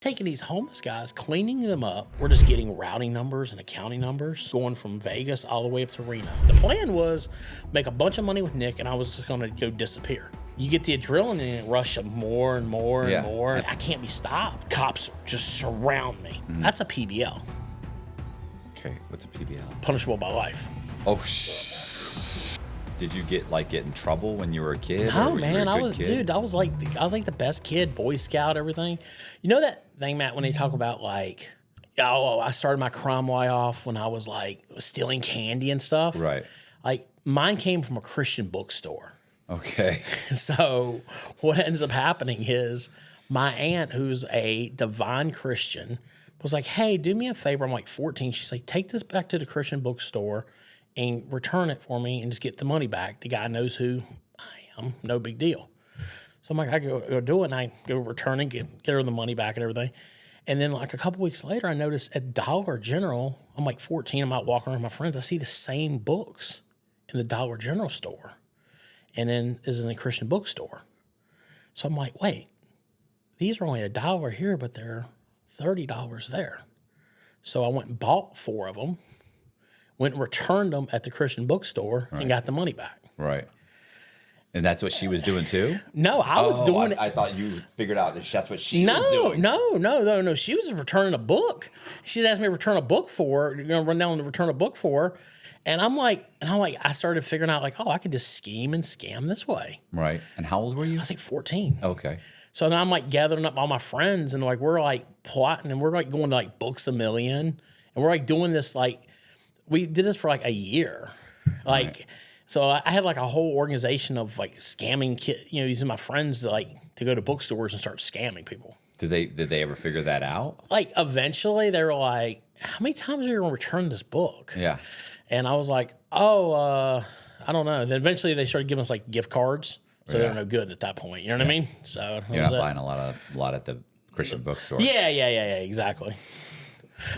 Taking these homeless guys, cleaning them up. We're just getting routing numbers and accounting numbers, going from Vegas all the way up to Reno. The plan was make a bunch of money with Nick, and I was just going to go disappear. You get the adrenaline rush of more and more and more. I can't be stopped. Cops just surround me. That's a PBL. Okay, what's a PBL? Punishable by life. Oh, Did you get in trouble when you were a kid? No, man, I was like the best kid, Boy Scout, everything. You know that thing, Matt, when they talk about like, oh, I started my crime life off when I was like stealing candy and stuff. Right. Like mine came from a Christian bookstore. Okay. So what ends up happening is my aunt, who's a divine Christian, was like, hey, do me a favor. I'm like 14. She's like, take this back to the Christian bookstore and return it for me and just get the money back. The guy knows who I am. No big deal. So I'm like, I go do it, and I go return and get her the money back and everything. And then like a couple weeks later, I noticed at Dollar General, I'm like 14, I'm out walking around with my friends. I see the same books in the Dollar General store and then is in the Christian bookstore. So I'm like, wait, these are only $1 here, but they're $30 there. So I went and bought 4 of them. Went and returned them at the Christian bookstore and got the money back. Right. And that's what she was doing too? No, I was doing it. I thought you figured out that that's what she was doing. No. She was returning a book. She's asked me to return a book for her. You're going to run down and return a book for her. And I started figuring out like, oh, I could just scheme and scam this way. Right. And how old were you? I was like 14. Okay. So now I'm like gathering up all my friends and like, we're like plotting and we're like going to like Books A Million. And we're like doing this like, we did this for like a year. Like, so I had like a whole organization of like scamming using my friends to go to bookstores and start scamming people. Did they ever figure that out? Like eventually they were like, how many times are you going to return this book? Yeah. And I was like, I don't know. Then eventually they started giving us like gift cards. So they were no good at that point. You know what I mean? So you're not buying a lot at the Christian bookstore. Yeah, exactly.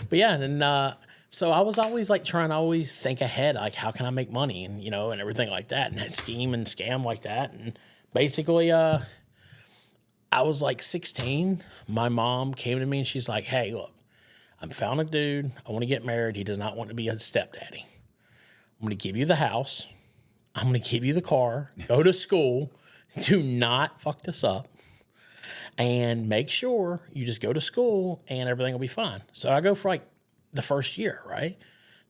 But yeah, and so I was always like trying to always think ahead, like how can I make money and and everything like that, and scheme and scam like that. And basically, I was like 16. My mom came to me and she's like, hey, look, I found a dude. I want to get married. He does not want to be a stepdaddy. I'm going to give you the house. I'm going to give you the car. Go to school. Do not fuck this up. And make sure you just go to school and everything will be fine. So I go for like the first year, right?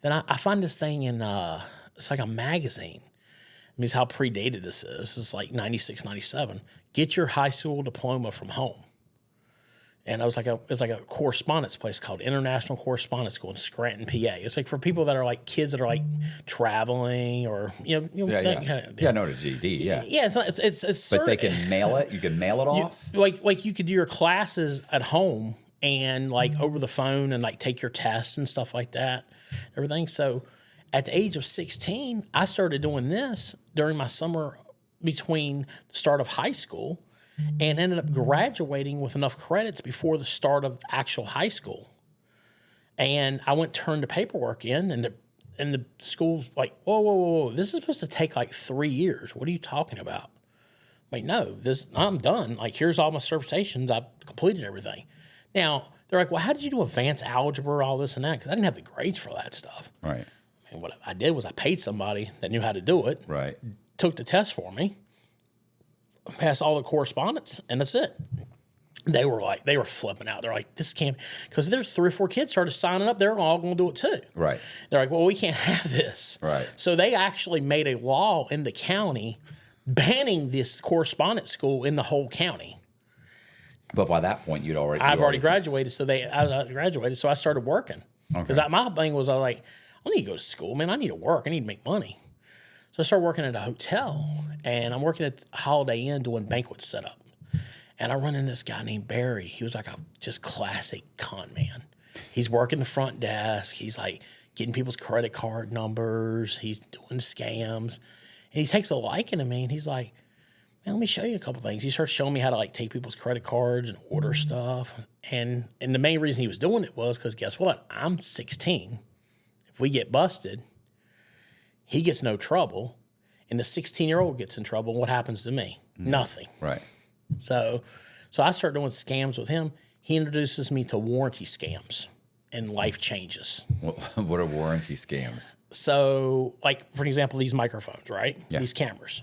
Then I find this thing in, it's like a magazine. It means how predated this is. It's like 96, 97. Get your high school diploma from home. And it's like a correspondence place called International Correspondence School in Scranton, PA. It's like for people that are like kids that are like traveling or I know the GED. Yeah. It's but they can mail it. You can mail it off. Like you could do your classes at home and like over the phone and like take your tests and stuff like that, everything. So at the age of 16, I started doing this during my summer between the start of high school and ended up graduating with enough credits before the start of actual high school. And I turned the paperwork in and the school's like, whoa, this is supposed to take like 3 years. What are you talking about? I'm like, no, I'm done. Like, here's all my certifications. I've completed everything. Now, they're like, well, how did you do advanced algebra, all this and that? Because I didn't have the grades for that stuff. Right. And what I did was I paid somebody that knew how to do it. Right. Took the test for me. Passed all the correspondence, and that's it. They were flipping out. They're like, this can't, because there's 3 or 4 kids started signing up. They're all going to do it too. Right. They're like, well, we can't have this. Right. So they actually made a law in the county banning this correspondence school in the whole county. But by that point, I've already graduated. So I graduated. So I started working. Because my thing was, I was like, I need to go to school, man. I need to work. I need to make money. So I started working at a hotel, and I'm working at Holiday Inn doing banquet setup. And I run into this guy named Barry. He was like a just classic con man. He's working the front desk. He's like getting people's credit card numbers. He's doing scams. And he takes a liking to me, and he's like, man, let me show you a couple things. He starts showing me how to like take people's credit cards and order stuff. And the main reason he was doing it was because guess what? I'm 16. If we get busted, he gets no trouble, and the 16-year-old gets in trouble. What happens to me? Nothing. Right. So I started doing scams with him. he introduces me to warranty scams and life changes. What are warranty scams? So, like, for example, these microphones, right? Yeah. These cameras,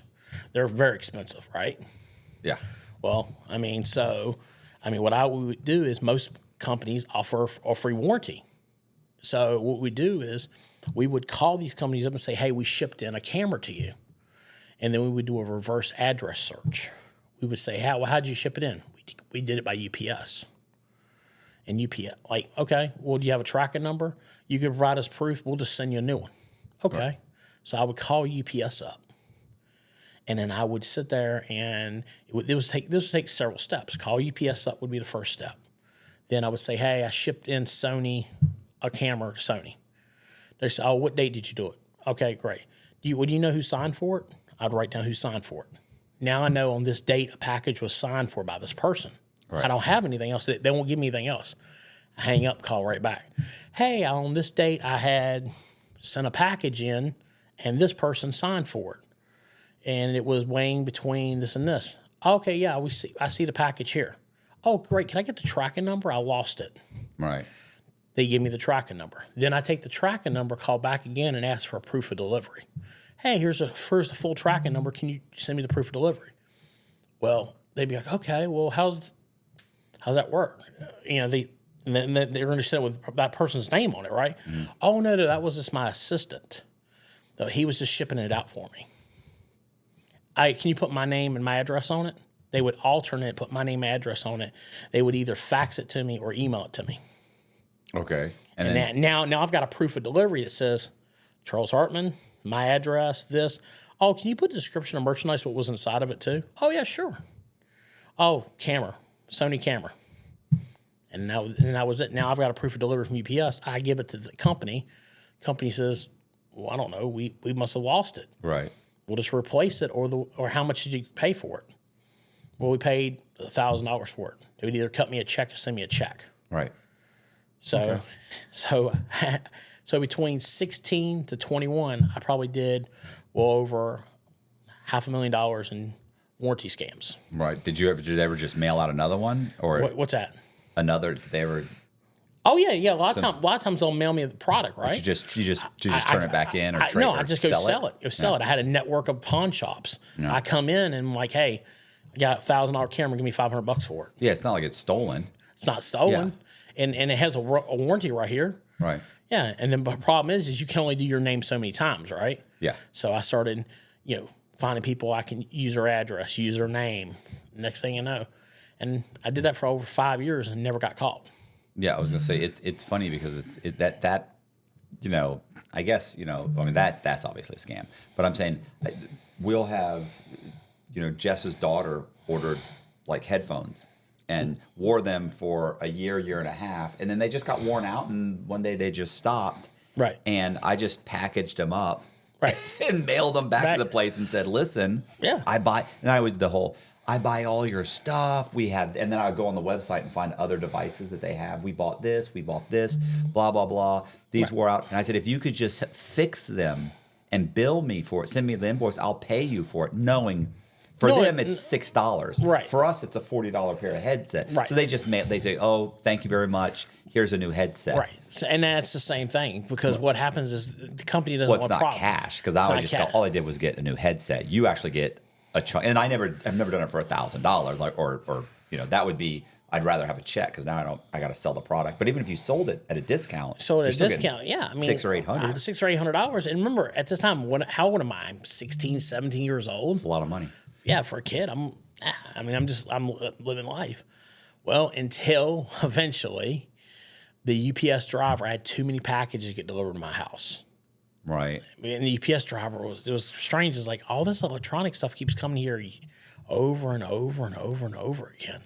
they're very expensive, right? Yeah. Well, what I would do is most companies offer a free warranty. So what we do is we would call these companies up and say, hey, we shipped in a camera to you. And then we would do a reverse address search. We would say, how'd you ship it in? We did it by UPS. And UPS, like, okay, well, do you have a tracking number? You could provide us proof. We'll just send you a new one. Okay. Right. So I would call UPS up. And then I would sit there and this would take several steps. Call UPS up would be the first step. Then I would say, hey, I shipped in a camera to Sony. They say, oh, what date did you do it? Okay, great. Do you know who signed for it? I'd write down who signed for it. Now I know on this date a package was signed for by this person. Right. I don't have anything else. They won't give me anything else. I hang up, call right back. Hey, on this date I had sent a package in and this person signed for it. And it was weighing between this and this. Okay, yeah, I see the package here. Oh, great. Can I get the tracking number? I lost it. Right. They give me the tracking number. Then I take the tracking number, call back again, and ask for a proof of delivery. Hey, here's the full tracking number. Can you send me the proof of delivery? Well, they'd be like, okay, well, how's that work? They're going to send it with that person's name on it, right? Mm-hmm. Oh, no, that was just my assistant. So he was just shipping it out for me. Can you put my name and my address on it? They would alternate, put my name and address on it. They would either fax it to me or email it to me. Okay. And then, now I've got a proof of delivery that says, Charles Hartman, my address, this. Oh, can you put a description of merchandise, what was inside of it too? Oh, yeah, sure. Oh, camera, Sony camera. And that was it. Now I've got a proof of delivery from UPS. I give it to the company. Company says, well, I don't know. We must have lost it. Right. We'll just replace it, or how much did you pay for it? Well, we paid $1,000 for it. They would either cut me a check or send me a check. Right. So between 16 to 21, I probably did well over $500,000 in warranty scams. Right. Did they ever just mail out another one, or what's that? Another? Did they ever? Oh yeah. A lot of times they'll mail me the product, right? You just turn it back in, or trade? No, I just go sell it. I had a network of pawn shops. Yeah. I come in and I'm like, hey, I got a $1,000 camera. Give me $500 for it. Yeah, it's not like it's stolen. It's not stolen, and it has a warranty right here. Right. Yeah, and then the problem is you can only do your name so many times, right? Yeah. So I started, finding people I can use their address, use their name. Next thing you know, and I did that for over 5 years and never got caught. Yeah, I was gonna say it's funny because that I guess that's obviously a scam. But I'm saying we'll have Jess's daughter ordered like headphones and wore them for a year and a half, and then they just got worn out, and one day they just stopped. Right. And I just packaged them up. Right. And mailed them back to the place and said, "Listen, I buy," and I buy all your stuff. And then I would go on the website and find other devices that they have. We bought this, blah, blah, blah. These wore out. And I said, if you could just fix them and bill me for it, send me the invoice, I'll pay you for it, knowing for them it's $6. Right. For us, it's a $40 pair of headset. Right. So they say, oh, thank you very much. Here's a new headset. Right. So, and that's the same thing because what happens is the company doesn't want it's not cash because all I did was get a new headset. You actually get and I've never done it for $1,000, like or that would be. I'd rather have a check because now I got to sell the product. But even if you sold it at a discount, yeah, I mean $600 or $800, $600 or $800. And remember, at this time, how old am I? I'm 16, 17 years old. It's a lot of money. Yeah, for a kid, I'm living life. Well, until eventually, the UPS driver had too many packages to get delivered to my house. Right. And the UPS driver was strange. It's like all this electronic stuff keeps coming here over and over and over and over again.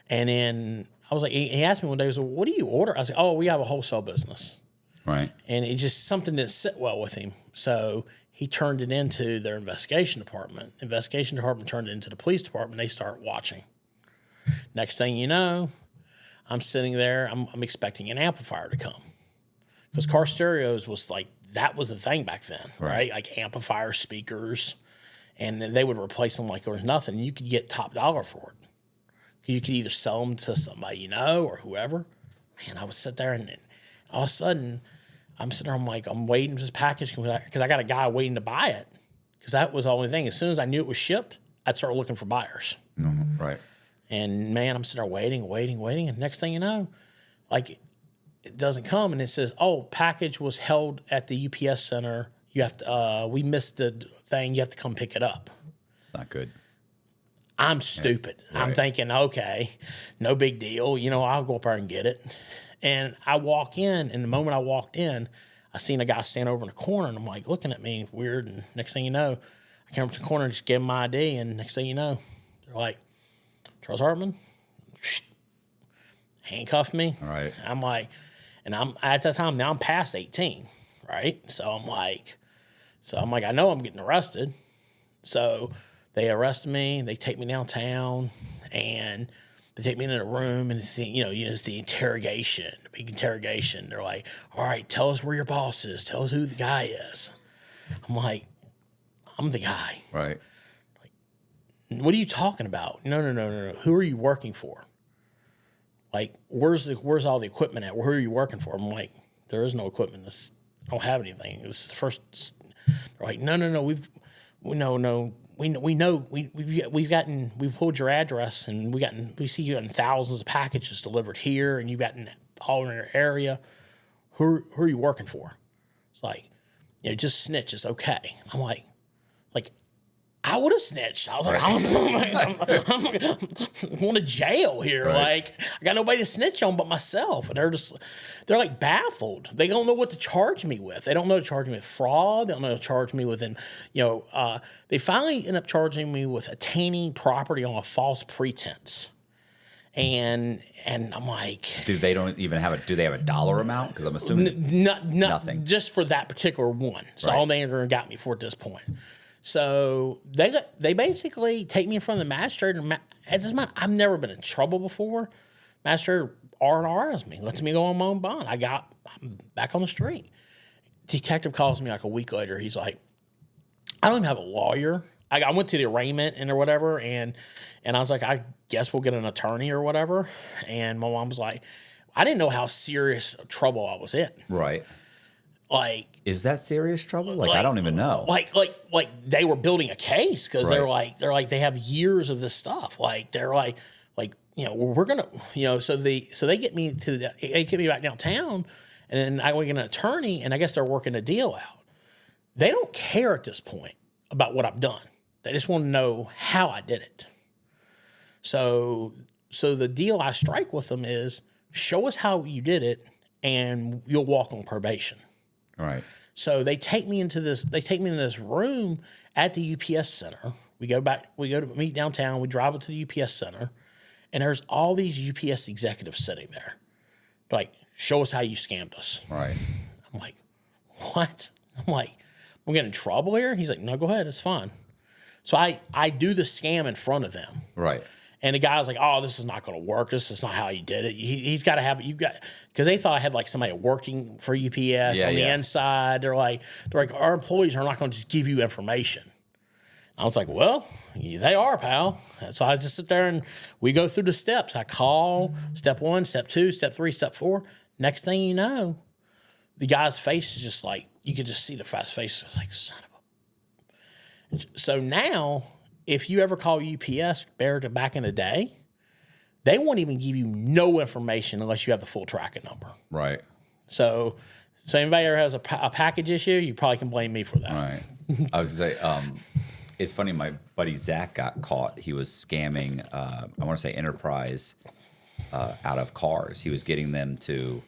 And then I was like, he asked me one day, he was like, what do you order? I said, oh, we have a wholesale business. Right. And it just something didn't sit well with him. So he turned it into their investigation department. Investigation department turned it into the police department. They start watching. Next thing you know, I'm sitting there. I'm expecting an amplifier to come. Because car stereos was like, that was the thing back then, right? Like amplifier speakers. And then they would replace them like there was nothing. You could get top dollar for it. You could either sell them to somebody you know or whoever. Man, I would sit there and all of a sudden I'm sitting there, I'm waiting for this package because I got a guy waiting to buy it because that was the only thing. As soon as I knew it was shipped, I'd start looking for buyers. Mm-hmm. Right. And man, I'm sitting there waiting. And next thing you know, like it doesn't come and it says, oh, package was held at the UPS center. You have to, we missed the thing. You have to come pick it up. It's not good. I'm stupid. Yeah, right. I'm thinking, okay, no big deal. I'll go up there and get it. And I walk in, and the moment I walked in, I seen a guy stand over in the corner, and I'm like looking at me weird. And next thing you know, I came up to the corner and just gave him my ID. And next thing you know, they're like, Charles Hartman, handcuffed me. All right. I'm like, and I'm at that time, now I'm past 18, right? So I'm like, I know I'm getting arrested. So they arrest me, they take me downtown, and they take me into a room, and it's the interrogation, the big interrogation. They're like, all right, tell us where your boss is. Tell us who the guy is. I'm like, I'm the guy. Right. Like, what are you talking about? No. Who are you working for? Like, where's all the equipment at? Who are you working for? I'm like, there is no equipment. I don't have anything. This is the first. They're like, no. We've pulled your address and we see you gotten thousands of packages delivered here and you've gotten all in your area. Who are you working for? It's like, just snitch. It's okay. I'm like, I would have snitched. I was like, I'm going to jail here. Right. Like, I got nobody to snitch on but myself. And they're like baffled. They don't know what to charge me with. They don't know to charge me with fraud. They don't know to charge me with, they finally end up charging me with attaining property on a false pretense. And I'm like, do they have a dollar amount? Because I'm assuming nothing. Just for that particular one. So Right. all they ever got me for at this point. So they basically take me in front of the magistrate. And at this moment, I've never been in trouble before. Magistrate R&Rs me, lets me go on my own bond. I'm back on the street. Detective calls me like a week later. He's like, I don't even have a lawyer. I went to the arraignment or whatever, and I was like, I guess we'll get an attorney or whatever. And my mom was like, I didn't know how serious trouble I was in. Right. Like, is that serious trouble? Like I don't even know. Like they were building a case because Right. they're like they have years of this stuff. Like they're like we're gonna so they get me back downtown, and then I go get an attorney, and I guess they're working a deal out. They don't care at this point about what I've done. They just want to know how I did it. So the deal I strike with them is show us how you did it, and you'll walk on probation. Right. So they take me into this room at the UPS center. We go to meet downtown. We drive up to the UPS center, and there's all these UPS executives sitting there. They're like, show us how you scammed us. Right. I'm like, what? I'm like, we're getting in trouble here? He's like, no, go ahead. It's fine. So I do the scam in front of them. Right. And the guy's like, oh, this is not going to work. This is not how you did it. He's got to have it. Because they thought I had like somebody working for UPS on the inside. They're like, our employees are not going to just give you information. I was like, well, they are, pal. So I just sit there and we go through the steps. I call step 1, step 2, step 3, step 4. Next thing you know, the guy's face is just like, you could just see the fast face. It's like, son of a. So now, if you ever call UPS compared to back in the day, they won't even give you no information unless you have the full tracking number. Right. So anybody ever has a package issue, you probably can blame me for that. Right. I was going to say, it's funny, my buddy Zach got caught. He was scamming, I want to say Enterprise out of cars. He was getting them to,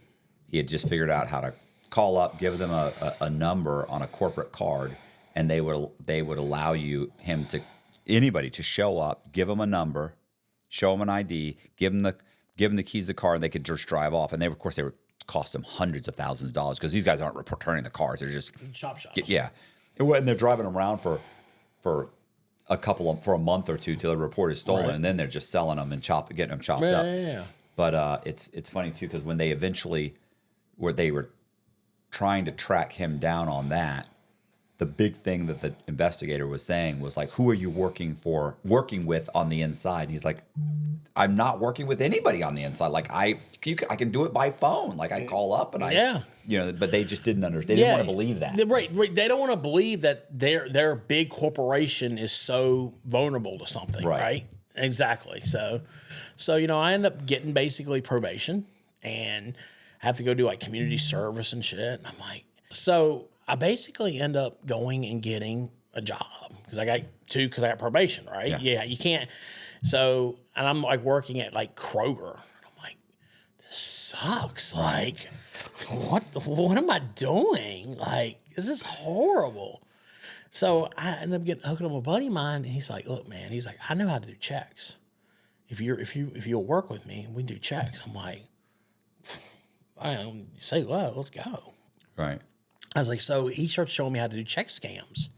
he had just figured out how to call up, give them a number on a corporate card, and they would allow anybody to show up, give them a number, show them an ID, give them the keys to the car, and they could just drive off. And they would cost them hundreds of thousands of dollars because these guys aren't returning the cars. They're just Chop shops. And they're driving them around for a month or two till the report is stolen, and then they're just selling them and getting them chopped up. Yeah. But it's funny too because when they were trying to track him down on that, the big thing that the investigator was saying was like, who are you working with on the inside? And he's like, I'm not working with anybody on the inside. Like I can do it by phone. Like I call up and but they just didn't understand. They didn't want to believe that. Right. They don't want to believe that their big corporation is so vulnerable to something. Right. Exactly. So, I end up getting basically probation and have to go do like community service and shit. And I'm like, so I basically end up going and getting a job because I got probation, right? Yeah, you can't. So, and I'm like working at like Kroger. I'm like, this sucks. Like, what am I doing? Like, this is horrible. So I end up hooking up with a buddy of mine, and he's like, look, man, he's like, I know how to do checks. If you'll work with me, we can do checks. I'm like, I don't say, well, let's go. Right. I was like, so he starts showing me how to do check scams.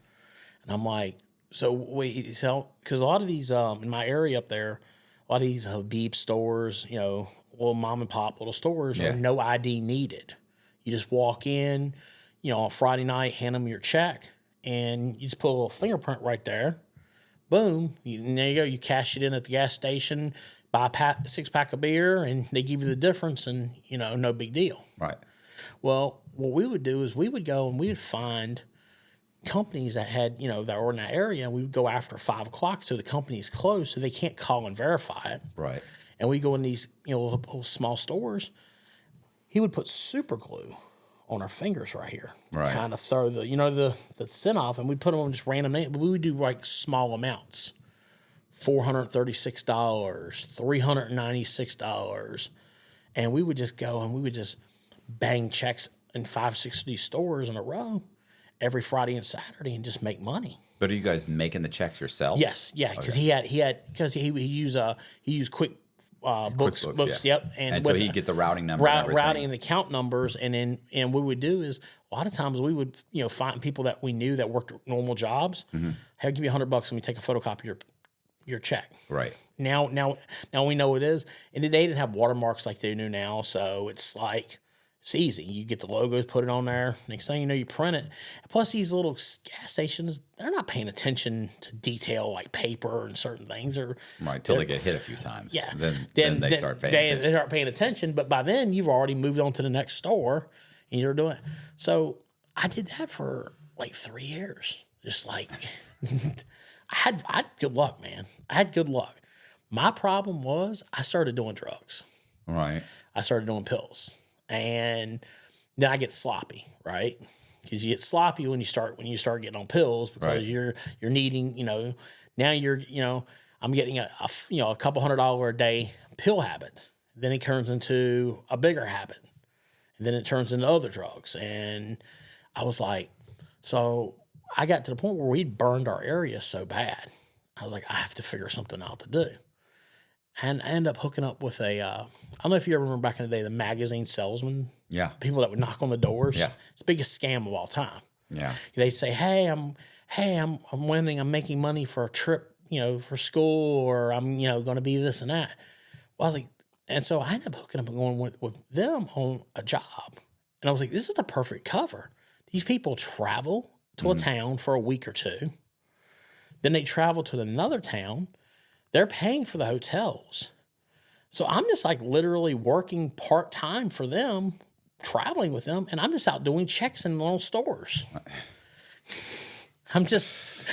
And I'm like, because a lot of these, in my area up there, a lot of these Habib stores, little mom and pop little stores are no ID needed. You just walk in, on Friday night, hand them your check, and you just put a little fingerprint right there. Boom. There you go. You cash it in at the gas station, buy a 6-pack of beer, and they give you the difference, and, no big deal. Right. Well, what we would do is we would go and we would find companies that had, that were in that area, and we would go after 5 o'clock so the company's closed so they can't call and verify it. Right. And we go in these, little small stores. He would put super glue on our fingers right here. Right. Kind of throw the scent off, and we'd put them on just random names. But we would do like small amounts. $436, $396. And we would just go and we would just bang checks in 5-6 of these stores in a row every Friday and Saturday and just make money. But are you guys making the checks yourself? Yes, yeah, because he used quick books. Yep, and so he'd get the routing number, routing and account numbers, and what we would do is a lot of times we would find people that we knew that worked normal jobs. Mm-hmm. Hey, I'll give you $100 and we take a photocopy of your check. Right. Now we know what it is, and they didn't have watermarks like they do now, so it's like. It's easy. You get the logos, put it on there. Next thing you know, you print it. Plus, these little gas stations, they're not paying attention to detail like paper and certain things. Right, till they get hit a few times. Yeah. Then they start paying attention. They start paying attention, but by then, you've already moved on to the next store, and you're doing it. So I did that for like 3 years. Just like, I had good luck, man. I had good luck. My problem was I started doing drugs. Right. I started doing pills. And then I get sloppy, right? Because you get sloppy when you start getting on pills because you're needing, now you're, I'm getting a couple $100 a day pill habit. Then it turns into a bigger habit. And then it turns into other drugs. And I was like, so I got to the point where we'd burned our area so bad. I was like, I have to figure something out to do. And I ended up hooking up with I don't know if you ever remember back in the day, the magazine salesman. Yeah. People that would knock on the doors. Yeah. It's the biggest scam of all time. Yeah. They'd say, hey, I'm winning, I'm making money for a trip, for school, or I'm, going to be this and that. Well, I was like, and so I ended up hooking up and going with them on a job. And I was like, this is the perfect cover. These people travel to a town for a week or two. Then they travel to another town. They're paying for the hotels. So I'm just like literally working part-time for them, traveling with them, and I'm just out doing checks in little stores. I'm just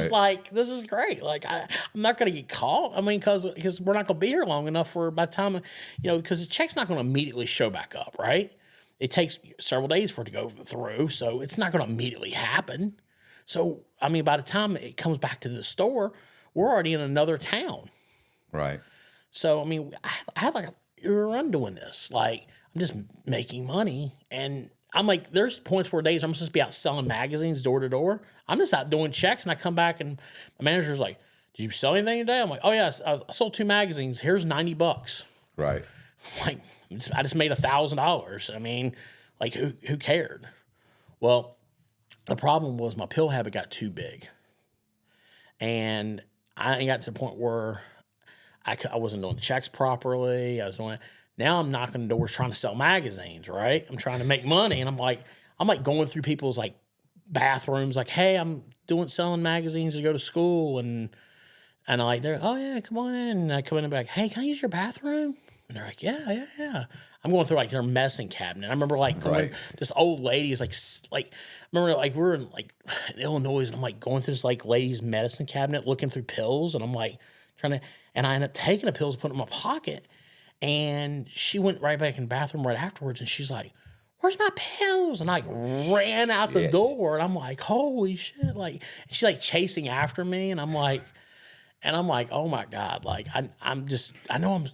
like, this is great. Like, I'm not going to get caught. I mean, because we're not going to be here long enough for by the time, because the check's not going to immediately show back up, right? It takes several days for it to go through, so it's not going to immediately happen. So, I mean, by the time it comes back to the store, we're already in another town. Right. So, I mean, I had like a run doing this. Like, I'm just making money. And I'm like, there's points where days I'm supposed to be out selling magazines door to door. I'm just out doing checks, and I come back, and my manager's like, did you sell anything today? I'm like, oh, yeah, I sold 2 magazines. Here's $90. Right. Like, I just made $1,000. I mean, like, who cared? Well, the problem was my pill habit got too big. And I got to the point where I wasn't doing the checks properly. Now I'm knocking doors trying to sell magazines, right? I'm trying to make money, and I'm like going through people's like bathrooms, like, hey, I'm selling magazines to go to school, and they're, oh yeah, come on in. And I come in and be like, hey, can I use your bathroom? And they're like, yeah. I'm going through like their medicine cabinet. I remember like this old lady is like, remember like we were in like Illinois, and I'm like going through this like lady's medicine cabinet looking through pills, and I'm like and I ended up taking the pills, putting them in my pocket, and she went right back in the bathroom right afterwards, and she's like, where's my pills? And I like ran out the door, and I'm like, holy shit! Like she's like chasing after me, and I'm like, oh my God! Like I know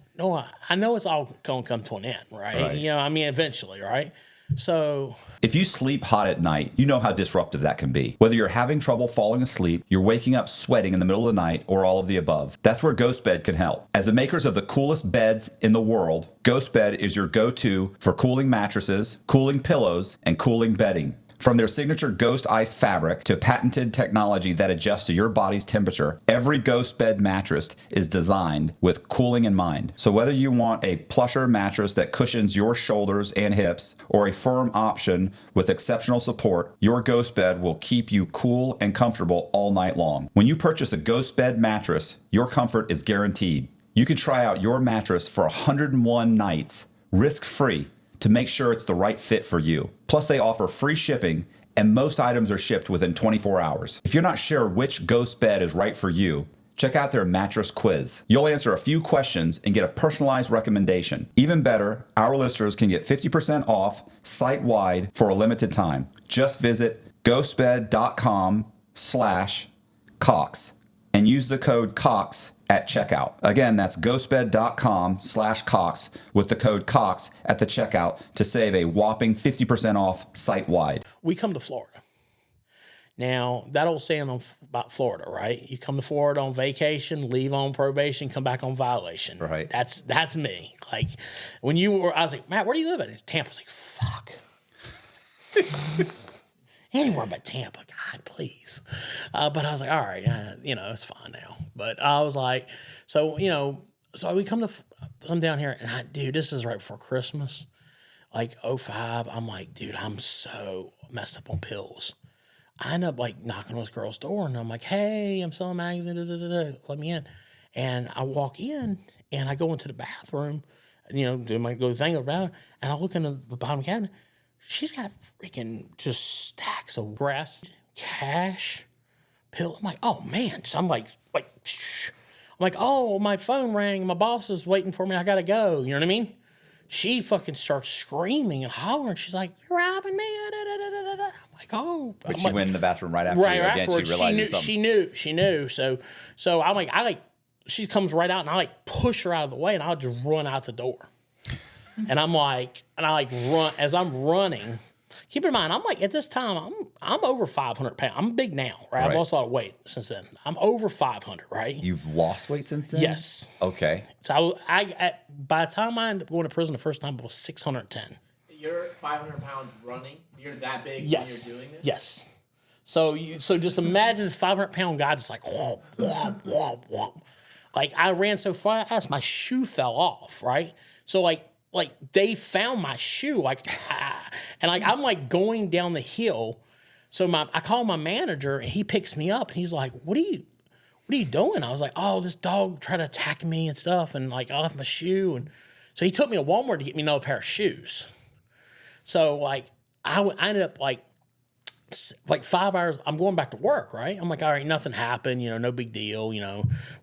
it's all gonna come to an end, right? You know, I mean, eventually, right? So if you sleep hot at night, you know how disruptive that can be. Whether you're having trouble falling asleep, you're waking up sweating in the middle of the night, or all of the above, that's where Ghost Bed can help. As the makers of the coolest beds in the world, Ghost Bed is your go-to for cooling mattresses, cooling pillows, and cooling bedding. From their signature Ghost Ice fabric to patented technology that adjusts to your body's temperature, every Ghost Bed mattress is designed with cooling in mind. So whether you want a plusher mattress that cushions your shoulders and hips, or a firm option with exceptional support, your Ghost Bed will keep you cool and comfortable all night long. When you purchase a Ghost Bed mattress, your comfort is guaranteed. You can try out your mattress for 101 nights, risk-free, to make sure it's the right fit for you. Plus, they offer free shipping, and most items are shipped within 24 hours. If you're not sure which Ghost Bed is right for you, check out their mattress quiz. You'll answer a few questions and get a personalized recommendation. Even better, our listeners can get 50% off site-wide for a limited time. Just visit ghostbed.com/Cox and use the code COX at checkout. Again, that's ghostbed.com/Cox with the code COX at the checkout to save a whopping 50% off site-wide. We come to Florida. Now, that old saying about Florida, right? You come to Florida on vacation, leave on probation, come back on violation. Right. That's me. Like, I was like, Matt, where do you live at? It's Tampa. I was like, fuck. Anywhere but Tampa, God, please. But I was like, all right, it's fine now. But I was like, so we come down here, and dude, this is right before Christmas, like 05. I'm like, dude, I'm so messed up on pills. I end up like knocking on this girl's door, and I'm like, hey, I'm selling magazines, let me in. And I walk in, and I go into the bathroom, and, do my go thing around, and I look into the bottom cabinet. She's got freaking just stacks of grass, cash, pill. I'm like, oh man. So I'm like, shh. I'm like, oh, my phone rang. My boss is waiting for me. I gotta go. You know what I mean? She fucking starts screaming and hollering. She's like, you're robbing me. I'm like, oh. But she went in the bathroom right after you. Again, she realized something. She knew. So I'm like, she comes right out, and I like push her out of the way, and I'll just run out the door. And I run as I'm running. Keep in mind, I'm like, at this time, I'm over 500 pounds. I'm big now, right? I've lost a lot of weight since then. I'm over 500, right? You've lost weight since then? Yes. Okay. So by the time I ended up going to prison the first time, I was 610. You're 500 pounds running? You're that big when you're doing this? Yes. So just imagine this 500-pound guy just like, whoop, whoop, whoop, whoop. Like, I ran so fast, my shoe fell off, right? So, like they found my shoe, and I'm like going down the hill. So I call my manager, and he picks me up, and he's like, "What are you doing?" I was like, "Oh, this dog tried to attack me and stuff, and like I left my shoe." And so he took me to Walmart to get me another pair of shoes. So like I ended up like 5 hours. I'm going back to work, right? I'm like, all right, nothing happened, no big deal.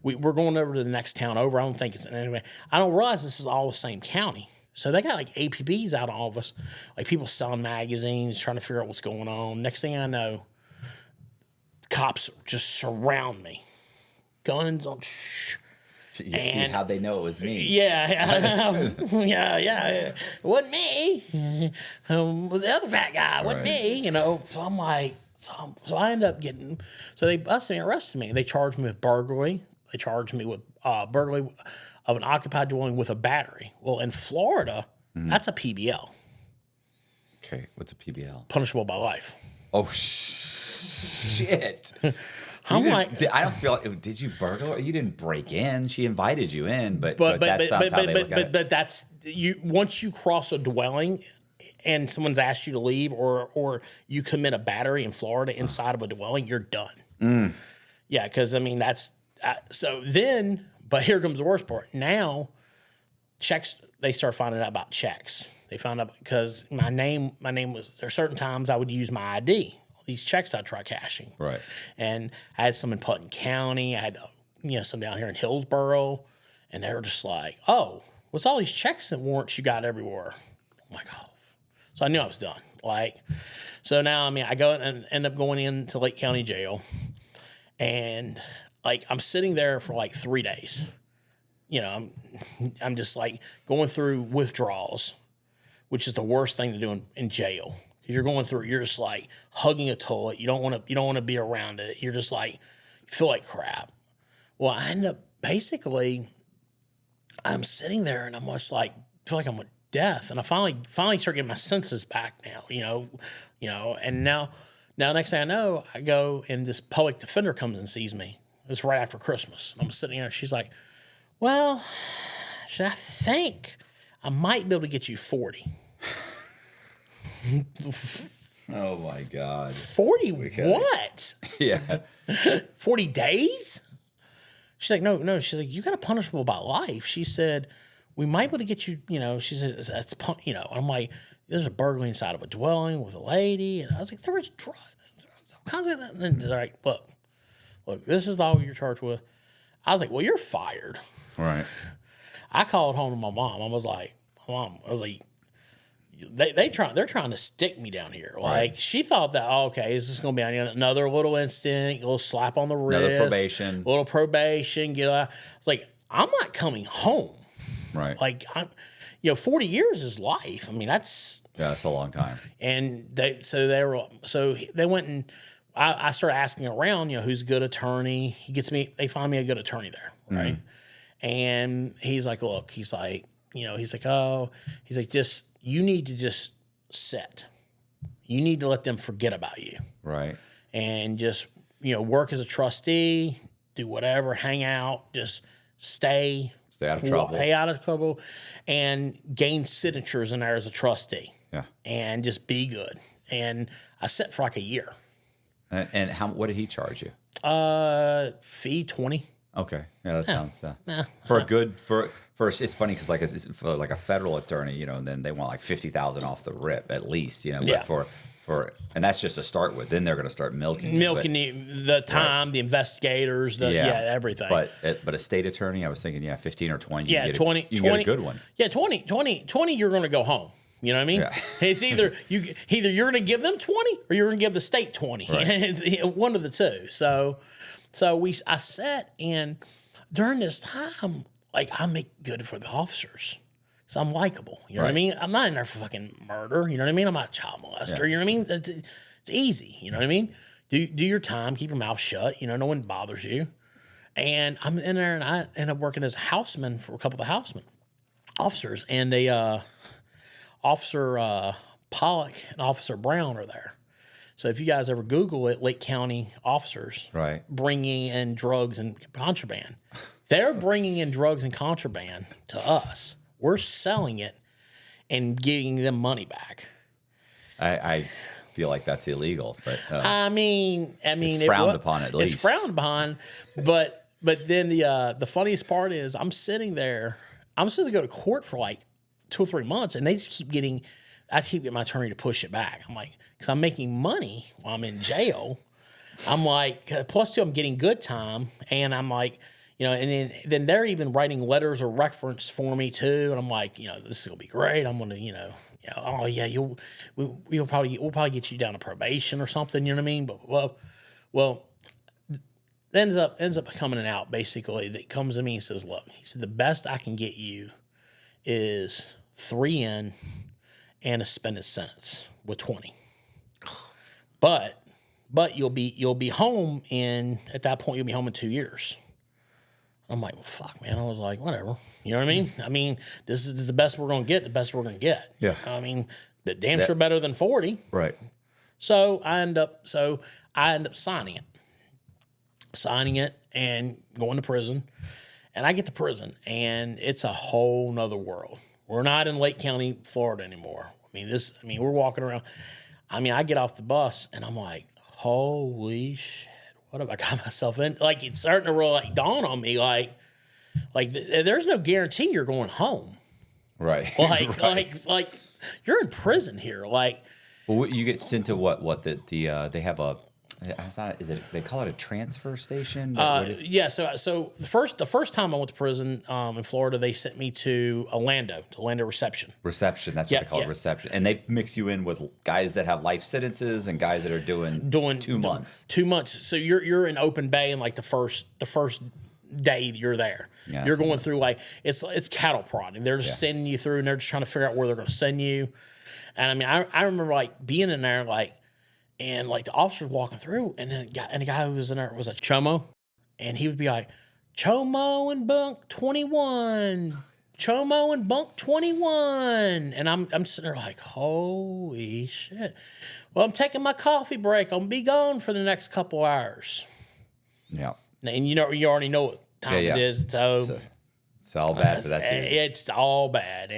We're going over to the next town over. I don't think it's anyway. I don't realize this is all the same county. So they got like APBs out on all of us, like people selling magazines, trying to figure out what's going on. Next thing I know, cops just surround me, guns on. And how'd they know it was me? Yeah. It wasn't me. The other fat guy wasn't me. So I'm like, so I end up getting. So they arrested me. They charged me with burglary. They charged me with burglary of an occupied dwelling with a battery. Well, in Florida, that's a PBL. Okay, what's a PBL? Punishable by life. Oh, shit. I'm like, I don't feel like. Did you burgle? You didn't break in. She invited you in, but that's not how they look at it. But that's you. Once you cross a dwelling and someone's asked you to leave, or you commit a battery in Florida inside of a dwelling, you're done. Yeah, because I mean so then. But here comes the worst part. Now, checks. They start finding out about checks. They found out because my name was. There are certain times I would use my ID. These checks I try cashing. Right. And I had some in Putnam County. I had some down here in Hillsborough, and they were just like, "Oh, what's all these checks and warrants you got everywhere?" I'm like, "Oh." So I knew I was done. Like, so now, I mean, I go and end up going into Lake County Jail, and like I'm sitting there for like 3 days. I'm just like going through withdrawals, which is the worst thing to do in jail. Because you're going through, you're just like hugging a toilet. You don't want to be around it. You're just like, you feel like crap. Well, I end up basically, I'm sitting there and I'm just like, feel like I'm with death. And I finally start getting my senses back now, and now next thing I know, I go and this public defender comes and sees me. It's right after Christmas. I'm sitting there. She's like, "Well, I think I might be able to get you 40. Oh my God. 40 what? Yeah. 40 days? She's like, no. She's like, you got a punishable by life. She said, we might be able to get you, she said, that's, I'm like, there's a burglary inside of a dwelling with a lady. And I was like, there was drugs. And they're like, look, this is all you're charged with. I was like, well, you're fired. Right. I called home to my mom. I was like, Mom, they're trying to stick me down here. Like, right. She thought that, okay, is this going to be another little instant, a little slap on the wrist, another probation, little probation. Get out. It's like, I'm not coming home. Right. Like, 40 years is life. I mean, that's a long time. And they went and I started asking around, who's a good attorney. They find me a good attorney there, right? Mm-hmm. And he's like, look, he's like, just, you need to just sit. You need to let them forget about you. Right. And just, work as a trustee, do whatever, hang out, just stay out of trouble. Stay out of trouble and gain signatures in there as a trustee. Yeah. And just be good. And I sat for like a year. And what did he charge you? Fee 20. Okay, yeah, that sounds for it's funny because for like a federal attorney, and then they want like $50,000 off the rip at least, But for and that's just to start with. Then they're going to start milking the time, right. The investigators, everything. But a state attorney, I was thinking, 15 or 20. Yeah, 20. You get a good one. Yeah, 20. You're going to go home. You know what I mean? Yeah. It's either you're going to give them 20 or you're going to give the state 20. Right. One of the two. So I sat, and during this time, like, I make good for the officers. So I'm likable. You know what I mean? I'm not in there for fucking murder. You know what I mean? I'm not a child molester. Yeah. You know what I mean? It's easy. You know what I mean? Do your time. Keep your mouth shut. No one bothers you. And I'm in there, and I end up working as a houseman for a couple of the officers. And Officer Pollock and Officer Brown are there. So if you guys ever Google it, Lake County officers bringing in drugs and contraband. They're bringing in drugs and contraband to us. We're selling it and giving them money back. I feel like that's illegal, but I mean, it's frowned upon at least. It's frowned upon, but then the funniest part is I'm sitting there. I'm supposed to go to court for like 2 or 3 months, and they just keep getting. I keep getting my attorney to push it back. I'm like, because I'm making money while I'm in jail. I'm like, plus 2, I'm getting good time, and I'm like, and then they're even writing letters of reference for me too, and I'm like, this is gonna be great. I'm gonna, oh yeah, we'll probably get you down to probation or something. You know what I mean? But well, ends up coming out basically. That comes to me and says, look, he said the best I can get you is 3 in and a suspended sentence with 20. But you'll be home at that point you'll be home in 2 years. I'm like, well, fuck, man. I was like, whatever. You know what I mean? I mean, this is the best we're gonna get. The best we're gonna get. Yeah. I mean, damn sure better than 40. Right. So I end up signing it and going to prison. And I get to prison, and it's a whole nother world. We're not in Lake County, Florida anymore. I mean, we're walking around. I mean, I get off the bus and I'm like, holy shit, what have I got myself in? Like, it's starting to really like dawn on me. Like there's no guarantee you're going home. Right. Like you're in prison here. Like, well, you get sent to what they have a. They call it a transfer station? Yeah. So the first time I went to prison in Florida, they sent me to Orlando reception. Reception. That's what they call it, reception. And they mix you in with guys that have life sentences and guys that are doing 2 months. 2 months. So you're in open bay in like the first day you're there. Yeah, you're going through like it's cattle prodding. They're just sending you through and they're just trying to figure out where they're going to send you. And I mean, I remember like being in there like. And like the officers walking through, and the guy who was in there was a chomo, and he would be like, "Chomo and bunk 21, Chomo and bunk 21," and I'm sitting there like, "Holy shit!" Well, I'm taking my coffee break. I'm gonna be gone for the next couple hours. Yeah, and you already know what time it is, so it's all bad for that dude. It's all bad,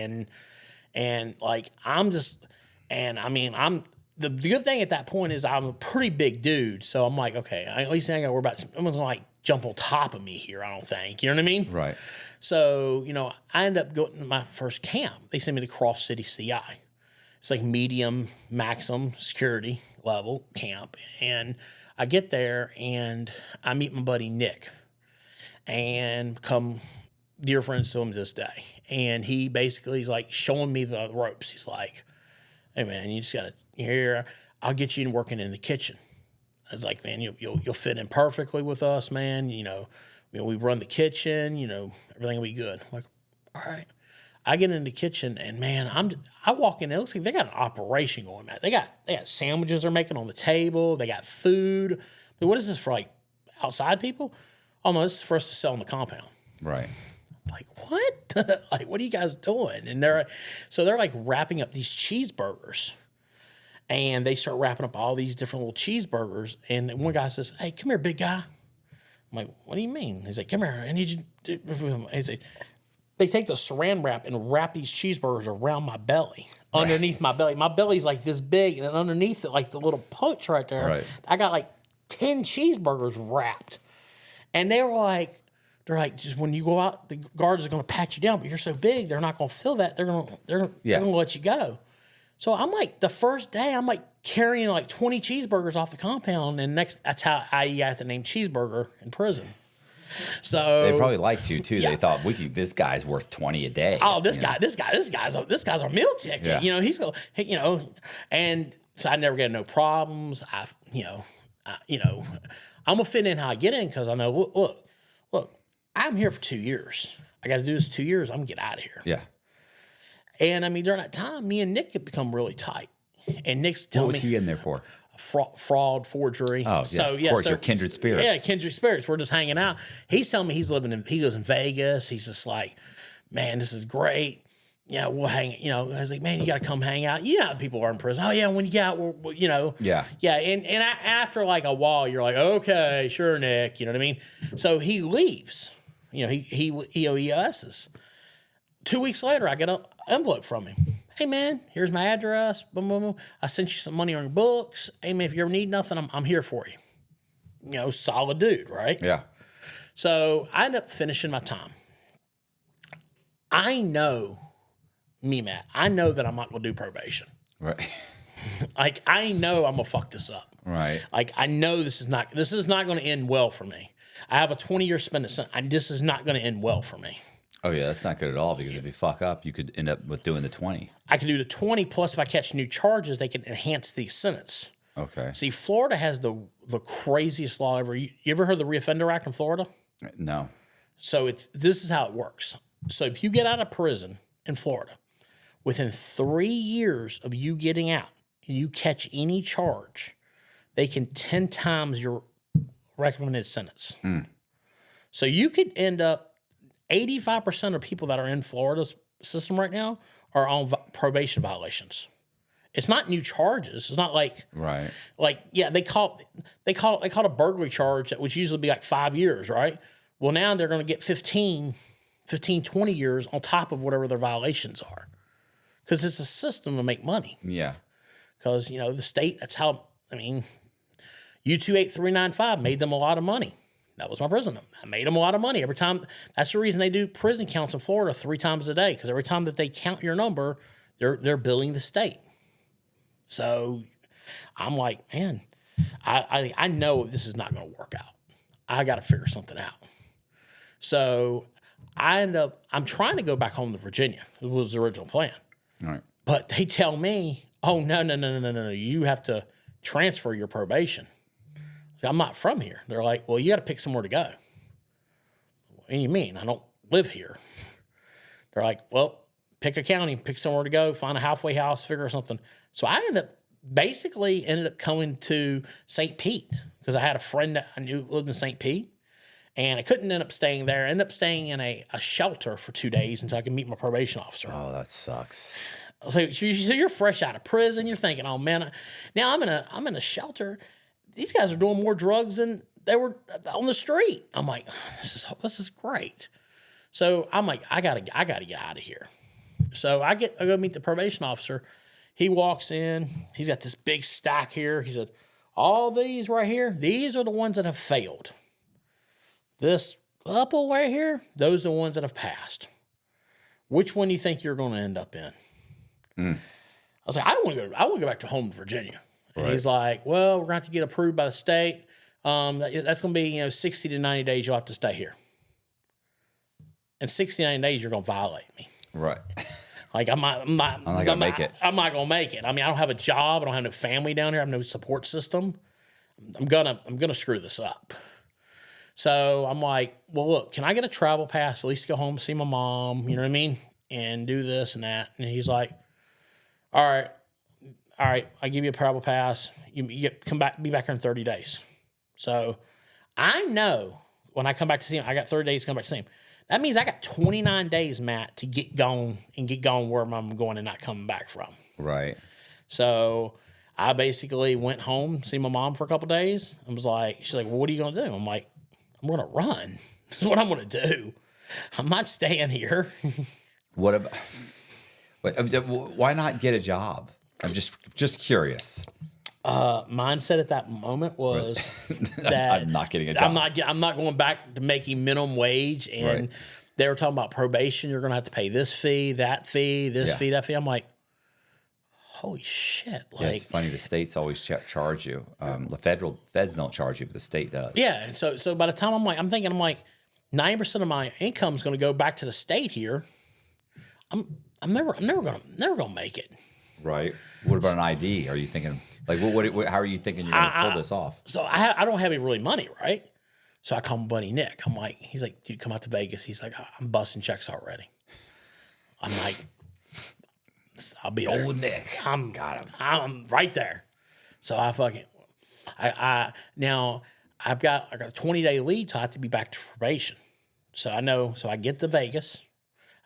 and like I'm just, and I mean I'm. The good thing at that point is I'm a pretty big dude, so I'm like, okay, at least I ain't got to worry about someone's gonna like jump on top of me here. I don't think, you know what I mean? Right. So I end up going to my first camp. They sent me to Cross City CI. It's like medium, maximum security level camp, and I get there and I meet my buddy Nick, and become dear friends to him to this day. And he basically is like showing me the ropes. He's like, "Hey man, you just gotta." Here, I'll get you in working in the kitchen. I was like, man, you'll fit in perfectly with us, man. We run the kitchen. Everything will be good. I'm like, all right. I get in the kitchen and man, I walk in. It looks like they got an operation going on. They got sandwiches they're making on the table. They got food. But what is this for? Like outside people? Oh no, this is for us to sell in the compound. Right. I'm like, what? Like, what are you guys doing? And they're like wrapping up these cheeseburgers. And they start wrapping up all these different little cheeseburgers. And one guy says, "Hey, come here, big guy." I'm like, "What do you mean?" He's like, "Come here. I need you to." He's like, they take the saran wrap and wrap these cheeseburgers around my belly, underneath my belly. My belly's like this big, and then underneath it, like the little punch right there, I got like 10 cheeseburgers wrapped. And they're like, just when you go out, the guards are going to pat you down, but you're so big, they're not going to feel that. They're going to let you go. So I'm like, the first day, I'm like carrying like 20 cheeseburgers off the compound, and that's how I got the name Cheeseburger in prison. So they probably liked you too. Yeah. They thought, this guy's worth 20 a day. Oh, this guy's our meal ticket. Yeah. He's going, and so I never get no problems. I'm gonna fit in how I get in because I know. Look, I'm here for 2 years. I got to do this 2 years. I'm gonna get out of here. Yeah. And I mean, during that time, me and Nick had become really tight. And Nick's telling me, what was he in there for? Fraud, forgery. Oh, yeah. So, of course, you're kindred spirits. Yeah, kindred spirits. We're just hanging out. He's telling me he goes in Vegas. He's just like, man, this is great. Yeah, we'll hang. I was like, man, you got to come hang out. You know how people are in prison. Oh yeah, when you get out, Yeah. Yeah, and after like a while, you're like, okay, sure, Nick. You know what I mean? So he leaves. He EOESs. 2 weeks later, I get an envelope from him. Hey, man, here's my address. Boom, boom, boom. I sent you some money on your books. Hey, man, if you ever need nothing, I'm here for you. Solid dude, right? Yeah. So I end up finishing my time. I know, Matt, I know that I'm not going to do probation. Right. Like, I know I'm going to fuck this up. Right. Like, I know this is not going to end well for me. I have a 20-year sentence. This is not going to end well for me. Oh, yeah, that's not good at all because if you fuck up, you could end up with doing the 20. I can do the 20, plus if I catch new charges, they can enhance the sentence. Okay. See, Florida has the craziest law ever. You ever heard of the Reoffender Act in Florida? No. So this is how it works. So if you get out of prison in Florida, within 3 years of you getting out, and you catch any charge, they can 10 times your recommended sentence. So you could end up 85% of people that are in Florida's system right now are on probation violations. It's not new charges. It's not like they call it a burglary charge that would usually be like 5 years, right? Well, now they're going to get 15, 20 years on top of whatever their violations are. because it's a system to make money. Yeah. Because, you know, the state, that's how, I mean, U28395 made them a lot of money. That was my prison. I made them a lot of money every time. That's the reason they do prison counts in Florida 3 times a day, because every time that they count your number, they're billing the state. So I'm like, man, I know this is not going to work out. I got to figure something out. So I'm trying to go back home to Virginia. It was the original plan. All right. But they tell me, oh, no. You have to transfer your probation. I'm not from here. They're like, well, you got to pick somewhere to go. What do you mean? I don't live here. They're like, well, pick a county, pick somewhere to go, find a halfway house, figure something. So I ended up coming to St. Pete because I had a friend that I knew lived in St. Pete. And I couldn't end up staying there. I ended up staying in a shelter for 2 days until I could meet my probation officer. Oh, that sucks. So you're fresh out of prison. You're thinking, oh, man, now I'm in a shelter. These guys are doing more drugs than they were on the street. I'm like, this is great. So I'm like, I gotta get out of here. So I go meet the probation officer. He walks in. He's got this big stack here. He said, all these right here, these are the ones that have failed. This couple right here, those are the ones that have passed. Which one do you think you're going to end up in? I was like, I want to go back to home in Virginia. And he's like, well, we're going to have to get approved by the state. That's going to be, 60 to 90 days you'll have to stay here. In 60 to 90 days, you're going to violate me. Right. Like, I'm not going to make it. I'm not going to make it. I mean, I don't have a job. I don't have no family down here. I have no support system. I'm gonna screw this up. So I'm like, well, look, can I get a travel pass, at least go home, see my mom, you know what I mean? And do this and that. And he's like, all right, I give you a travel pass. You come back, be back here in 30 days. So I know when I come back to see him, I got 30 days to come back to see him. That means I got 29 days, Matt, to get going where I'm going and not coming back from. Right. So I basically went home, see my mom for a couple days. I was like, she's like, well, what are you going to do? I'm like, I'm going to run. This is what I'm going to do. I'm not staying here. What about? Why not get a job? I'm just curious. Mindset at that moment was that I'm not getting a job. I'm not going back to making minimum wage. And they were talking about probation. You're going to have to pay this fee, that fee, fee, that fee. I'm like, holy shit! Like, it's funny. The states always charge you. The feds don't charge you, but the state does. Yeah. And so by the time I'm thinking 90% of my income is going to go back to the state here. I'm never gonna make it. Right. What about an ID? Are you thinking how are you thinking you're going to pull this off? So I don't have any really money, right? So I call my buddy Nick. I'm like, he's like, dude, come out to Vegas. He's like, I'm busting checks already. I'm like, I'll be there. Old Nick. I'm right there. So now I've got a 20-day lead, so I have to be back to probation. So I get to Vegas.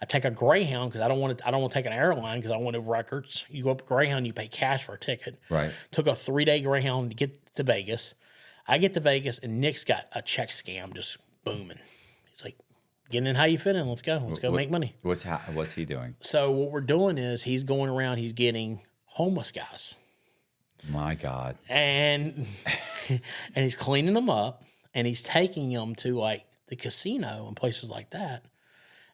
I take a Greyhound because I don't want to take an airline because I want records. You go up Greyhound, you pay cash for a ticket. Right. Took a 3-day Greyhound to get to Vegas. I get to Vegas and Nick's got a check scam just booming. He's like, "Getting in, how you feeling? Let's go. Let's go make money." What's he doing? So what we're doing is he's going around. He's getting homeless guys. My God. And he's cleaning them up and he's taking them to like the casino and places like that.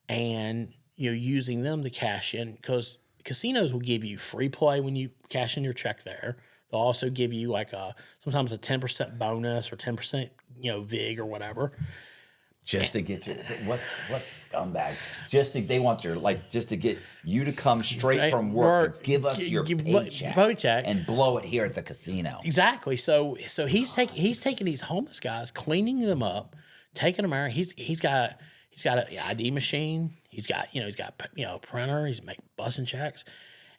And using them to cash in, because casinos will give you free play when you cash in your check there. They'll also give you sometimes a 10% bonus or 10% vig or whatever. Just to get you, what scumbag? They want just to get you to come straight from work to give us your paycheck and blow it here at the casino. Exactly. So he's taking these homeless guys, cleaning them up, taking them out. He's got an ID machine. He's got a printer. He's busting checks,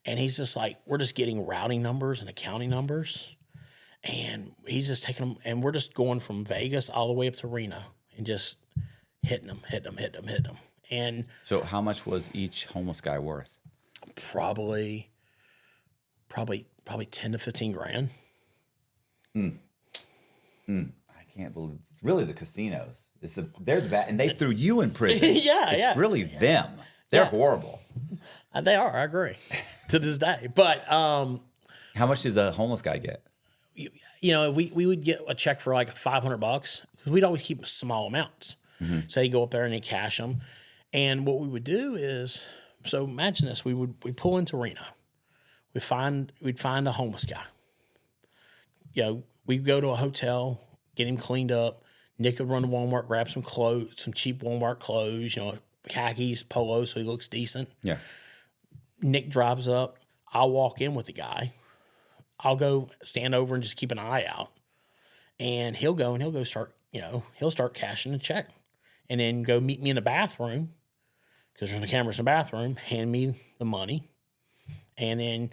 and he's just like, we're just getting routing numbers and accounting numbers, and he's just taking them, and we're just going from Vegas all the way up to Reno and just hitting them. And so, how much was each homeless guy worth? Probably 10 to 15 grand. I can't believe it's really the casinos. They're the bad, and they threw you in prison. It's really them. They're horrible. They are. I agree to this day. But how much does the homeless guy get? you know, we would get a check for like $500 because we'd always keep small amounts. So he'd go up there and he'd cash them. And what we would do is, so imagine this: we pull into Reno, we'd find a homeless guy. You know, we'd go to a hotel, get him cleaned up. Nick would run to Walmart, grab some clothes, some cheap Walmart clothes, you know, khakis, polo, so he looks decent. Yeah. Nick drives up. I'll walk in with the guy. I'll go stand over and just keep an eye out. And he'll go start, you know, he'll start cashing the check. And then go meet me in the bathroom, because there's the cameras in the bathroom, hand me the money. And then,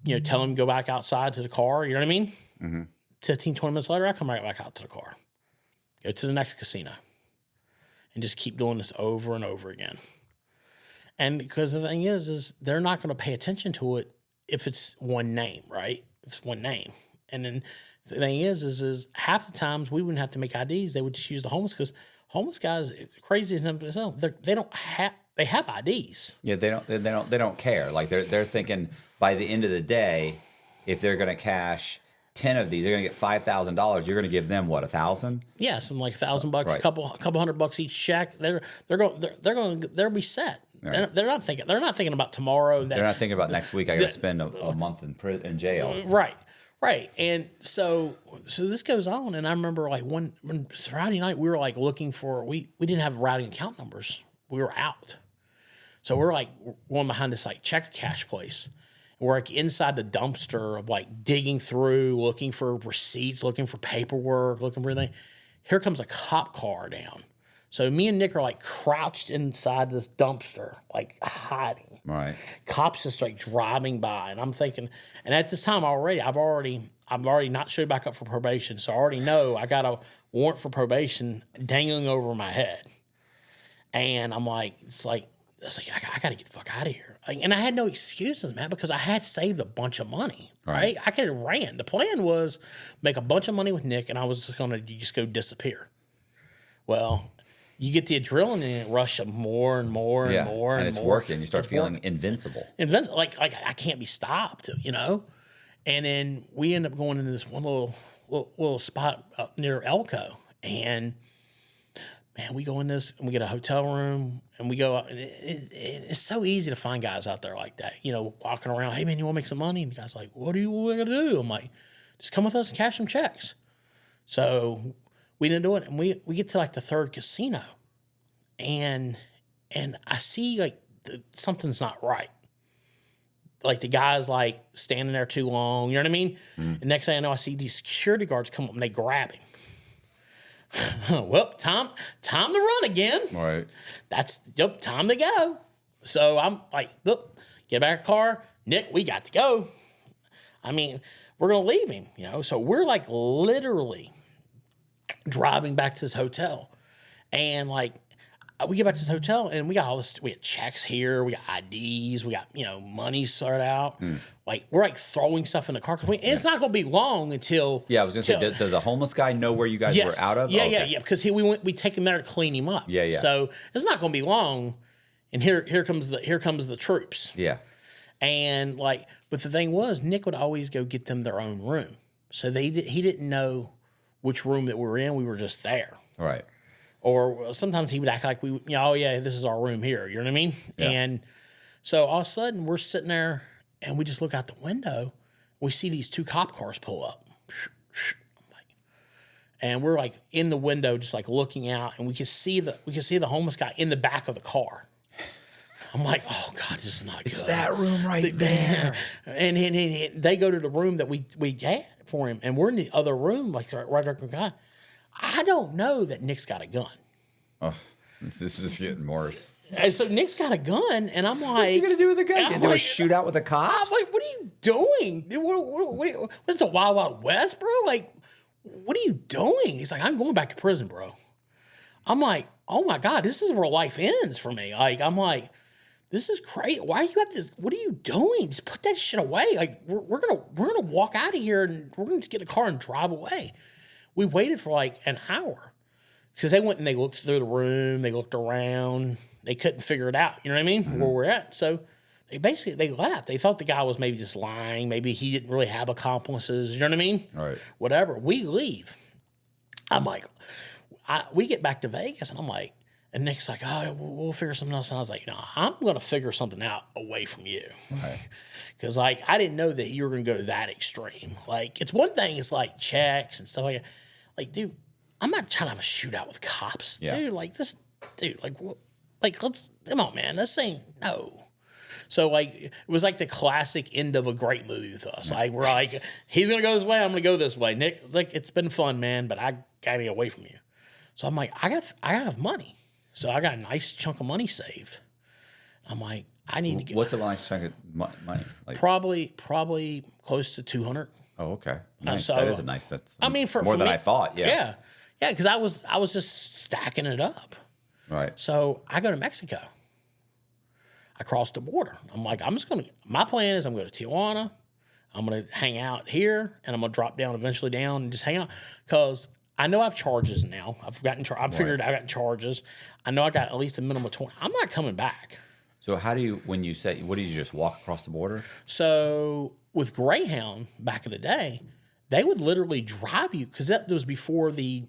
you know, tell him to go back outside to the car, you know what I mean? 15, 20 minutes later, I come right back out to the car. Go to the next casino and just keep doing this over and over again. And because the thing is they're not going to pay attention to it if it's one name, right? It's one name. And then the thing is half the times we wouldn't have to make IDs. They would just use the homeless, because homeless guys, crazy as them, they have IDs. Yeah, they don't care. Like they're thinking by the end of the day, if they're going to cash 10 of these, they're going to get $5,000. You're going to give them what, $1,000? Yeah, something like $1,000, right. a couple $100 each check. They'll be set. Right. They're not thinking about tomorrow. They're not thinking about next week. I got to spend a month in jail. Right. And so this goes on, and I remember like when Friday night we were like looking for, we didn't have routing account numbers. We were out. So we're like going behind this like check a cash place. We're like inside the dumpster of like digging through, looking for receipts, looking for paperwork, looking for everything. Here comes a cop car down. So me and Nick are like crouched inside this dumpster, like hiding. Right. Cops just like driving by, and I'm thinking, and at this time I've already not showed back up for probation, so I already know I got a warrant for probation dangling over my head, and I'm like, it's like I got to get the fuck out of here. And I had no excuses, man, because I had saved a bunch of money, right? I could have ran. The plan was make a bunch of money with Nick, and I was just going to just go disappear. Well, you get the adrenaline rush of more and more and more. And it's more. working. You start feeling invincible. Like I can't be stopped, you know? And then we end up going into this one little spot up near Elko. And, man, we go in this, and we get a hotel room, and we go out. And it's so easy to find guys out there like that, you know, walking around. Hey, man, you want to make some money? And the guy's like, what are you going to do? I'm like, just come with us and cash some checks. So we didn't do it. And we get to like the third casino, and I see like something's not right. Like the guy's like standing there too long. You know what I mean? The next thing I know, I see these security guards come up and they grab him. Well, time to run again. Right. Time to go. So I'm like, look, get back in the car. Nick, we got to go. I mean, we're going to leave him, you know? So we're like literally driving back to this hotel. And like, we get back to this hotel and we got all this, we had checks here, we got IDs, we got, you know, money sorted out. Like, we're like throwing stuff in the car. It's not going to be long until. Yeah, I was going to say, does a homeless guy know where you guys were out of? Yeah, because we take him there to clean him up. Yeah. So it's not going to be long. And here comes the troops. Yeah. And like, but the thing was, Nick would always go get them their own room. So he didn't know which room that we were in. We were just there. Right. Or sometimes he would act like oh yeah, this is our room here. You know what I mean? Yeah. And so all of a sudden we're sitting there and we just look out the window. We see these two cop cars pull up. And we're like in the window, just like looking out, and we can see the homeless guy in the back of the car. I'm like, oh God, this is not good. It's that room right there. And they go to the room that we had for him, and we're in the other room, like right there. God, I don't know that Nick's got a gun. Oh, this is getting worse. And so Nick's got a gun, and I'm like, what are you gonna do with the gun? Get into a shootout with the cops? I'm like, what are you doing? What's the Wild Wild West, bro? Like, what are you doing? He's like, I'm going back to prison, bro. I'm like, oh my God, this is where life ends for me. Like, I'm like, this is crazy. Why do you have this? What are you doing? Just put that shit away. Like, we're gonna walk out of here, and we're gonna just get in a car and drive away. We waited for like an hour because they went and they looked through the room, they looked around, They couldn't figure it out. You know what I mean? Where we're at. So they left. They thought the guy was maybe just lying. Maybe he didn't really have accomplices. You know what I mean? Right. Whatever. We leave. I'm like, we get back to Vegas, and I'm like, and Nick's like, oh, we'll figure something else out. I was like, no, I'm going to figure something out away from you. Right. Because, like, I didn't know that you were going to go to that extreme. Like, it's one thing, it's like checks and stuff like that. Like, dude, I'm not trying to have a shootout with cops. Yeah. Dude, like, this, dude, like, let's, come on, man. This ain't, no. So, like, it was like the classic end of a great movie with us. Like, we're like, he's going to go this way, I'm going to go this way. Nick, like, it's been fun, man, but I got to get away from you. So I'm like, I gotta have money. So I got a nice chunk of money saved. I'm like, I need to get. What's a nice chunk of money? Like, probably close to 200. oh, okay. Nice. So, that is a nice. That's I mean, more than me, I thought. Yeah. Yeah, because I was just stacking it up. Right. So I go to Mexico. I cross the border. I'm like, my plan is I'm going to Tijuana. I'm going to hang out here, and I'm going to drop down eventually down and just hang out because I know I have charges now. I've gotten figured I got charges. I know I got at least a minimum of 20. I'm not coming back. So how do you, when you say, what do you just walk across the border? So with Greyhound back in the day, they would literally drive you because that was before they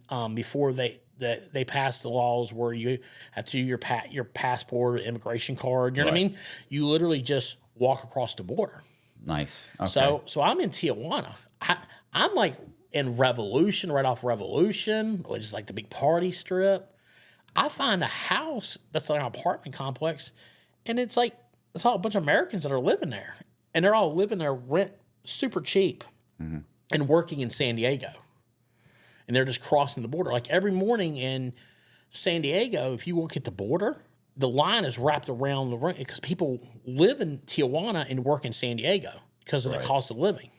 passed the laws where you have to do your passport or immigration card. You know what I mean? You literally just walk across the border. Nice. Okay. So I'm in Tijuana. I'm like in Revolution, right off Revolution, which is like the big party strip. I find a house that's like an apartment complex, and it's all a bunch of Americans that are living there, and they're all living there rent super cheap and working in San Diego, and they're just crossing the border. Like every morning in San Diego, if you look at the border, the line is wrapped around the ring because people live in Tijuana and work in San Diego because of the cost of living.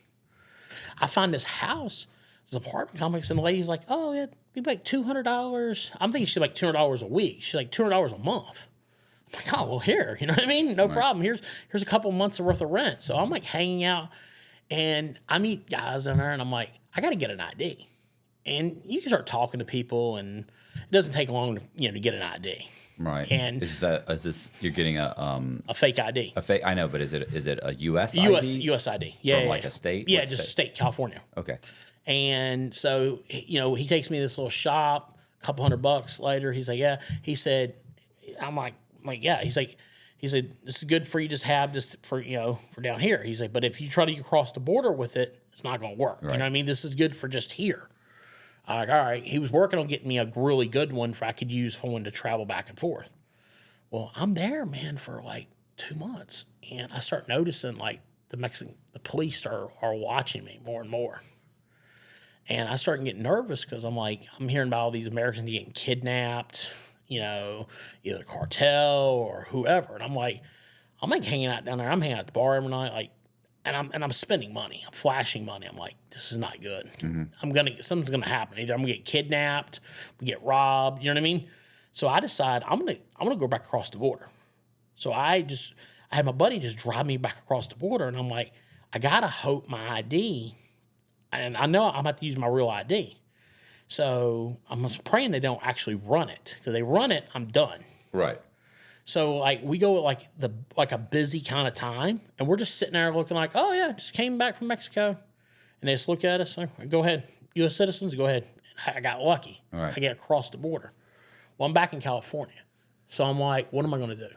I find this house, this apartment complex, and the lady's like, oh, it'd be like $200. I'm thinking she's like $200 a week. She's like $200 a month. I'm like, oh, well, here, you know what I mean? No problem. Here's a couple months worth of rent. So I'm like hanging out, and I meet guys in there, and I'm like, I got to get an ID. And you can start talking to people, and it doesn't take long to get an ID. Right. And is this you're getting a fake ID? A fake, I know, but is it a US ID? US ID. Yeah. From like a state? Yeah, What just state? state, California. Okay. And so, he takes me to this little shop, a couple $100 later. He's like, yeah. He said, I'm like, yeah. He said, this is good for you just have this for down here. He's like, but if you try to cross the border with it, it's not going to work. Right. You know what I mean? This is good for just here. I'm like, all right. He was working on getting me a really good one for I could use if I wanted to travel back and forth. Well, I'm there, man, for like 2 months. And I start noticing like the police are watching me more and more. And I start getting nervous because I'm hearing about all these Americans getting kidnapped, either cartel or whoever. And I'm like hanging out down there. I'm hanging out at the bar every night, and I'm spending money. I'm flashing money. I'm like, this is not good. Mm-hmm. Something's gonna happen. Either I'm gonna get kidnapped, we get robbed. You know what I mean? So I decide I'm gonna go back across the border. So I had my buddy just drive me back across the border, and I'm like, I gotta hope my ID. And I know I'm about to use my real ID. So I'm praying they don't actually run it. Because they run it, I'm done. Right. So we go at like a busy kind of time, and we're just sitting there looking like, oh yeah, just came back from Mexico. And they just look at us, like, go ahead. U.S. citizens, go ahead. And I got lucky. Right. I get across the border. Well, I'm back in California. So I'm like, what am I going to do?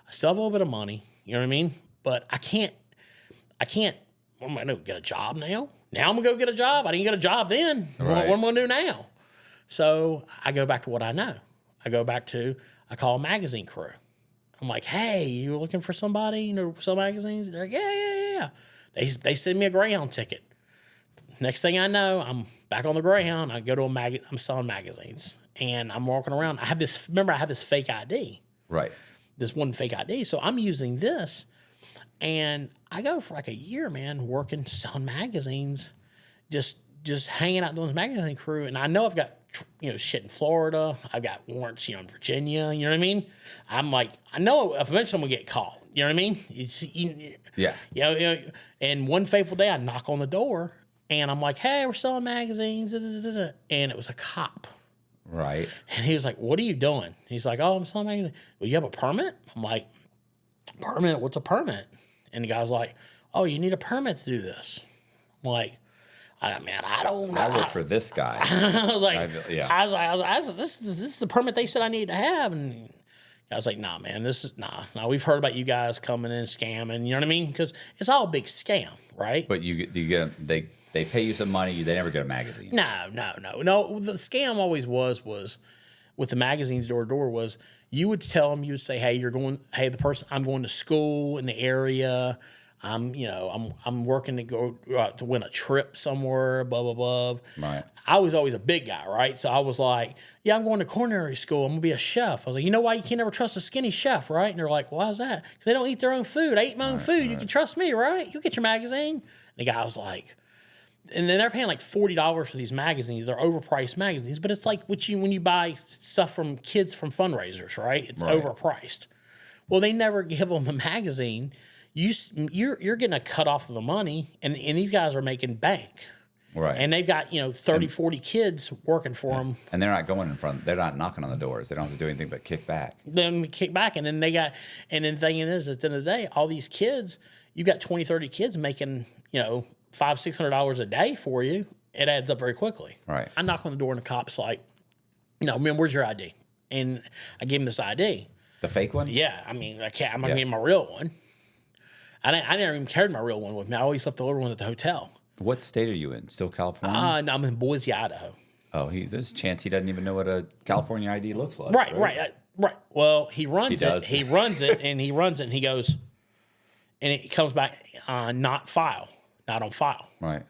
I still have a little bit of money, you know what I mean? But I can't, what am I going to get a job now? Now I'm going to go get a job. I didn't get a job then. Right. What am I going to do now? So I go back to what I know. I call a magazine crew. I'm like, hey, you looking for somebody? Sell magazines? They're like, yeah. They send me a Greyhound ticket. Next thing I know, I'm back on the Greyhound. I go to I'm selling magazines. And I'm walking around. I have this fake ID. Right. This one fake ID. So I'm using this. And I go for like a year, man, working, selling magazines, just hanging out doing this magazine crew. And I know I've got, shit in Florida. I've got warrants, in Virginia. You know what I mean? I'm like, I know eventually I'm going to get caught. You know what I mean? Yeah. And one fateful day, I knock on the door, and I'm like, hey, we're selling magazines. And it was a cop. Right. And he was like, what are you doing? He's like, oh, I'm selling magazines. Well, you have a permit? I'm like, permit? What's a permit? And the guy's like, oh, you need a permit to do this. I'm like, I don't know. I work for this guy. I was like, yeah. This is the permit they said I need to have. And I was like, nah, man, this is nah. We've heard about you guys coming in and scamming. You know what I mean? Because it's all a big scam, right? But you get they pay you some money. They never get a magazine. No. The scam always was with the magazines door to door was you would tell them, you would say, hey, I'm going to school in the area. I'm working to go to win a trip somewhere, blah, blah, blah. Right. I was always a big guy, right? So I was like, yeah, I'm going to culinary school. I'm going to be a chef. I was like, you know why you can't ever trust a skinny chef, right? And they're like, why is that? Because they don't eat their own food. I eat my own food. Right. You can trust me, right? You get your magazine. And the guy was like, and then they're paying like $40 for these magazines. They're overpriced magazines, but it's like when you buy stuff from kids from fundraisers, right? It's overpriced. Well, they never give them a magazine. You're getting a cut off of the money, and these guys are making bank. Right. And they've got, 30, 40 kids working for them. And they're not going in front. They're not knocking on the doors. They don't have to do anything but kick back. Then kick back. And then the thing is, at the end of the day, all these kids, you got 20, 30 kids making, $500-$600 a day for you. It adds up very quickly. Right. I knock on the door and the cop's like, man, where's your ID? And I gave him this ID. The fake one? Yeah. I mean, I'm going to give him my real one. I never even carried my real one with me. I always left the little one at the hotel. What state are you in? Still California? No, I'm in Boise, Idaho. Oh, there's a chance he doesn't even know what a California ID looks like. Right. Well, he runs it. Does. He runs it, and he goes, and it comes back not on file. Right.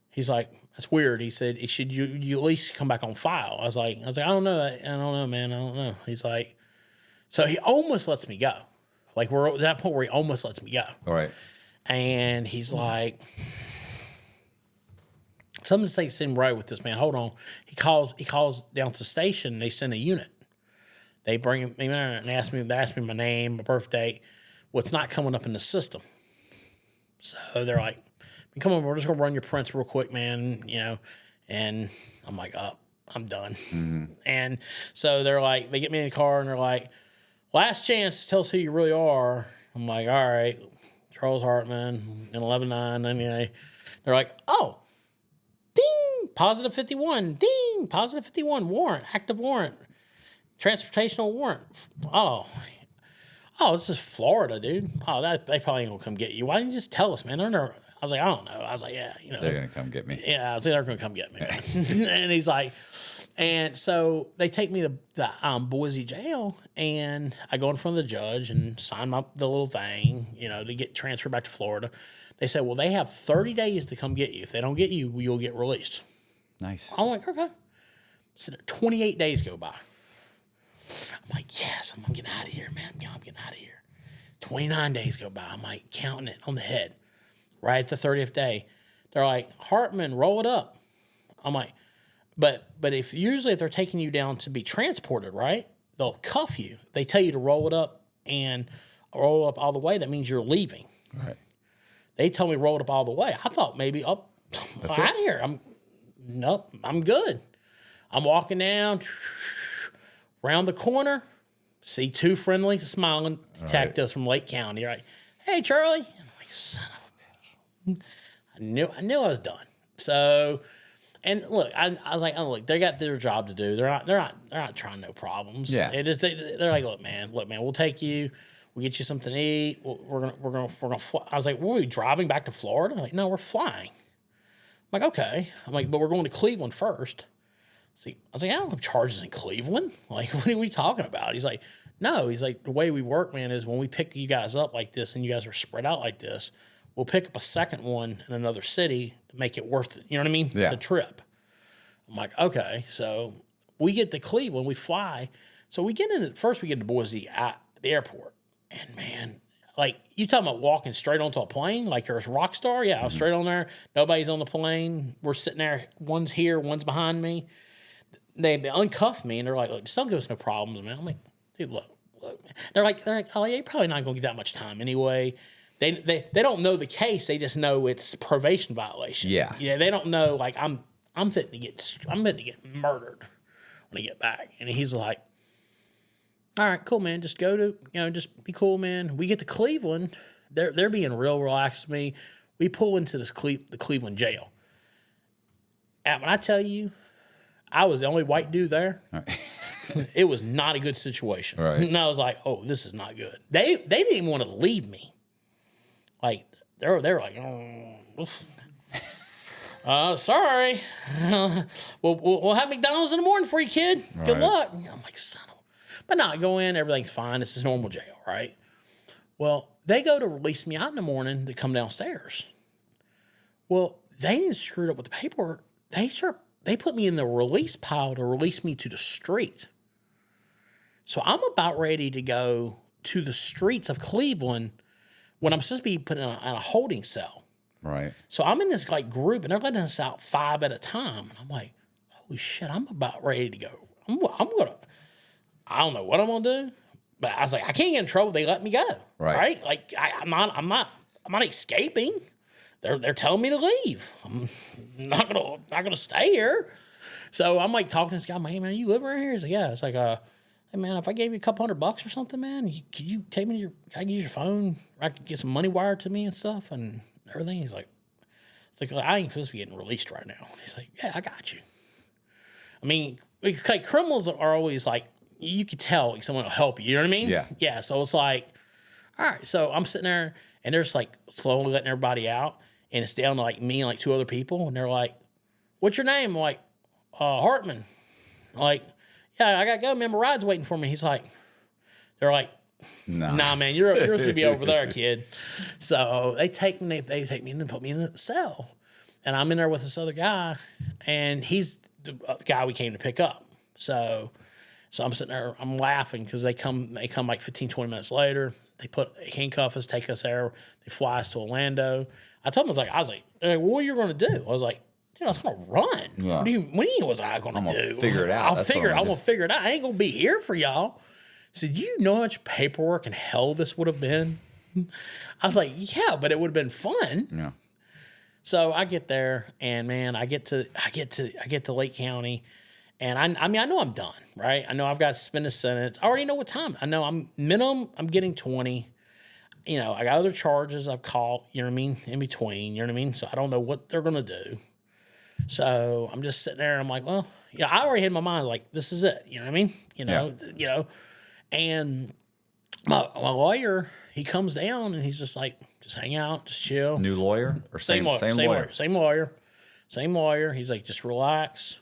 He's like, that's weird. He said, should you at least come back on file? I was like, I don't know, man. I don't know. He's like, so he almost lets me go. Like we're at that point where he almost lets me go. All right. And he's like, something seemed right with this man. Hold on. He calls down to the station. And they send a unit. They bring him in and ask me my name, my birth date. What's not coming up in the system. So they're like, come on, we're just gonna run your prints real quick, man. And I'm like, oh, I'm done. Mm-hmm. And so they're like, they get me in the car and they're like, last chance, tell us who you really are. I'm like, all right, Charles Hartman, in 11/9/98. They're like, oh, ding, positive 51, ding, positive 51, warrant, active warrant, transportational warrant. Oh, this is Florida, dude. Oh, they probably ain't gonna come get you. Why didn't you just tell us, man? I was like, I don't know. I was like, yeah, they're gonna come get me. Yeah, I was like, they're gonna come get me. And he's like, and so they take me to the Boise jail, and I go in front of the judge and sign the little thing, to get transferred back to Florida. They said, well, they have 30 days to come get you. If they don't get you, you'll get released. Nice. I'm like, okay. So 28 days go by. I'm like, yes, I'm getting out of here, man. I'm getting out of here. 29 days go by. I'm like counting it on the head. Right at the 30th day, they're like, Hartman, roll it up. I'm like, but if they're taking you down to be transported, right? They'll cuff you. They tell you to roll it up and roll up all the way. That means you're leaving. Right. They told me roll it up all the way. I thought maybe I'm out of here. I'm good. I'm walking down. Round the corner, see two friendly, smiling detectives from Lake County. Right, hey Charlie. And I'm like, son of a bitch. I knew I was done. So, and look, I was like, oh look, they got their job to do. They're not trying no problems. Yeah. They're like, look, man, we'll take you. We'll get you something to eat. We're gonna fly. I was like, were we driving back to Florida? I'm like, no, we're flying. I'm like, okay. I'm like, but we're going to Cleveland first. I was like, I don't have charges in Cleveland. Like, what are we talking about? He's like, no. He's like, the way we work, man, is when we pick you guys up like this and you guys are spread out like this, we'll pick up a second one in another city to make it worth it. You know what I mean? Yeah. The trip. I'm like, okay. So we get to Cleveland, we fly. So we get into Boise at the airport. And man, like, you talking about walking straight onto a plane like you're a rock star? Yeah, I was straight on there. Nobody's on the plane. We're sitting there. One's here, one's behind me. They uncuffed me, and they're like, look, just don't give us no problems, man. I'm like, dude, look. They're like, oh, yeah, you're probably not going to get that much time anyway. They don't know the case. They just know it's probation violation. Yeah. Yeah, they don't know, like, I'm fitting to get murdered when I get back. And he's like, all right, cool, man. Just go to, just be cool, man. We get to Cleveland. They're being real relaxed with me. We pull into the Cleveland jail. And when I tell you, I was the only white dude there. Right. It was not a good situation. Right. And I was like, oh, this is not good. They didn't even want to leave me. Like, they were like, sorry. We'll have McDonald's in the morning for you, kid. Right. Good luck. I'm like, son of a... But no, I go in, everything's fine. It's just normal jail, right? Well, they go to release me out in the morning to come downstairs. Well, they didn't screw it up with the paperwork. They put me in the release pile to release me to the street. So I'm about ready to go to the streets of Cleveland when I'm supposed to be put in a holding cell. Right. So I'm in this like group, and they're letting us out 5 at a time. And I'm like, holy shit, I'm about ready to go. I don't know what I'm gonna do, but I was like, I can't get in trouble. They let me go. Right. Like I'm not escaping. They're telling me to leave. I'm not gonna stay here. So I'm like talking to this guy. I'm like, hey man, you live around here? He's like, yeah. It's like, hey man, if I gave you a couple $100 or something, man, could you take me I can use your phone? I could get some money wired to me and stuff and everything. He's like, I ain't supposed to be getting released right now. He's like, yeah, I got you. I mean, it's like criminals are always like, you could tell like someone will help you. You know what I mean? Yeah. Yeah. So it's like, all right. So I'm sitting there and they're just like slowly letting everybody out. And it's down to like me and like 2 other people. And they're like, what's your name? I'm like, Hartman. I'm like, yeah, I got to go. Man, my ride's waiting for me. He's like, they're like, nah, man, you're supposed to be over there, kid. So they take me in and put me in the cell. And I'm in there with this other guy. And he's the guy we came to pick up. So I'm sitting there, I'm laughing because they come like 15, 20 minutes later. They handcuff us, take us there. They fly us to Orlando. I told them, I was like, what are you going to do? I was like, I was going to run. Yeah. What was I going to do? Figure it out. I'm going to figure it out. I ain't going to be here for y'all. I said, you know how much paperwork and hell this would have been? I was like, yeah, but it would have been fun. Yeah. So I get there, and man, I get to Lake County. And I know I'm done, right? I know I've got to spend a sentence. I already know what time. I know I'm getting 20. I got other charges I've caught, you know what I mean, in between, you know what I mean? So I don't know what they're going to do. So I'm just sitting there. I'm like, well, I already had in my mind, like, this is it. You know what I mean? And my lawyer, he comes down and he's just like, just hang out, just chill. New lawyer? Or same lawyer? Same lawyer. He's like, just relax.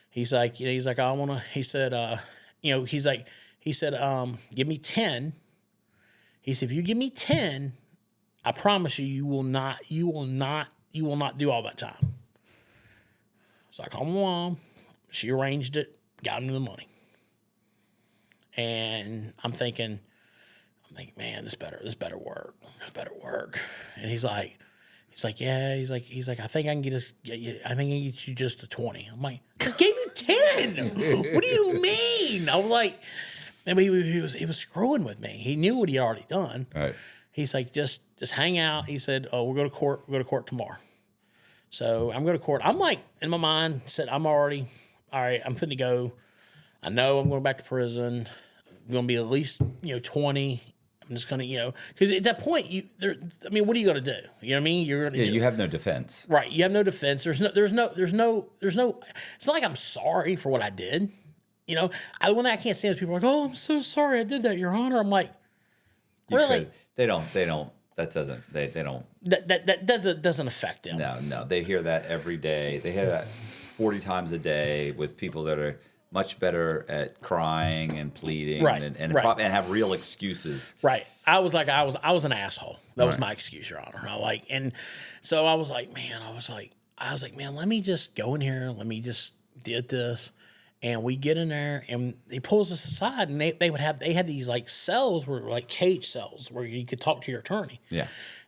He's like, I want to, he said, give me 10. He said, if you give me 10, I promise you will not do all that time. So I called my mom. She arranged it, got me the money. And I'm thinking, man, this better work. This better work. And he's like, yeah. He's like, I think I can get you just a 20. I'm like, just gave you 10. What do you mean? I was like, I mean, he was screwing with me. He knew what he had already done. Right. He's like, just hang out. He said, oh, we'll go to court. We'll go to court tomorrow. So I'm going to court. I'm like, in my mind, said, I'm already, all right, I'm finna go. I know I'm going back to prison. I'm going to be at least, 20. I'm just going to, because at that point, what are you going to do? You know what I mean? You're going to you have no defense. Right. You have no defense. There's no, it's not like I'm sorry for what I did. One thing I can't stand is people are like, oh, I'm so sorry I did that, Your Honor. I'm like, really? They don't. That doesn't. They don't. That doesn't affect them. No. They hear that every day. They hear that 40 times a day with people that are much better at crying and pleading, right, and have real excuses. Right. I was an asshole. That was my excuse, Your Honor. And so I was like, man, let me just go in here. Let me just did this. And we get in there, and he pulls us aside, and they had these like cells were like cage cells where you could talk to your attorney. Yeah.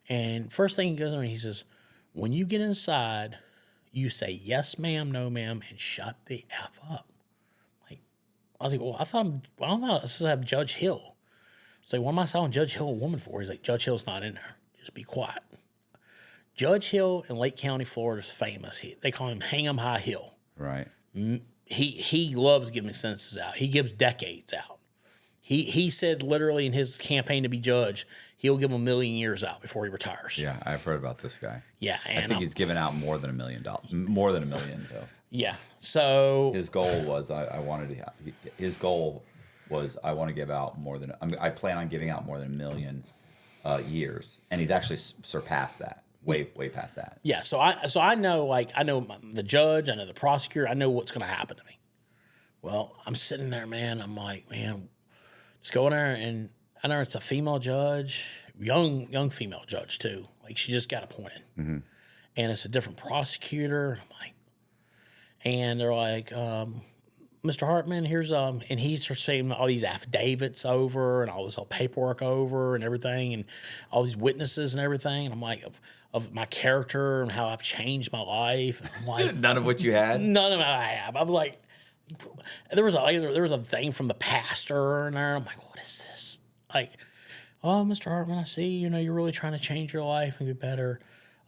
And first thing he goes on, he says, when you get inside, you say yes, ma'am, no, ma'am, and shut the F up. Like, I was like, well, I thought I was supposed to have Judge Hill. It's like, what am I telling Judge Hill a woman for? He's like, Judge Hill's not in there. Just be quiet. Judge Hill in Lake County, Florida is famous. They call him Hang 'em High Hill. Right. he loves giving sentences out. He gives decades out. He said literally in his campaign to be judge, he'll give 1 million years out before he retires. Yeah, I've heard about this guy. Yeah, and I think he's given out more than $1 million. More than $1 million, though. Yeah. So his goal was I want to give out more than I plan on giving out more than 1 million years, and he's actually surpassed that. Way past that. Yeah, so I know, like, I know the judge, I know the prosecutor, I know what's going to happen to me. Well, I'm sitting there, man. I'm like, man, just go in there, and I know it's a female judge, young female judge too. Like, she just got appointed, and it's a different prosecutor. I'm like, and they're like, Mr. Hartman, here's and he starts saying all these affidavits over and all this paperwork over and everything, and all these witnesses and everything. And I'm like, of my character and how I've changed my life. And I'm like, none of what you had. None of it I have. I'm like, there was a thing from the pastor in there. I'm like, what is this? Like, oh, Mr. Hartman, I see. You're really trying to change your life and be better.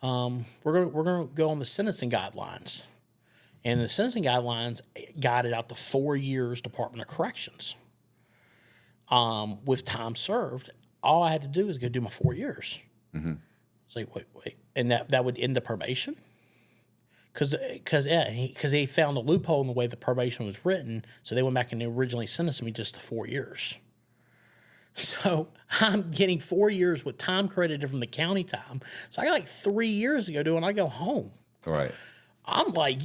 We're gonna go on the sentencing guidelines. And the sentencing guidelines guided out to 4 years Department of Corrections. With time served, all I had to do was go do my 4 years. It's like, wait. And that would end the probation? Because he found a loophole in the way the probation was written, so they went back and they originally sentenced me just to 4 years. So I'm getting 4 years with time credited from the county time. So I got like 3 years to go do, and I go home. Right. I'm like,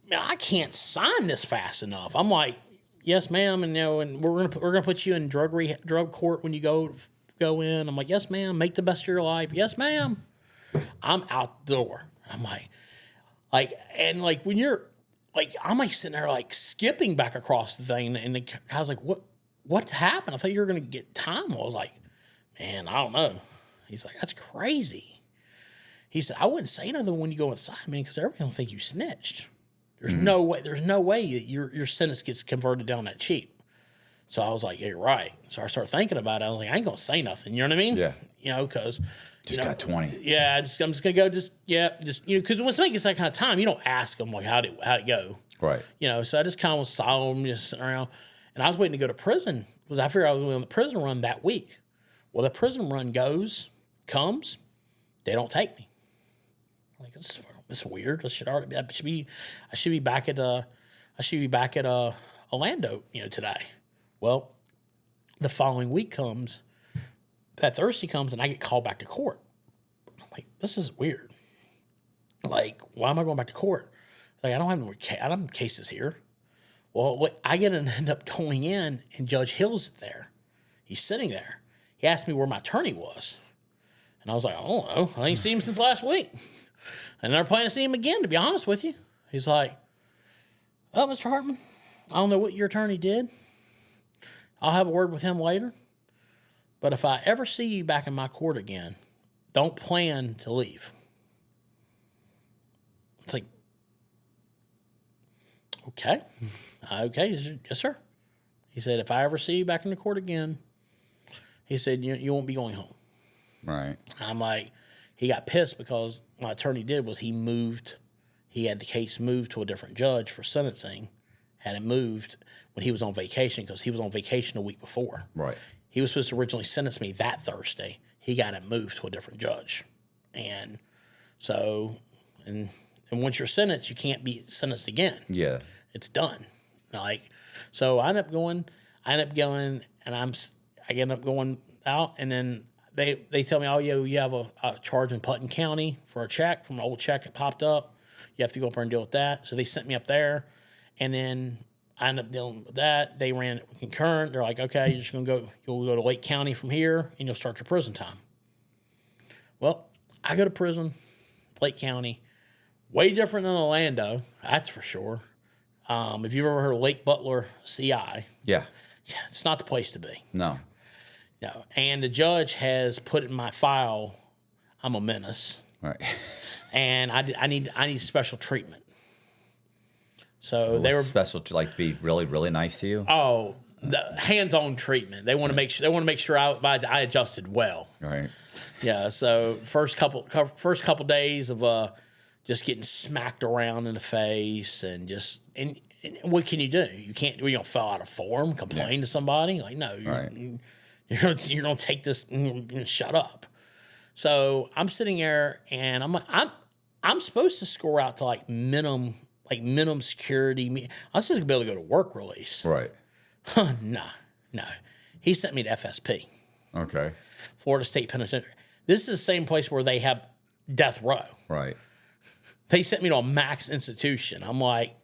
man, I can't sign this fast enough. I'm like, yes, ma'am, and and we're gonna put you in drug court when you go in. I'm like, yes, ma'am. Make the best of your life. Yes, ma'am. I'm out the door. I'm like, when you're like, I'm like sitting there like skipping back across the thing, and I was like, what happened? I thought you were gonna get time. I was like, man, I don't know. He's like, that's crazy. He said, I wouldn't say nothing when you go inside, man, because everybody will think you snitched. There's no way that your sentence gets converted down that cheap. So I was like, yeah, you're right. So I started thinking about it. I was like, I ain't gonna say nothing. You know what I mean? Yeah. Because got 20. Yeah, I'm just gonna go. Because once it gets that kind of time, you don't ask them like how'd it go. Right. So I just kind of saw them just sitting around, and I was waiting to go to prison because I figured I was going on the prison run that week. Well, the prison run comes, they don't take me. I'm like, this is weird. I should be back at Orlando, today. Well, the following week comes, that Thursday comes, and I get called back to court. I'm like, this is weird. Like, why am I going back to court? Like, I don't have cases here. Well, I end up going in, and Judge Hill's there. He's sitting there. He asked me where my attorney was. And I was like, I don't know. I ain't seen him since last week. I never plan to see him again, to be honest with you. He's like, oh, Mr. Hartman, I don't know what your attorney did. I'll have a word with him later. But if I ever see you back in my court again, don't plan to leave. It's like, okay. Okay, yes, sir. He said, if I ever see you back in the court again, he said, you won't be going home. Right. I'm like, he got pissed because my attorney he had the case moved to a different judge for sentencing, had it moved when he was on vacation because he was on vacation a week before. Right. He was supposed to originally sentence me that Thursday. He got it moved to a different judge. And so, and once you're sentenced, you can't be sentenced again. Yeah. It's done. Like, so I end up going, and I end up going out, and then they tell me, oh, yeah, you have a charge in Putnam County for a check from an old check that popped up. You have to go up there and deal with that. So they sent me up there, and then I ended up dealing with that. They ran it concurrent. They're like, okay, you'll go to Lake County from here, and you'll start your prison time. Well, I go to prison, Lake County, way different than Orlando, that's for sure. If you've ever heard of Lake Butler CI, Yeah. it's not the place to be. No. No, and the judge has put in my file, I'm a menace, Right. and I need special treatment. So they were special to like be really, really nice to you. Oh, the hands-on treatment. They want to make sure I adjusted well. Right. Yeah. So first couple days of just getting smacked around in the face and what can you do? You can't. You don't fill out a form, complain to somebody. Like, no, you're gonna take this and shut up. So I'm sitting there, and I'm like, I'm supposed to score out to like minimum security. I'm supposed to be able to go to work release. Right. No. He sent me to FSP. Okay. Florida State Penitentiary. This is the same place where they have death row. Right. They sent me to a max institution. I'm like,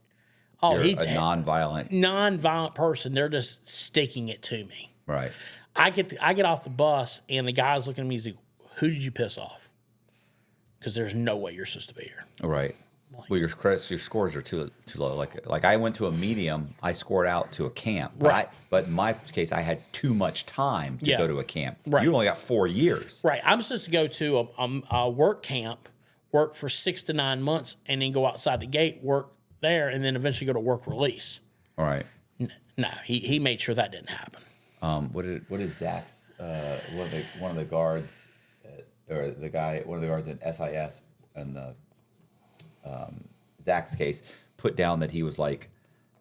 oh, You're a non-violent person. They're just sticking it to me. Right. I get off the bus, and the guy's looking at me. He's like, "Who did you piss off?" Because there's no way you're supposed to be here. Right. Well, your scores are too low. Like I went to a medium, I scored out to a camp. But in my case, I had too much time to go to a camp. Right. You only got 4 years. Right. I'm supposed to go to a work camp, work for 6 to 9 months, and then go outside the gate, work there, and then eventually go to work release. All right. No, he made sure that didn't happen. What did Zach's one of the guards or the guy, one of the guards in SIS and the Zach's case put down that he was like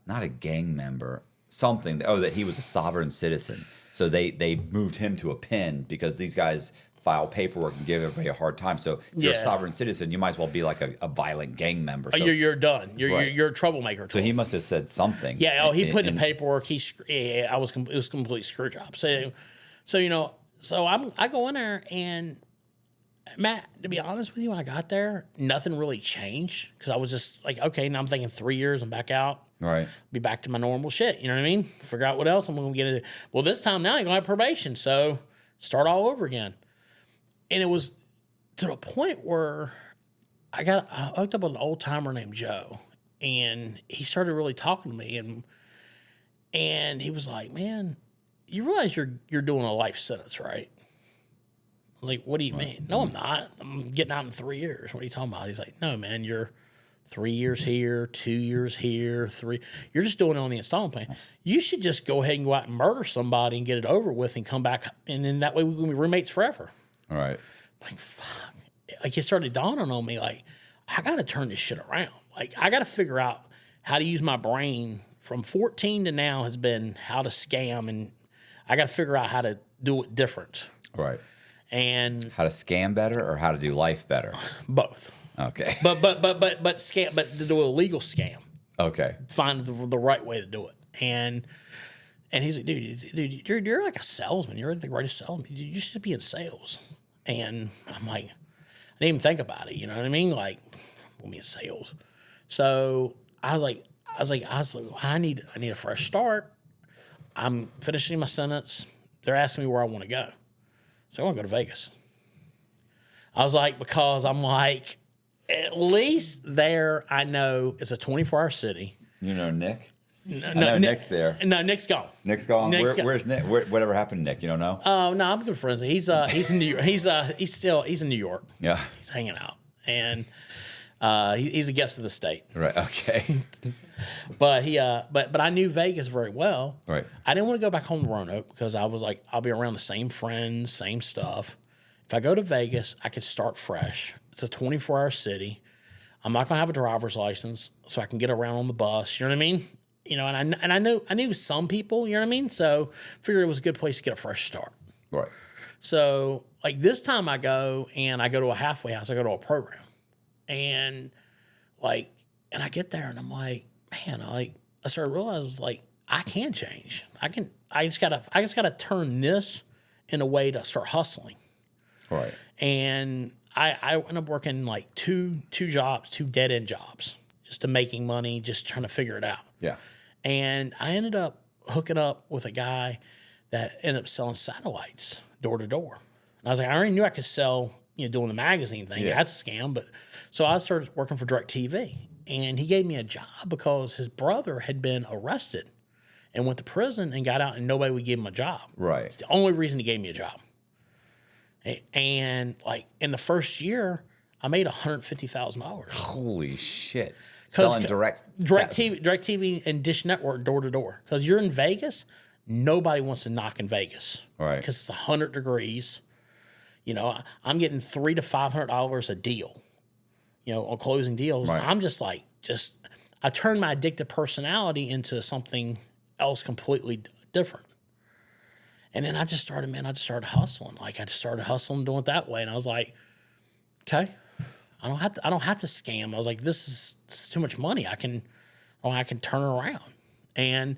not a gang member, something. That he was a sovereign citizen. So they moved him to a pen because these guys file paperwork and give everybody a hard time. So if you're a sovereign citizen, you might as well be like a violent gang member. So, you're done. You're a troublemaker. So he must have said something. Yeah. Oh, he put in the paperwork. It was a complete screw job. So I go in there, and Matt, to be honest with you, when I got there, nothing really changed because I was just like, okay, now I'm thinking 3 years, I'm back out. Right. Be back to my normal shit. You know what I mean? Figure out what else I'm going to get into. Well, this time now you're going to have probation. So start all over again. And it was to the point where I hooked up with an old timer named Joe, and he started really talking to me, and he was like, "Man, you realize you're doing a life sentence, right?" I was like, "What do you mean?" "No, I'm not. I'm getting out in 3 years." "What are you talking about?" He's like, "No, man, you're 3 years here, 2 years here, 3. You're just doing it on the installment plan. You should just go ahead and go out and murder somebody and get it over with and come back, and then that way we can be roommates forever." All right. Like, fuck. Like, it started dawning on me, like, I got to turn this shit around. Like, I got to figure out how to use my brain. From 14 to now has been how to scam, and I got to figure out how to do it different. Right. And how to scam better or how to do life better? Both. Okay. But scam, but to do a legal scam. Okay. Find the right way to do it. And he's like, dude, you're like a salesman. You're the greatest salesman. You should be in sales. And I'm like, I didn't even think about it. You know what I mean? Like, put me in sales. So I was like, I need a fresh start. I'm finishing my sentence. They're asking me where I want to go. So I want to go to Vegas. I was like, because I'm like, at least there I know it's a 24-hour city. You know Nick? No, I know Nick's there. No, Nick's gone. Nick's gone. Where's Nick? Whatever happened to Nick? You don't know? Oh no, I'm good friends. He's in New York. He's in New York. Yeah. He's hanging out, and he's a guest of the state. Right. Okay. But but I knew Vegas very well. Right. I didn't want to go back home to Roanoke because I was like, I'll be around the same friends, same stuff. If I go to Vegas, I could start fresh. It's a 24-hour city. I'm not gonna have a driver's license, so I can get around on the bus. You know what I mean? You know, and I knew some people. You know what I mean? So figured it was a good place to get a fresh start. Right. So like this time I go to a halfway house. I go to a program, and I get there and I'm like, man, I started realizing like I can change. I just gotta turn this in a way to start hustling. Right. And I ended up working like two jobs, 2 dead end jobs, just to making money, just trying to figure it out. Yeah. And I ended up hooking up with a guy that ended up selling satellites door to door. And I was like, I already knew I could sell, doing the magazine thing. Yeah. That's a scam. But so I started working for DirecTV, and he gave me a job because his brother had been arrested and went to prison and got out, and nobody would give him a job. Right. It's the only reason he gave me a job. And like in the first year, I made $150,000. Holy shit. Selling DirecTV and Dish Network door to door. Because you're in Vegas, nobody wants to knock in Vegas. Right. Because it's 100 degrees. I'm getting $300 to $500 a deal. On closing deals. Right. I'm just like, I turned my addictive personality into something else completely different. And then I just started hustling. Like I just started hustling, doing it that way. And I was like, okay, I don't have to scam. I was like, this is too much money. I can turn around. And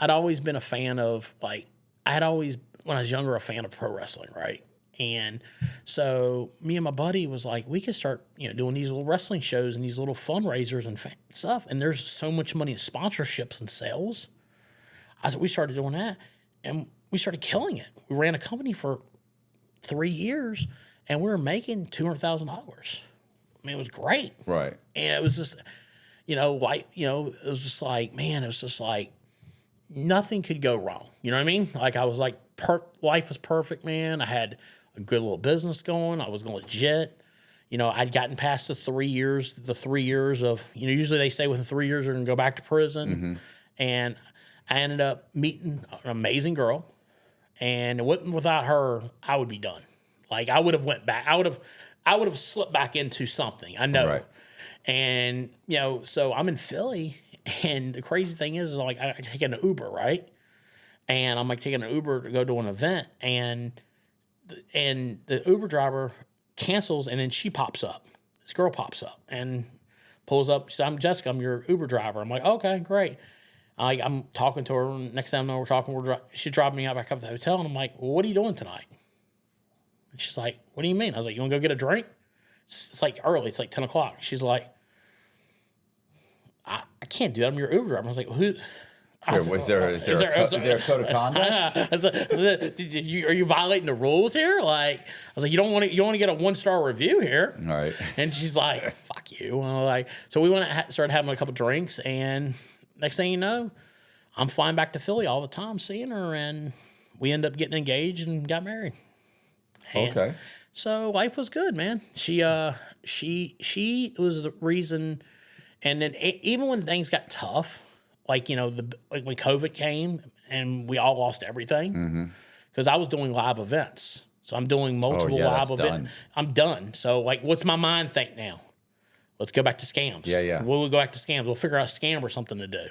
I'd always been a fan of when I was younger, a fan of pro wrestling, right? And so me and my buddy was like, we could start, doing these little wrestling shows and these little fundraisers and stuff. And there's so much money in sponsorships and sales. We started doing that, and we started killing it. We ran a company for 3 years, and we were making $200,000. I mean, it was great. Right. And it was just, it was just like, man, it was just like nothing could go wrong. You know what I mean? Like I was like, life was perfect, man. I had a good little business going. I was legit. I'd gotten past the 3 years of, usually they say within 3 years, you're going to go back to prison. Mm-hmm. And I ended up meeting an amazing girl, and without her, I would be done. Like I would have went back. I would have slipped back into something. I know. Right. And, so I'm in Philly, and the crazy thing is like I take an Uber, right? And I'm like taking an Uber to go to an event, and the Uber driver cancels, and then she pops up. This girl pops up and pulls up. She says, I'm Jessica. I'm your Uber driver. I'm like, okay, great. I'm talking to her. Next time we're talking, she's dropping me out back up to the hotel, and I'm like, well, what are you doing tonight? And she's like, what do you mean? I was like, you want to go get a drink? It's like early. It's like 10 o'clock. She's like, I can't do that. I'm your Uber driver. I was like, who? Is there a code of conduct? Are you violating the rules here? Like, I was like, you don't want to get a 1-star review here. All right. And she's like, fuck you. And I'm like, so we went and started having a couple drinks, and next thing you know, I'm flying back to Philly all the time, seeing her, and we end up getting engaged and got married. And okay. So life was good, man. She was the reason. And then even when things got tough, like when COVID came and we all lost everything, because I was doing live events, so I'm doing multiple live events. I'm done. So what's my mind think now? Let's go back to scams. Yeah. We'll go back to scams. We'll figure out a scam or something to do.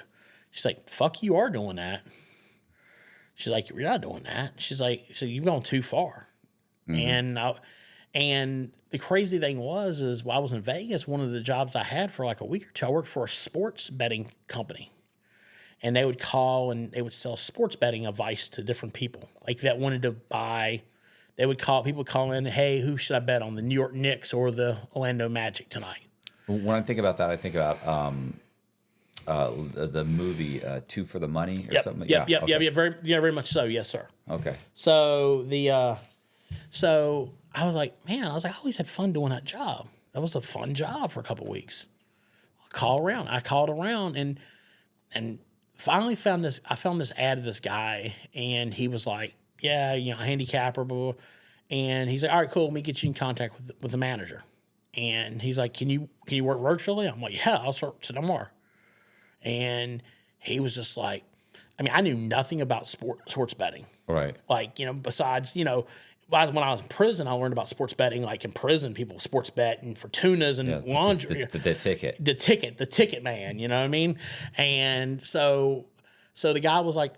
She's like, fuck, you are doing that. She's like, you're not doing that. She's like, so you've gone too far. Mm-hmm. And the crazy thing is while I was in Vegas, one of the jobs I had for like a week or two, I worked for a sports betting company. And they would call and they would sell sports betting advice to different people. Like that wanted to buy, people would call in, hey, who should I bet on, the New York Knicks or the Orlando Magic tonight? When I think about that, I think about the movie Two for the Money or something. Yeah, very much so. Yes, sir. Okay. So so I was like, man, I always had fun doing that job. That was a fun job for a couple of weeks. I called around and finally found this. I found this ad of this guy, and he was like, yeah, handicapper, blah, blah, blah. And he's like, all right, cool. Let me get you in contact with the manager. And he's like, can you work virtually? I'm like, yeah, I'll start tomorrow. And he was just like, I knew nothing about sports betting. Right. Like, besides, when I was in prison, I learned about sports betting. Like in prison, people sports bet and for tunas and laundry. The ticket. The ticket man, you know what I mean? And so the guy was like,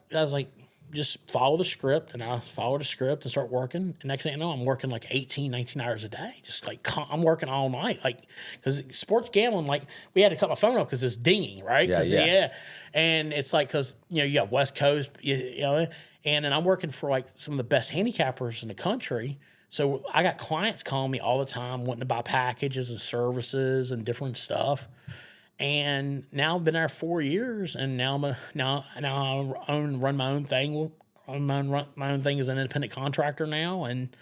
just follow the script. And I followed the script and start working. And next thing I know, I'm working like 18, 19 hours a day. Just like, I'm working all night. Like, because sports gambling, like, we had to cut my phone off because it's dinging, right? Yeah. And it's like, because, you got West Coast, and then I'm working for like some of the best handicappers in the country. So I got clients calling me all the time wanting to buy packages and services and different stuff. And now I've been there 4 years, and now I run my own thing. Run my own thing as an independent contractor now, and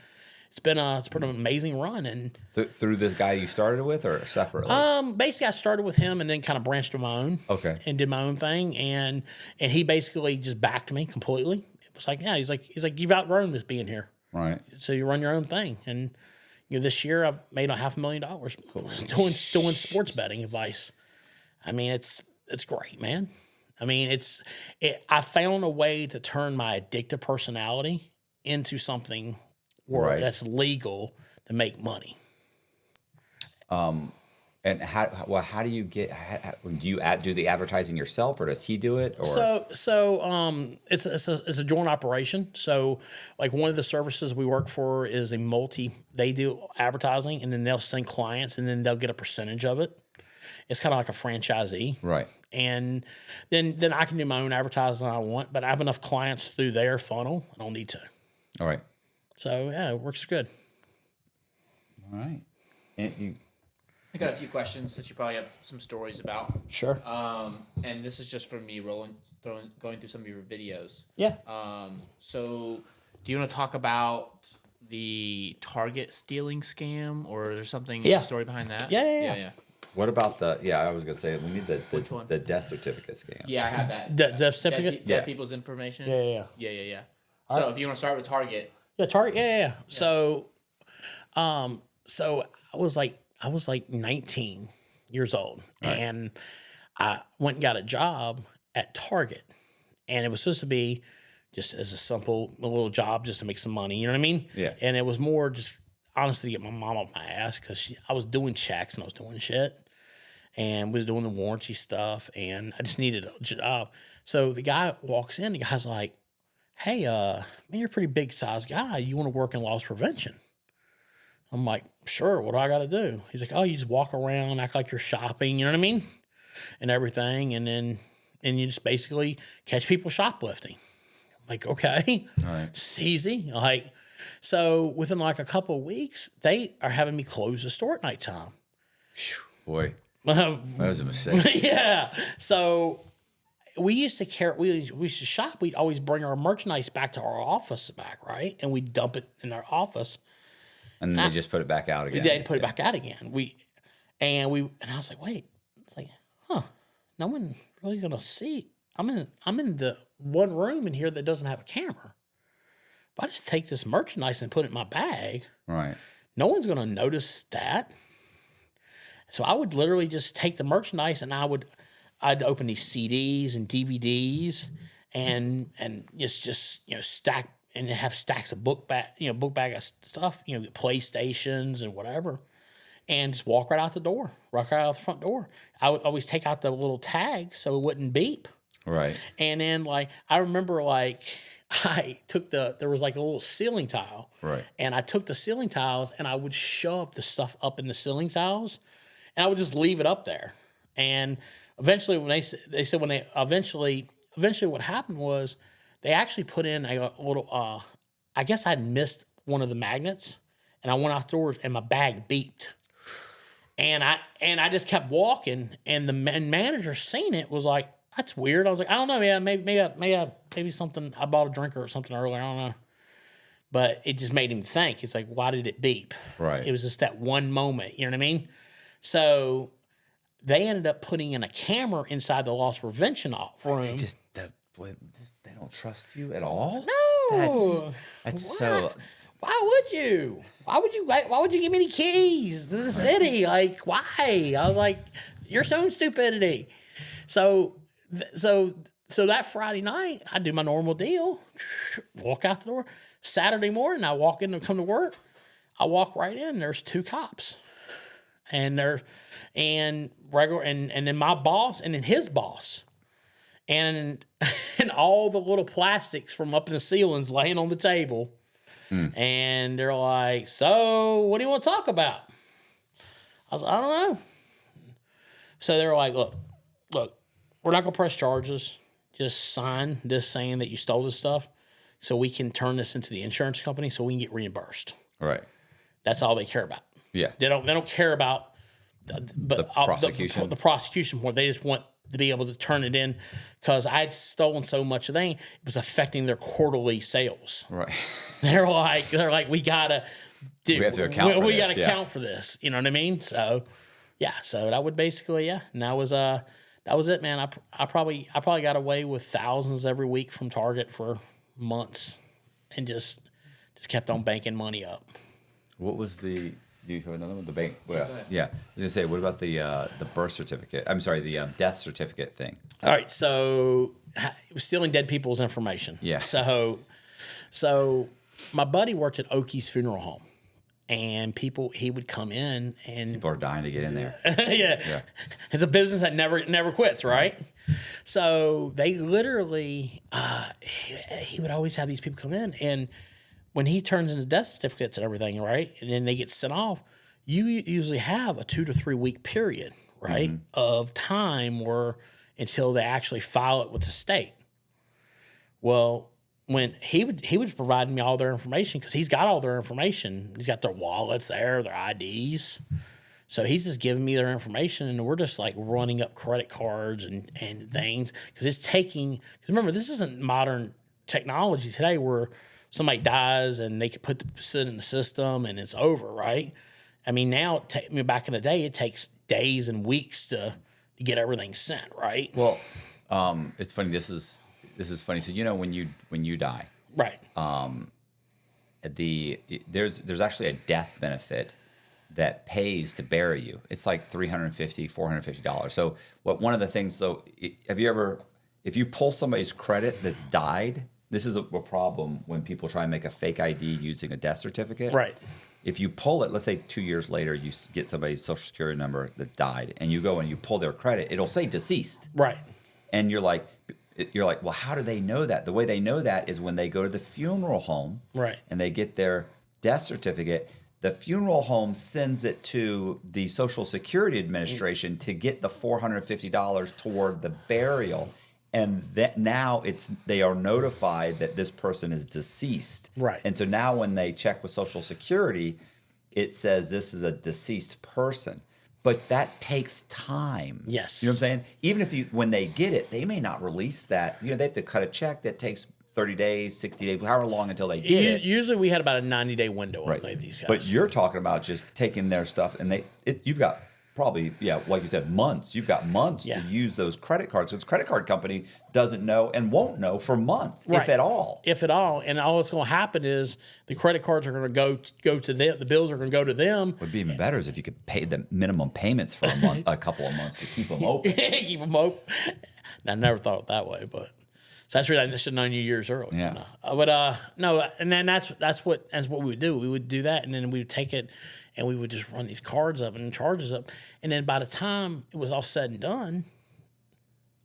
it's been an amazing run. And through the guy you started with, or separately? Basically, I started with him, and then kind of branched to my own. Okay. And did my own thing, and he basically just backed me completely. It was like, yeah, he's like, you've outgrown this being here, right? So you run your own thing, and this year I've made $500,000 doing sports betting advice. It's great, man. I found a way to turn my addictive personality into something that's legal to make money. And how do you get? Do you do the advertising yourself, or does he do it? Or It's a joint operation. So like one of the services we work for is they do advertising, and then they'll send clients, and then they'll get a percentage of it. It's kind of like a franchisee, right? And then I can do my own advertising I want, but I have enough clients through their funnel. I don't need to. All right. So yeah, it works good. All right. And I got a few questions that you probably have some stories about. Sure. And this is just from me going through some of your videos. Yeah. So do you want to talk about the Target stealing scam, or there's something Yeah. story behind that? Yeah. what about the? Yeah, I was gonna say we need Which one? the death certificate scam. Yeah, I have that. Death certificate? Dead people's information. Yeah. So if you want to start with Target. Yeah, Target. Yeah. So I was like 19 years old, and I went and got a job at Target, and it was supposed to be just as a little job just to make some money. You know what I mean? Yeah. And it was more just honestly to get my mom off my ass because I was doing checks and I was doing shit, and was doing the warranty stuff, and I just needed a job. So the guy walks in. The guy's like, "Hey, man, you're a pretty big size guy. You want to work in loss prevention?" I'm like, "Sure, what do I got to do?" He's like, "Oh, you just walk around, act like you're shopping, you know what I mean? And everything. And then you just basically catch people shoplifting." I'm like, "Okay, All right. it's easy." Like, so within like a couple of weeks, they are having me close the store at nighttime. Boy, that was a mistake. Yeah. So we used to we used to shop. We'd always bring our merchandise back to our office right? And we'd dump it in our office. And then they just put it back out again. They put it back out again. And I was like, wait, it's like, no one really gonna see. I'm in the one room in here that doesn't have a camera. If I just take this merchandise and put it in my bag, Right. no one's gonna notice that. So I would literally just take the merchandise and I'd open these CDs and DVDs and just stack and have stacks of book bag of stuff, PlayStations and whatever, and just walk right out the front door. I would always take out the little tag so it wouldn't beep. Right. And then I remember I took there was like a little ceiling tile. Right. And I took the ceiling tiles and I would shove the stuff up in the ceiling tiles and I would just leave it up there. And eventually eventually what happened was they actually put in a little, I guess I'd missed one of the magnets and I went outdoors and my bag beeped. And I just kept walking and the manager seen it was like, "That's weird." I was like, "I don't know. Yeah, maybe something. I bought a drink or something earlier. I don't know." But it just made him think. It's like, why did it beep? Right. It was just that one moment. You know what I mean? So they ended up putting in a camera inside the loss prevention room. They don't trust you at all? No. That's so. Why would you? Why would you give me the keys to the city? Like, why? I was like, your own stupidity. So that Friday night, I do my normal deal, walk out the door. Saturday morning, I walk in to come to work. I walk right in. There's two cops, and then my boss, and then his boss, and all the little plastics from up in the ceilings laying on the table. And they're like, "So, what do you want to talk about?" I was like, "I don't know." So they were like, look, we're not going to press charges. Just sign this saying that you stole this stuff so we can turn this into the insurance company so we can get reimbursed. Right. That's all they care about. Yeah. They don't care about the prosecution. The prosecution more. They just want to be able to turn it in because I'd stolen so much of it was affecting their quarterly sales. Right. They're like, we gotta do. We have to account for this. We gotta account for this. You know what I mean? So, yeah. So that would basically, yeah. And that was it, man. I probably got away with thousands every week from Target for months, and just kept on banking money up. What was the? Do you have another one? The bank? Well, yeah. I was gonna say, what about the birth certificate? I'm sorry, the death certificate thing. All right, so it was stealing dead people's information. Yeah. So my buddy worked at Oakey's funeral home, and he would come in and People are dying to get in there. yeah. It's a business that never quits, right? So they literally, he would always have these people come in, and when he turns in the death certificates and everything, right, and then they get sent off, you usually have a 2 to 3 week period, right, of time where until they actually file it with the state. Well, when he would provide me all their information, because he's got all their information. He's got their wallets there, their IDs. So he's just giving me their information, and we're just like running up credit cards and things, because it's taking. Because remember, this isn't modern technology today where somebody dies and they can put it in the system and it's over, right? I mean, now back in the day, it takes days and weeks to get everything sent, right? Well, it's funny. This is funny. So when you die, right? There's actually a death benefit that pays to bury you. It's like $350, $450. So one of the things, if you pull somebody's credit that's died, this is a problem when people try and make a fake ID using a death certificate. Right. If you pull it, let's say 2 years later, you get somebody's social security number that died, and you go and you pull their credit, it'll say deceased. Right. And you're like, well, how do they know that? The way they know that is when they go to the funeral home, right, and they get their death certificate. The funeral home sends it to the Social Security Administration to get the $450 toward the burial, and that now they are notified that this person is deceased. Right. And so now when they check with Social Security, it says this is a deceased person. But that takes time. Yes. You know what I'm saying? Even when they get it, they may not release that. They have to cut a check that takes 30 days, 60 days, however long until they get it. Usually we had about a 90-day window on these guys. But you're talking about just taking their stuff, and you've got probably, like you said, months. You've got months to use those credit cards. So this credit card company doesn't know and won't know for months, if at all. If at all. And all that's going to happen is the credit cards are going to go to them. The bills are going to go to them. What would be even better is if you could pay the minimum payments for a couple of months to keep them open. Keep them open. I never thought it that way, but so that's really I should have known you years earlier. Yeah. But no, and then that's what we would do. We would do that, and then we would take it, and we would just run these cards up and charges up, and then by the time it was all said and done,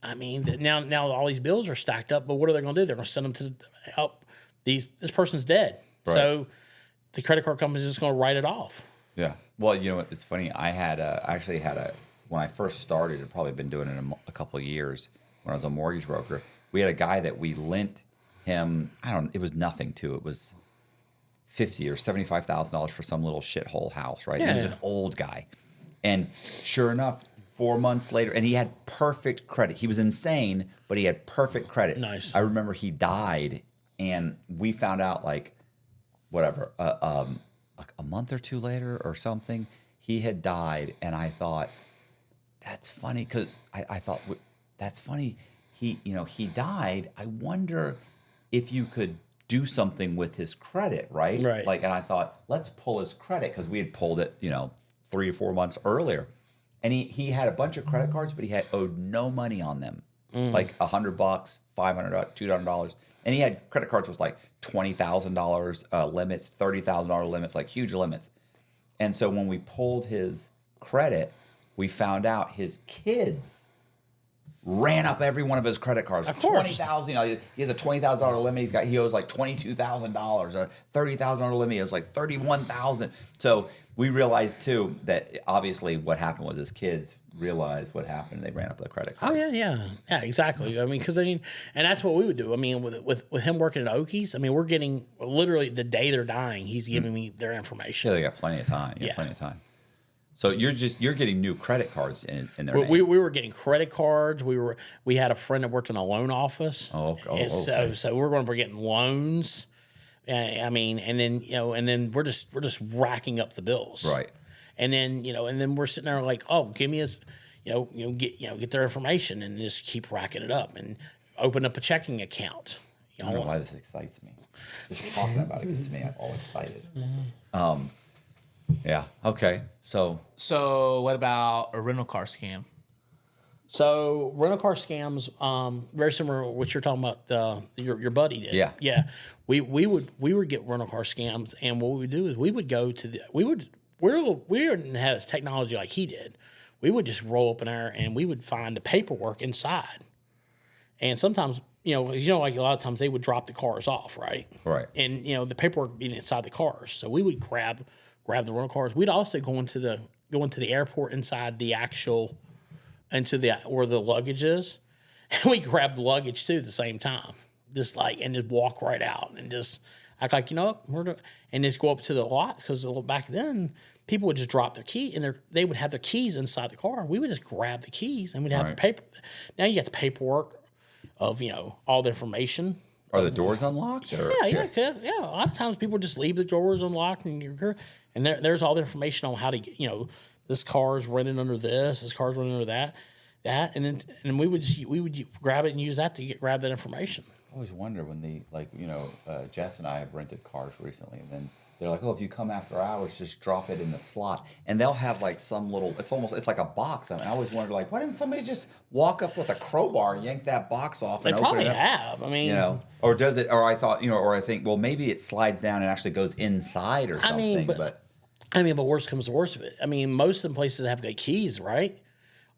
I mean, now all these bills are stacked up. But what are they going to do? They're going to send them to help. This person's dead, right. So the credit card company is just going to write it off. Yeah. Well, you know what? It's funny. I actually had when I first started. I'd probably been doing it a couple of years when I was a mortgage broker. We had a guy that we lent him. It was nothing to. It was $50,000 or $75,000 for some little shithole house, right? Yeah, he was an old guy, and sure enough, 4 months later, and he had perfect credit. He was insane, but he had perfect credit. Nice. I remember he died, and we found out like, whatever, like a month or two later or something, he had died, and I thought, that's funny because I thought that's funny. He died. I wonder if you could do something with his credit, right? Right. Like, and I thought, let's pull his credit because we had pulled it, 3 or 4 months earlier. And he had a bunch of credit cards, but he had owed no money on them, like $100, $500, $200, and he had credit cards with like $20,000 limits, $30,000 limits, like huge limits. And so when we pulled his credit, we found out his kids ran up every one of his credit cards. Of course. $20,000. He has a $20,000 limit. He owes like $22,000. A $30,000 limit. He owes like $31,000. So we realized too that obviously what happened was his kids realized what happened and they ran up the credit cards. Oh yeah, exactly. I mean, and that's what we would do. I mean, with him working at Okies, I mean, we're getting literally the day they're dying, he's giving me their information. Yeah, they got plenty of time. Plenty of time. So you're getting new credit cards in their name. We were getting credit cards. We had a friend that worked in a loan office. Okay. So we're going to be getting loans. I mean, and then we're just racking up the bills. Right. And then we're sitting there like, oh, give me his, get their information and just keep racking it up and open up a checking account. I don't know why this excites me. Just talking about it gets me all excited. Yeah. Okay. So what about a rental car scam? So rental car scams, very similar to what you're talking about. Your buddy did. Yeah. We would get rental car scams, and what we would do is we would go to we didn't have this technology like he did. We would just roll up in there, and we would find the paperwork inside. And sometimes, like a lot of times they would drop the cars off, right? Right. And the paperwork being inside the cars, so we would grab the rental cars. We'd also go into the airport inside the actual. Where the luggage is, and we grabbed luggage too at the same time, just walk right out and just act like and just go up to the lot because back then people would just drop their key and they would have their keys inside the car. We would just grab the keys and we'd have the paper. Now you got the paperwork of all the information. Are the doors unlocked? Yeah. A lot of times people just leave the doors unlocked and there's all the information on how to this car is running under this car is running under that, and we would grab it and use that to grab that information. I always wonder when Jess and I have rented cars recently, and then they're like, oh, if you come after hours, just drop it in the slot, and they'll have some little, it's like a box. I always wonder, why didn't somebody just walk up with a crowbar and yank that box off and open it up? They probably have. Or does it? Or I thought, or I think, well, maybe it slides down and actually goes inside or something, but worst comes to worst of it. Most of the places that have good keys, right?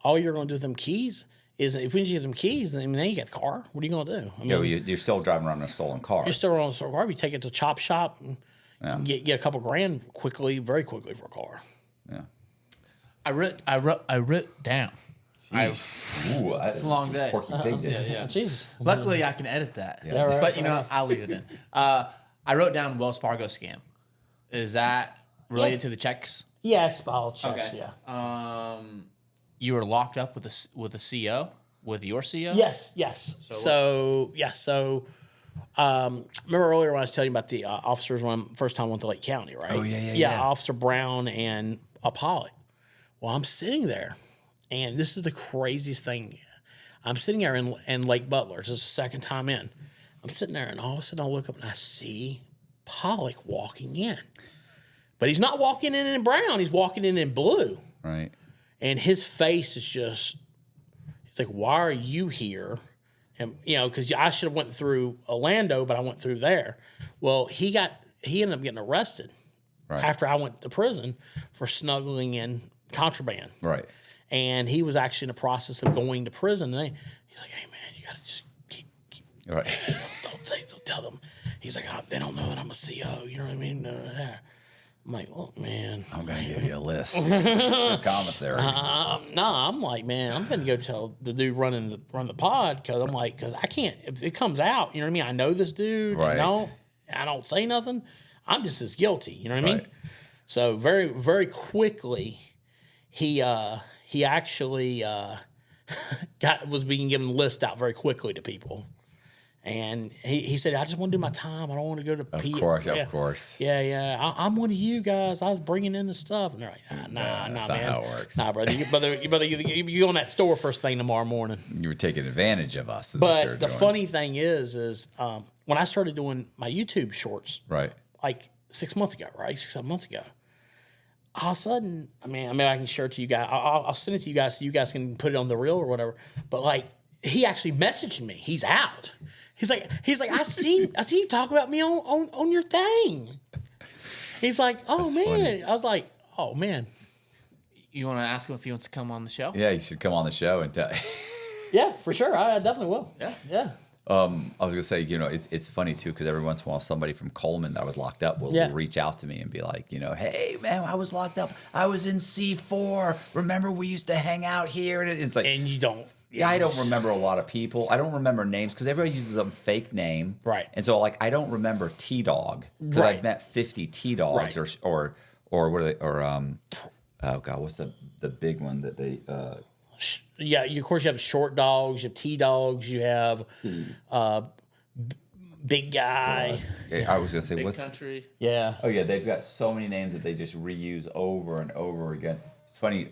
All you're going to do with them keys is if we give them keys, then you get the car. What are you going to do? You're still driving around in a stolen car. You're still around a stolen car. You take it to a chop shop and get a couple grand very quickly for a car. Yeah. I wrote down. It's a long day. Porky Pig did. Yeah. Jesus. Luckily, I can edit that. Yeah, right, But I'll leave it in. I wrote down Wells Fargo scam. Is that related to the checks? Yeah, it's all checks. Okay. Yeah. You were locked up with a CO, with your CO? Yes. So remember earlier when I was telling you about the officers when I first time I went to Lake County, right? Oh, yeah. Officer Brown and Pollock. Well, I'm sitting there, and this is the craziest thing. I'm sitting there in Lake Butler. This is the second time in. I'm sitting there, and all of a sudden I look up and I see Pollock walking in. But he's not walking in brown. He's walking in blue. Right. And his face is just, he's like, why are you here? And, because I should have went through Orlando, but I went through there. Well, he ended up getting arrested after I went to prison for smuggling in contraband. Right. And he was actually in the process of going to prison. And he's like, hey, man, you got to just keep right. Don't tell them. He's like, they don't know that I'm a CO. You know what I mean? I'm like, oh, man. I'm going to give you a list for commissary. No, I'm like, man, I'm going to go tell the dude run the pod because I'm like, because I can't, if it comes out, you know what I mean? I know this dude. Right. I don't say nothing. I'm just as guilty. You know what I mean? So very, very quickly, he actually was being given a list out very quickly to people. And he said, I just want to do my time. I don't want to go to Of course. Yeah. I'm one of you guys. I was bringing in the stuff. And they're like, nah, that's man. not how it works. Nah, brother. You go in that store first thing tomorrow morning. You were taking advantage of us. But the funny thing is when I started doing my YouTube shorts, right, like 6 months ago, right? 6-7 months ago, all of a sudden, I can share it to you guys. I'll send it to you guys so you guys can put it on the reel or whatever. But he actually messaged me. He's out. He's like, I see you talk about me on your thing. He's like, oh, that's man. Funny. I was like, oh, man. You want to ask him if he wants to come on the show? Yeah, you should come on the show and tell. Yeah, for sure. I definitely will. Yeah. I was gonna say, it's funny too because every once in a while somebody from Coleman that was locked up will reach out to me and be like, hey man, I was locked up. I was in C4. Remember we used to hang out here, and it's like, and you don't. Yeah, I don't remember a lot of people. I don't remember names because everybody uses a fake name, right? And so I don't remember T-Dog because I've met 50 T-Dogs or what are they oh god, what's the big one that they Yeah, of course you have short dogs, you have T-Dogs, you have big guy. I was gonna say big what's country. Yeah. Oh yeah, they've got so many names that they just reuse over and over again. It's funny.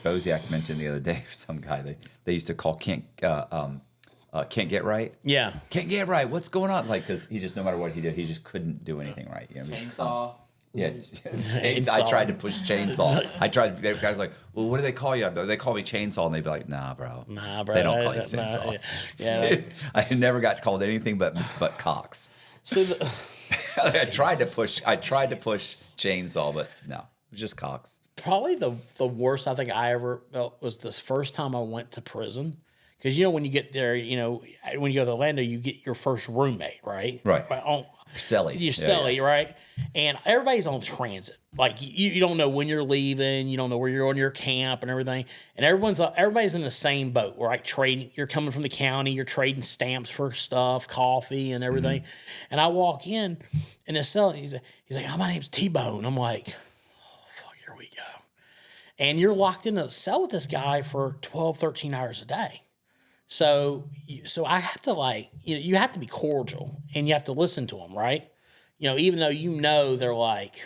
Boziak mentioned the other day some guy they used to call can't get right. Yeah. Can't get right. What's going on? Because he just no matter what he did, he just couldn't do anything right. Chainsaw. Yeah, I tried to push chainsaw. The guys were like, well, what do they call you? They call me chainsaw, and they'd be like, nah, bro. They don't call you chainsaw. Yeah. I never got called anything but Cox. So I tried to push chainsaw, but no, it was just Cox. Probably the worst I think I ever felt was this first time I went to prison. Because, when you get there, when you go to Orlando, you get your first roommate, right? Right. You're Celly. celly, right? And everybody's on transit. Like, you don't know when you're leaving. You don't know where you're on your camp and everything. And everybody's in the same boat. We're like trading. You're coming from the county. You're trading stamps for stuff, coffee and everything. Mm-hmm. And I walk in the cell. And he's like, oh, my name's T-Bone. I'm like, oh, fuck, here we go. And you're locked in a cell with this guy for 12, 13 hours a day. So I have to you have to be cordial and you have to listen to them, right? Even though they're like,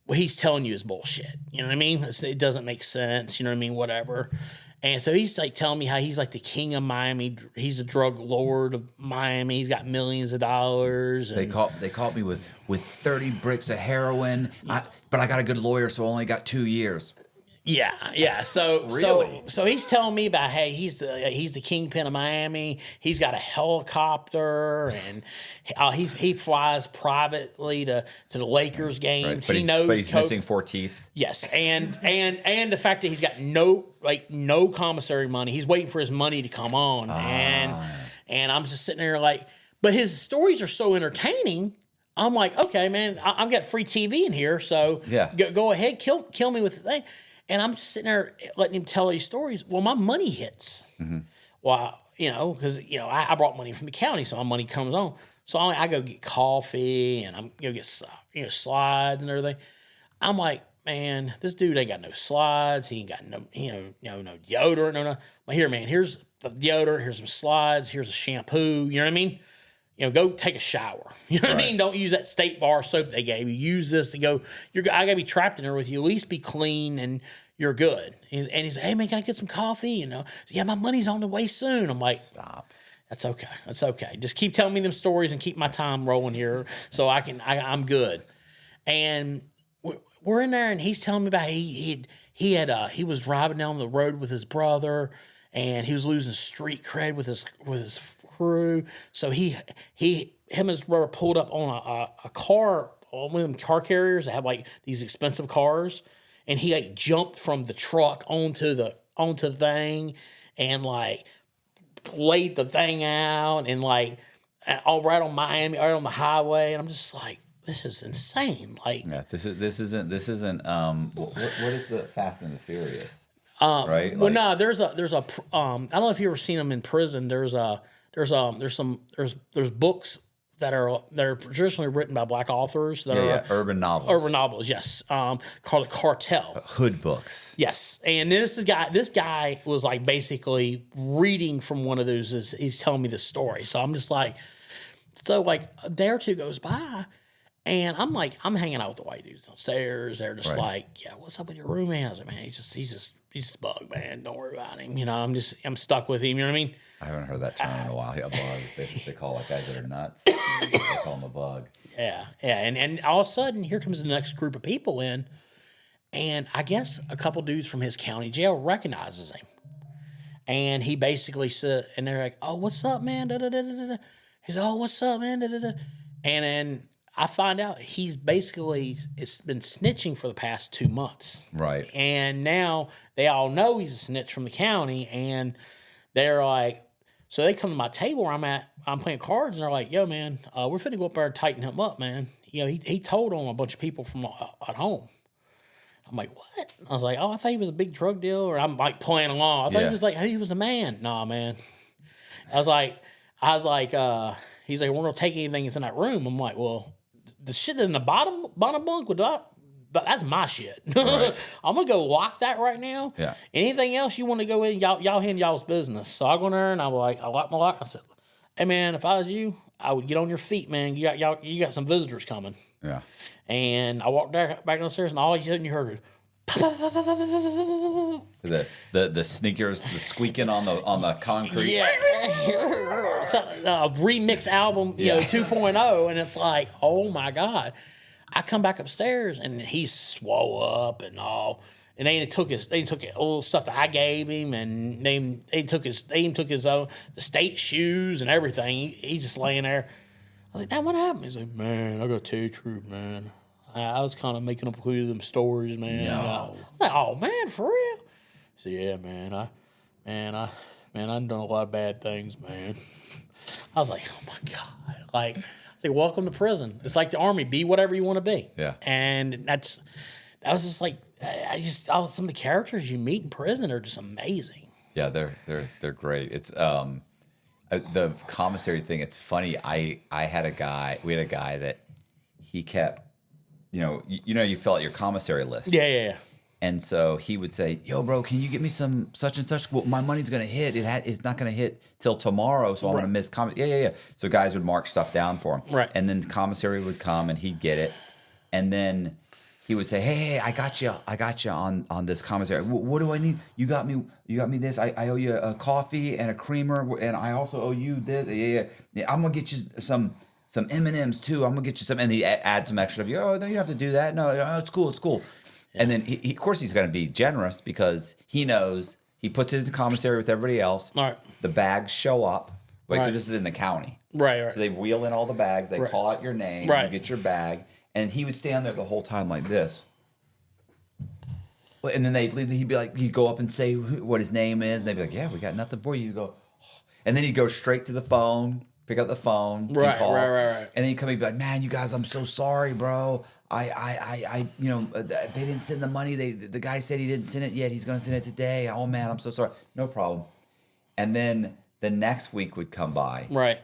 well, he's telling you his bullshit. You know what I mean? It doesn't make sense. You know what I mean? Whatever. And so he's like telling me how he's like the king of Miami. He's the drug lord of Miami. He's got millions of dollars. And they caught me with 30 bricks of heroin. But I got a good lawyer, so I only got 2 years. Yeah. So really? so he's telling me about, hey, he's the kingpin of Miami. He's got a helicopter and he flies privately to the Lakers games. Right. But he's missing 4 teeth. Yes, and the fact that he's got no commissary money. He's waiting for his money to come on, and I'm just sitting there like, but his stories are so entertaining. I'm like, okay, man, I've got free TV in here, so go ahead, kill me with the thing. And I'm just sitting there letting him tell these stories. Well, my money hits. Mm-hmm. Well, because I brought money from the county, so my money comes on. So I go get coffee and I'm get slides and everything. I'm like, man, this dude ain't got no slides. He ain't got no no deodorant. No. But here, man, here's the deodorant. Here's some slides. Here's a shampoo. You know what I mean? Go take a shower. You know what I mean? Don't use that State Bar soap they gave you. Use this to go. I gotta be trapped in there with you. At least be clean and you're good. And he's like, hey man, can I get some coffee? So, yeah, my money's on the way soon. I'm like, stop. That's okay. Just keep telling me them stories and keep my time rolling here, so I'm good. And we're in there, and he's telling me about he was driving down the road with his brother, and he was losing street cred with his crew. So him and his brother pulled up on a car, one of them car carriers that have like these expensive cars, and he like jumped from the truck onto the thing and like laid the thing out and like all right on Miami, right on the highway, and I'm just like, this is insane. Like, yeah, this isn't what is the Fast and the Furious? Right? Well, no, there's I don't know if you ever seen them in prison. There's books that are traditionally written by black authors that are urban novels. Urban novels, yes. Called Cartel. Hood books. Yes. And this guy was like basically reading from one of those as he's telling me the story. So I'm just like, a day or two goes by, and I'm hanging out with the white dudes downstairs. They're just like, yeah, what's up with your roommate? I was like, man, he's just a bug, man. Don't worry about him. I'm stuck with him. You know what I mean? I haven't heard that term in a while. A bug. They call like guys that are nuts. They call them a bug. Yeah. And all of a sudden, here comes the next group of people in, and I guess a couple dudes from his county jail recognizes him, and he basically said, and they're like, "Oh, what's up, man?" Da, da, da, da, da. He's like, "Oh, what's up, man?" Da, da, da. And then I find out it's been snitching for the past 2 months. Right. And now they all know he's a snitch from the county, and they're like, so they come to my table where I'm at, I'm playing cards, and they're like, yo, man, we're finna go up there and tighten him up, man. He told on a bunch of people from at home. I'm like, what? I was like, oh, I thought he was a big drug dealer. I'm like playing along. I thought he was the man. Nah, man. I was like, he's like, we're gonna take anything that's in that room. I'm like, well, the shit in the bottom bunk but that's my shit. Right. I'm gonna go lock that right now. Yeah. Anything else you want to go in, y'all handle y'all's business. So I go in there and I lock my lock. I said, hey man, if I was you, I would get on your feet, man. You got some visitors coming. Yeah. And I walked back downstairs, and all of a sudden you heard the sneakers, the squeaking on the concrete. Yeah. So, remix album, 2.0, and it's like, oh my God. I come back upstairs and he's swole up and all. And they took all the stuff that I gave him, and they even took his own the state shoes and everything. He's just laying there. I was like, "Dad, what happened?" He's like, "Man, I got tell you the truth, man. I was kind of making up a few of them stories, man." No. I'm like, "Oh man, for real?" He said, "Yeah, man. I done a lot of bad things, man." I was like, "Oh my god!" Like, I say, "Welcome to prison. It's like the army. Be whatever you want to be." Yeah. And that was just like. Some of the characters you meet in prison are just amazing. Yeah, they're great. It's the commissary thing. It's funny. We had a guy that he kept, you fill out your commissary list. Yeah. And so he would say, "Yo, bro, can you get me some such and such? Well, my money's gonna hit. It's not gonna hit till tomorrow, so I'm gonna miss Yeah. So guys would mark stuff down for him. Right. And then the commissary would come and he'd get it, and then he would say, "Hey, I got you on this commissary. What do I need? You got me this. I owe you a coffee and a creamer, and I also owe you this. Yeah. I'm gonna get you some M&Ms too. I'm gonna get you some." And he add some extra. "Oh, no, you don't have to do that. No, it's cool. Yeah. And then he of course he's gonna be generous because he knows he puts it in the commissary with everybody else. All right. The bags show up because this is in the county. Right. So they wheel in all the bags. They call out your name. Right. You get your bag. And he would stand there the whole time like this. And then he'd be like, he'd go up and say what his name is. And they'd be like, "Yeah, we got nothing for you." You go, oh. And then he'd go straight to the phone, pick up the phone, right. And then he'd come and be like, "Man, you guys, I'm so sorry, bro. I they didn't send the money. The guy said he didn't send it yet. He's gonna send it today. Oh man, I'm so sorry. No problem." And then the next week would come by. Right.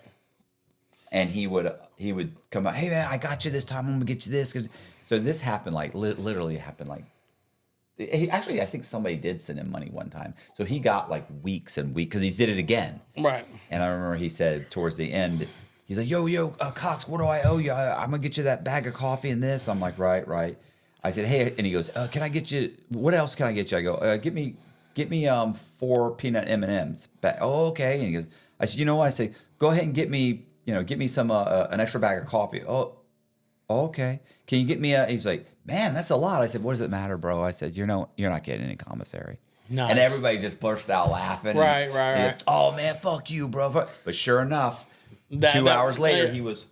And he would come out, "Hey man, I got you this time. I'm gonna get you this." So this happened literally happened actually I think somebody did send him money one time. So he got like weeks and weeks because he did it again. Right. And I remember he said towards the end, he's like, "Yo, Cox, what do I owe you? I'm gonna get you that bag of coffee and this." I'm like, right. I said, "Hey," and he goes, "Can I get you? What else can I get you?" I go, "Get me 4 peanut M&Ms." "Oh, okay." And he goes, I said, "You know what?" I say, "Go ahead and get me some an extra bag of coffee." "Oh, okay. Can you get me a?" He's like, "Man, that's a lot." I said, "What does it matter, bro?" I said, "You're not getting any commissary." Nice. And everybody just bursts out laughing. Right. "Oh man, fuck you, bro." But sure enough, 2 hours later, he was,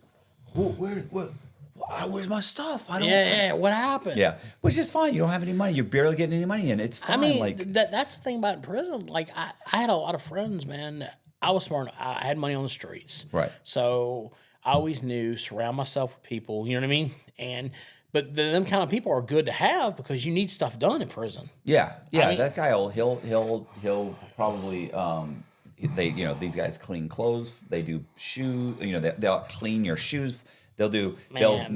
"Where's my stuff? I don't." Yeah. What happened? Yeah, which is fine. You don't have any money. You're barely getting any money in. It's fine. I mean, that's the thing about prison. Like I had a lot of friends, man. I was smart. I had money on the streets. Right. So I always knew surround myself with people. You know what I mean? But them kind of people are good to have because you need stuff done in prison. Yeah. I mean, that guy he'll probably these guys clean clothes. They do shoes. They'll clean your shoes. They'll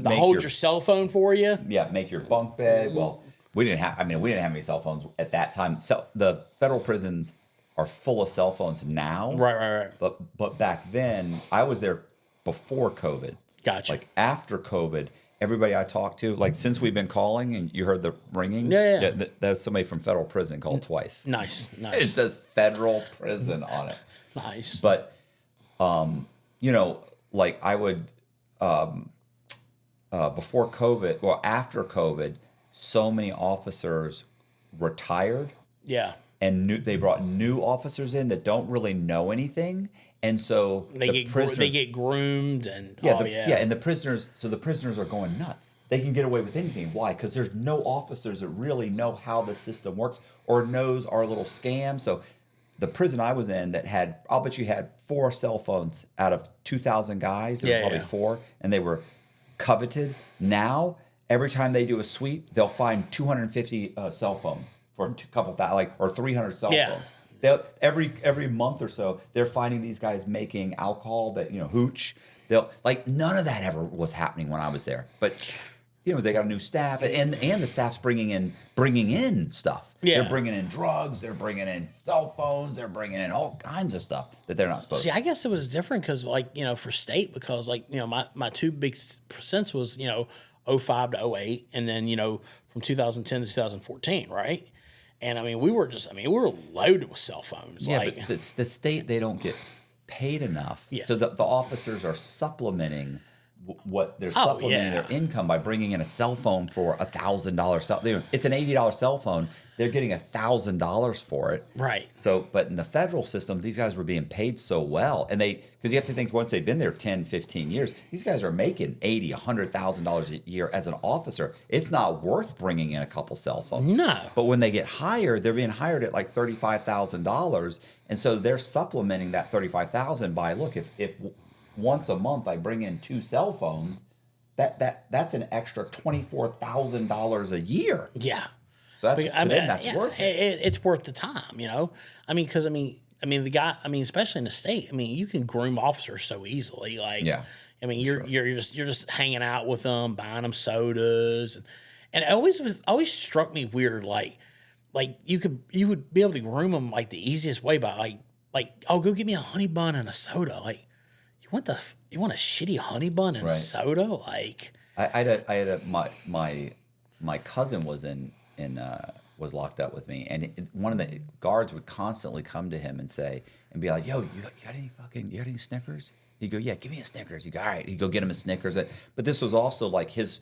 hold your cell phone for you. Yeah, make your bunk bed. Well, we didn't have any cell phones at that time. So the federal prisons are full of cell phones now. Right. But back then, I was there before COVID. Gotcha. Like after COVID, everybody I talked to, like since we've been calling and you heard the ringing, yeah that was somebody from federal prison called twice. Nice. It says federal prison on it. Nice. But, like I would, before COVID, well, after COVID, so many officers retired. Yeah. And they brought new officers in that don't really know anything, and so they get groomed and and the prisoners are going nuts. They can get away with anything. Why? Because there's no officers that really know how the system works or knows our little scam. So the prison I was in I'll bet you had 4 cell phones out of 2,000 guys. There were probably 4, and they were coveted. Now every time they do a sweep, they'll find 250 cell phones. For a couple thousand, or 300 cell phones. Every month or so, they're finding these guys making alcohol that hooch. None of that ever was happening when I was there. But they got a new staff, and the staff's bringing in stuff. Yeah. They're bringing in drugs. They're bringing in cell phones. They're bringing in all kinds of stuff that they're not supposed to. See, I guess it was different because, for state, because my 2 big stints was 05 to 08, and then from 2010 to 2014, right? And we were loaded with cell phones. Yeah, but the state, they don't get paid enough. Yeah. So the officers are supplementing what they're supplementing their income by bringing in a cell phone for $1,000 cell. It's an $80 cell phone. They're getting $1,000 for it. Right. So, but in the federal system, these guys were being paid so well, and because you have to think once they've been there 10, 15 years, these guys are making $80,000, $100,000 a year as an officer. It's not worth bringing in a couple cell phones. No. But when they get hired, they're being hired at like $35,000, and so they're supplementing that $35,000 by if once a month I bring in 2 cell phones, that's an extra $24,000 a year. Yeah. So that's that's worth it. It's worth the time, you know. I mean, because the guy. I mean, especially in the state. I mean, you can groom officers so easily. Like, I mean, you're just hanging out with them, buying them sodas, and it always struck me weird. Like you would be able to groom them like the easiest way by like oh, go get me a honey bun and a soda. Like, you want a shitty honey bun and a soda? Like, my cousin was was locked up with me, and one of the guards would constantly come to him and be like, "Yo, you got any Snickers?" He'd go, "Yeah, give me a Snickers." He'd go, "All right." He'd go get him a Snickers. But this was also like his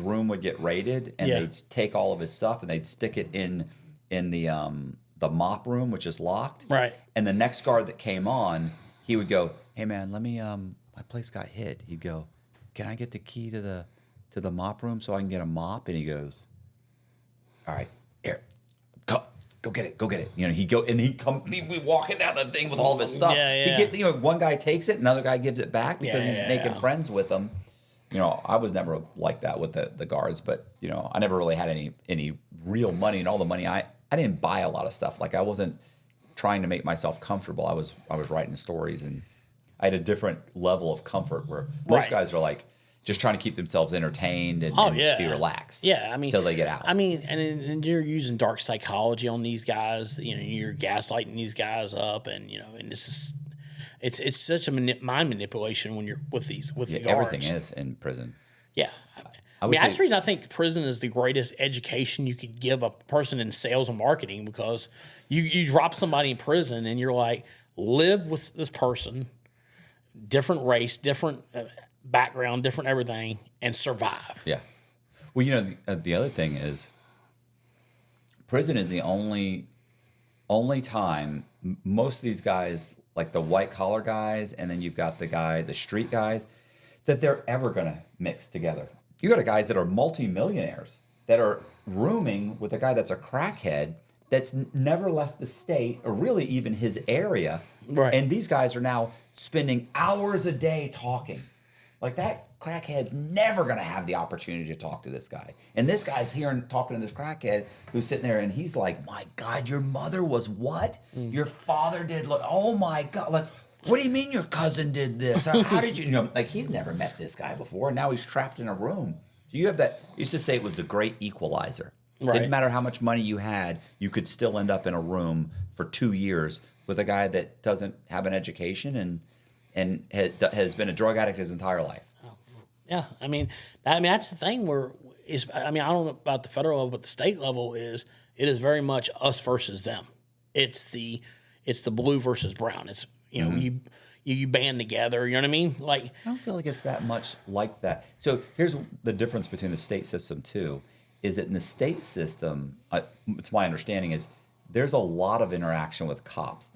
room would get raided, and they'd take all of his stuff and they'd stick it in the mop room, which is locked. Right. And the next guard that came on, he would go, "Hey man, let me my place got hit." He'd go, "Can I get the key to the mop room so I can get a mop?" And he goes, "All right, here, go get it." You know, he'd be walking down the thing with all of his stuff. Yeah. One guy takes it, another guy gives it back because he's making friends with them. You know, I was never like that with the guards, but you know, I never really had any real money, and all the money I didn't buy a lot of stuff. Like, I wasn't trying to make myself comfortable. I was writing stories, and I had a different level of comfort where most guys are like just trying to keep themselves entertained and be relaxed. Yeah, I mean, until they get out. I mean, and you're using dark psychology on these guys. You know, you're gaslighting these guys up, and you know, and this is it's such a mind manipulation when you're with the guards. Everything is in prison. Yeah. I mean, that's the reason I think prison is the greatest education you could give a person in sales and marketing, because you drop somebody in prison and you're like, live with this person, different race, different background, different everything, and survive. Yeah. Well, you know, the other thing is prison is the only time most of these guys, like the white collar guys, and then you've got the street guys, that they're ever going to mix together. You got guys that are multimillionaires that are rooming with a guy that's a crackhead that's never left the state or really even his area. Right. And these guys are now spending hours a day talking. Like, that crackhead's never going to have the opportunity to talk to this guy. And this guy's talking to this crackhead who's sitting there, and he's like, "My God, your mother was what? Your father did, oh my God, like, what do you mean your cousin did this? How did you know?" Like, he's never met this guy before, and now he's trapped in a room. So you have that. I used to say it was the great equalizer. Right. Didn't matter how much money you had, you could still end up in a room for 2 years with a guy that doesn't have an education and has been a drug addict his entire life. Yeah, I mean that's the thing I don't know about the federal level, but the state level it is very much us versus them. It's the blue versus brown. It's, you know, you band together. You know what I mean? Like, I don't feel like it's that much like that. So here's the difference between the state system too, is that in the state system, it's my understanding is there's a lot of interaction with cops.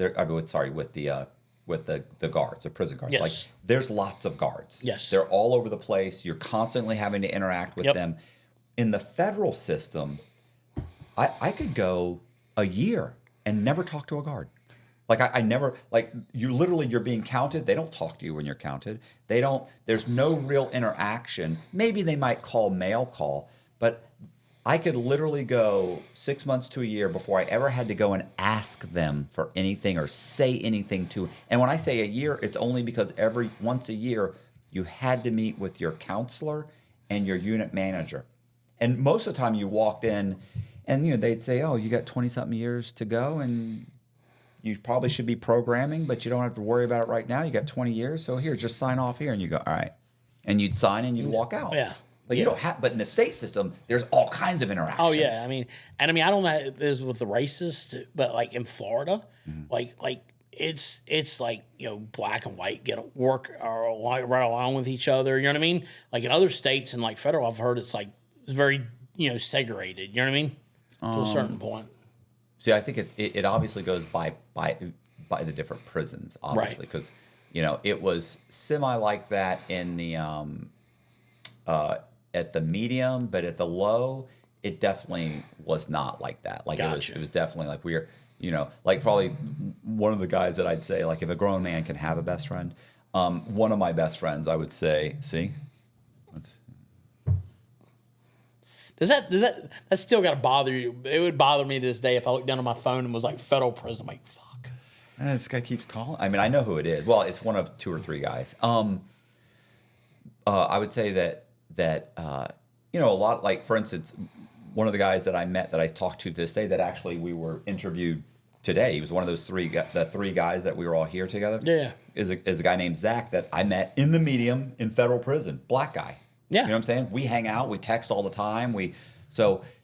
With the guards, the prison guards. Yes. Like, there's lots of guards. Yes. They're all over the place. You're constantly having to interact with them. In the federal system, I could go a year and never talk to a guard. Like, I never, like, you're being counted. They don't talk to you when you're counted. There's no real interaction. Maybe they might mail call, but I could literally go 6 months to a year before I ever had to go and ask them for anything or say anything to. And when I say a year, it's only because once a year you had to meet with your counselor and your unit manager. And most of the time you walked in and, you know, they'd say, "Oh, you got 20-something years to go and you probably should be programming, but you don't have to worry about it right now. You got 20 years, so here, just sign off here." And you go, "All right." And you'd sign and you'd walk out. Yeah. Like, you don't have, but in the state system, there's all kinds of interaction. Oh yeah, I mean, I don't know if it is with the races, but like in Florida, like it's like, black and white work right along with each other. You know what I mean? Like in other states and like federal, I've heard it's very, segregated. You know what I mean? To a certain point. See, I think it obviously goes by the different prisons, obviously, because it was semi like that in the at the medium, but at the low, it definitely was not like that. Like gotcha. it was definitely like we're like probably one of the guys that I'd say, like, if a grown man can have a best friend, one of my best friends, I would say, Does that still got to bother you? It would bother me to this day if I looked down on my phone and was like federal prison. I'm like, fuck. And this guy keeps calling. I mean, I know who it is. Well, it's one of 2 or 3 guys. I would say that a lot, like, for instance, one of the guys that I met that I talked to this day that actually we were interviewed today. He was one of those 3 guys that we were all here together. Yeah. Is a guy named Zach that I met in the medium in federal prison. Black guy. Yeah. You know what I'm saying? We hang out, we text all the time.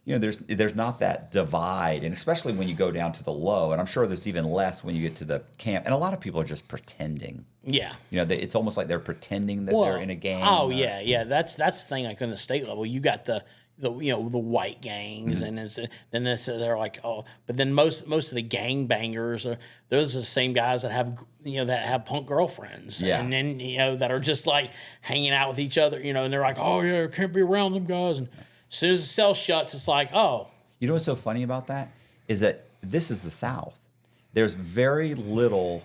There's not that divide, and especially when you go down to the low, and I'm sure there's even less when you get to the camp. And a lot of people are just pretending. Yeah. It's almost like they're pretending that they're in a gang. Oh, yeah. That's the thing. Like on the state level, you got the white gangs, and they're like, oh, but then most of the gang bangers are those are the same guys that have punk girlfriends, and then that are just like hanging out with each other, and they're like, oh yeah, can't be around them guys, and as soon as the cell shuts, it's like, oh. You know what's so funny about that is that this is the South. There's very little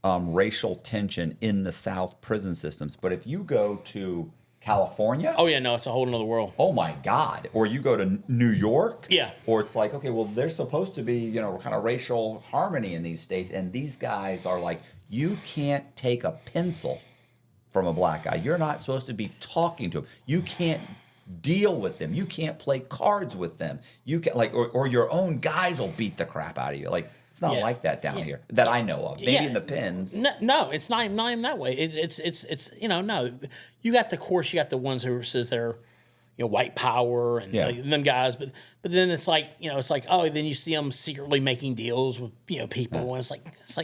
racial tension in the South prison systems, but if you go to California? Oh, yeah, no, it's a whole nother world. Oh, my God. Or you go to New York? Yeah. Or it's like, okay, well, there's supposed to be, kind of racial harmony in these states. And these guys are like, you can't take a pencil from a black guy. You're not supposed to be talking to him. You can't deal with them. You can't play cards with them. You can or your own guys will beat the crap out of you. Like, it's not like that down here that I know of. Maybe in the pens. No, it's not even that way. It's no. You got the ones who says they're white power and them guys, but then it's like oh, then you see them secretly making deals with people, and it's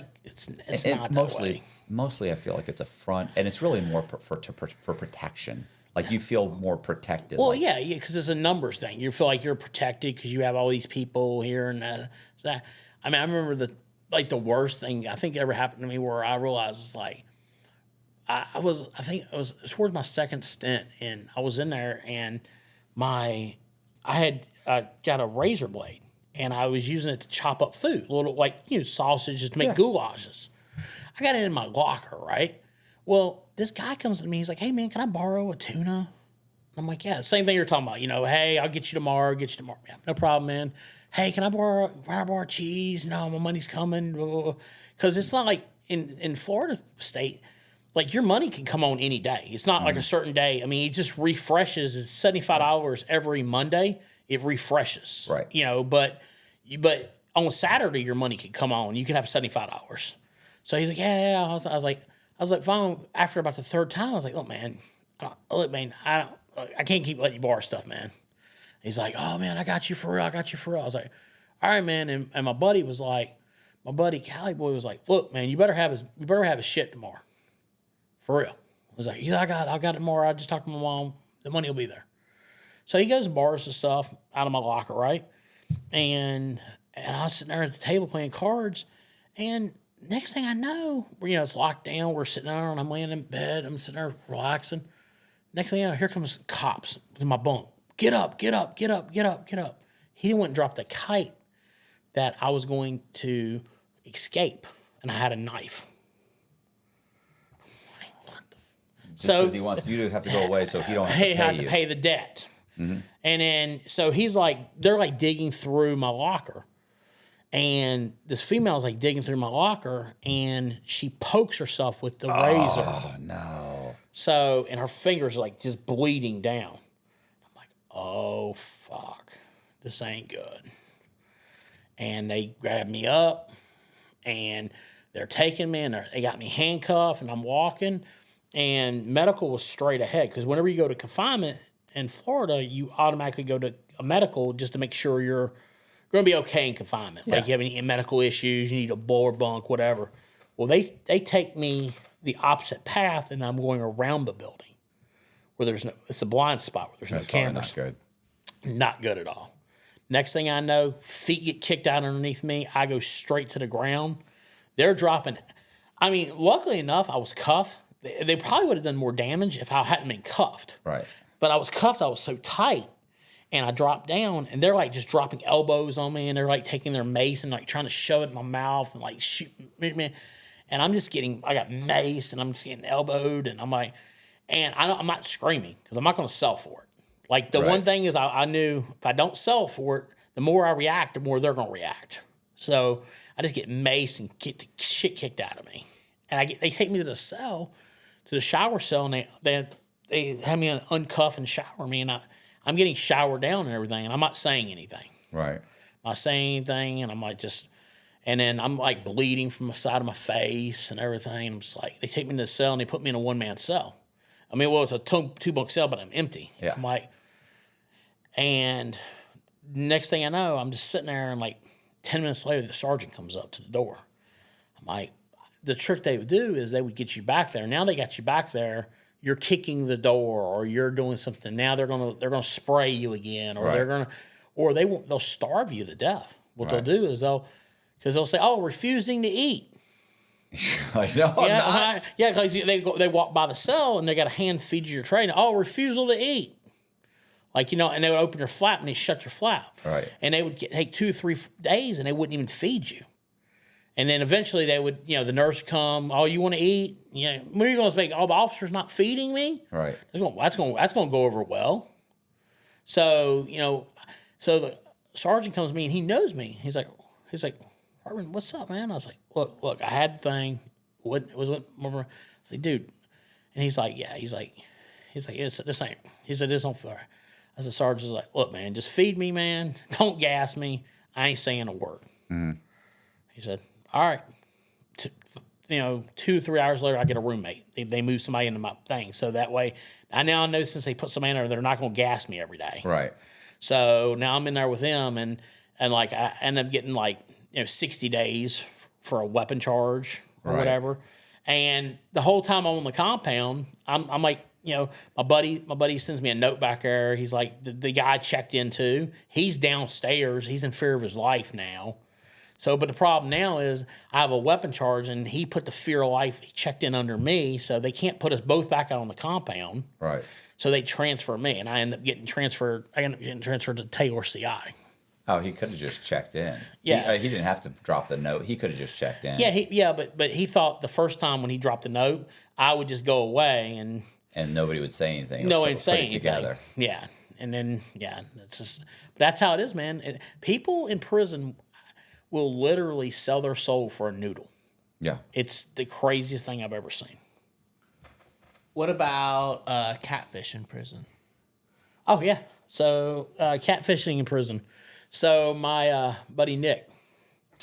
not that way. Mostly, I feel like it's a front, and it's really more for protection. Like you feel more protected. Well, yeah, because it's a numbers thing. You feel like you're protected because you have all these people here and that. I mean, I remember the worst thing I think ever happened to me where I realized is like I think it was towards my second stint, and I was in there, and I had got a razor blade, and I was using it to chop up food, little sausages to make goulashes. I got it in my locker, right? Well, this guy comes to me, he's like, "Hey man, can I borrow a tuna?" I'm like, "Yeah, same thing you're talking about. Hey, I'll get you tomorrow. Yeah, no problem, man. Hey, can I borrow cheese? No, my money's coming." Because it's not like in Florida state, like your money can come on any day. It's not like a certain day. I mean, it just refreshes. It's $75 every Monday. It refreshes, right? But on Saturday your money can come on. You can have $75. So he's like, "Yeah." I was like, fine. After about the 3rd time, I was like, "Look, man, I can't keep letting you borrow stuff, man." He's like, "Oh man, I got you for real. I was like, "All right, man." And my buddy was like, my buddy Cali boy was like, "Look, man, you better have his shit tomorrow, for real." I was like, "Yeah, I got it tomorrow. I just talked to my mom. The money will be there." So he goes and borrows the stuff out of my locker, right? And I was sitting there at the table playing cards, and next thing I know, it's locked down. We're sitting there, and I'm laying in bed. I'm sitting there relaxing. Next thing you know, here comes cops in my bunk. Get up. He didn't want to drop the kite that I was going to escape, and I had a knife. So he wants you to have to go away, so he don't have to pay the debt. Mm-hmm. And then so they're like digging through my locker, and this female's like digging through my locker, and she pokes herself with the razor. Oh no! So and her fingers are like just bleeding down. I'm like, oh fuck, this ain't good. And they grab me up, and they're taking me, and they got me handcuffed, and I'm walking. And medical was straight ahead, because whenever you go to confinement in Florida, you automatically go to a medical just to make sure going to be okay in confinement. Like you have any medical issues, you need a board bunk, whatever. Well, they take me the opposite path, and I'm going around the building where there's no. It's a blind spot where there's no cameras. Not good. Not good at all. Next thing I know, feet get kicked out underneath me. I go straight to the ground. They're dropping. I mean, luckily enough, I was cuffed. They probably would have done more damage if I hadn't been cuffed. Right. But I was cuffed. I was so tight. And I dropped down, and they're like just dropping elbows on me, and they're like taking their mace and like trying to shove it in my mouth and like shoot me. And I'm just I got mace, and I'm just getting elbowed, and I'm like, and I'm not screaming because I'm not going to sell for it. Like the one thing is I knew if I don't sell for it, the more I react, the more they're going to react. So I just get mace and get the shit kicked out of me. And they take me to the shower cell, and they have me uncuff and shower me, and I'm getting showered down and everything, and I'm not saying anything. Right. I'm not saying anything, and I'm like and then I'm like bleeding from the side of my face and everything. And I'm just like, they take me to the cell and they put me in a 1-man cell. I mean, well, it's a 2-bunk cell, but I'm empty. Yeah. I'm like, and next thing I know, I'm just sitting there, and like 10 minutes later, the sergeant comes up to the door. I'm like, the trick they would do is they would get you back there. Now they got you back there. You're kicking the door, or you're doing something. Now they're gonna spray you again, or they'll starve you to death. What they'll do is they'll say, "Oh, refusing to eat." Like, no, I'm not. Because they walk by the cell and they got a hand feed you your tray. And, oh, refusal to eat. Like, and they would open your flap and they shut your flap. Right. And they would take 2 or 3 days and they wouldn't even feed you. And then eventually they would, the nurse come, oh, you want to eat? What are you going to make? Oh, the officer's not feeding me? Right. That's going to go over well. So, so the sergeant comes to me and he knows me. He's like, Hartman, what's up, man? I was like, look, I had the thing. I was like, dude. And he's like, yeah. He's like, this ain't. He said, this don't fair. I said, sergeant's like, look, man, just feed me, man. Don't gas me. I ain't saying a word. Mm-hmm. He said, all right. 2 or 3 hours later, I get a roommate. They move somebody into my thing. So that way, I know since they put somebody in there, they're not going to gas me every day. Right. So now I'm in there with them, and like I end up getting 60 days for a weapon charge or whatever. And the whole time I'm on the compound, I'm like, my buddy sends me a note back there. He's like, the guy I checked into, he's downstairs. He's in fear of his life now. So, but the problem now is I have a weapon charge, and he put the fear of life. He checked in under me, so they can't put us both back out on the compound. Right. So they transfer me, and I end up getting transferred. I end up getting transferred to Taylor CI. Oh, he could have just checked in. Yeah. He didn't have to drop the note. He could have just checked in. Yeah, but he thought the first time when he dropped the note, I would just go away and nobody would say anything. No one would say anything. Together. Yeah, and then but that's how it is, man. People in prison will literally sell their soul for a noodle. Yeah, it's the craziest thing I've ever seen. What about catfish in prison? Oh yeah, so catfishing in prison. So my buddy Nick,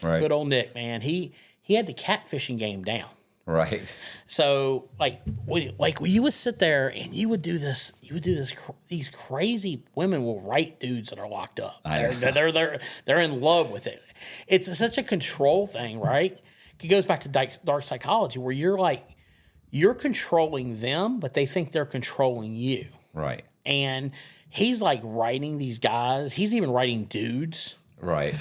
good old Nick, man, he had the catfishing game down. Right. So you would sit there and you would do this. These crazy women will write dudes that are locked up. They're in love with it. It's such a control thing, right? It goes back to dark psychology, where you're controlling them, but they think they're controlling you. Right. And he's like writing these guys. He's even writing dudes. Right.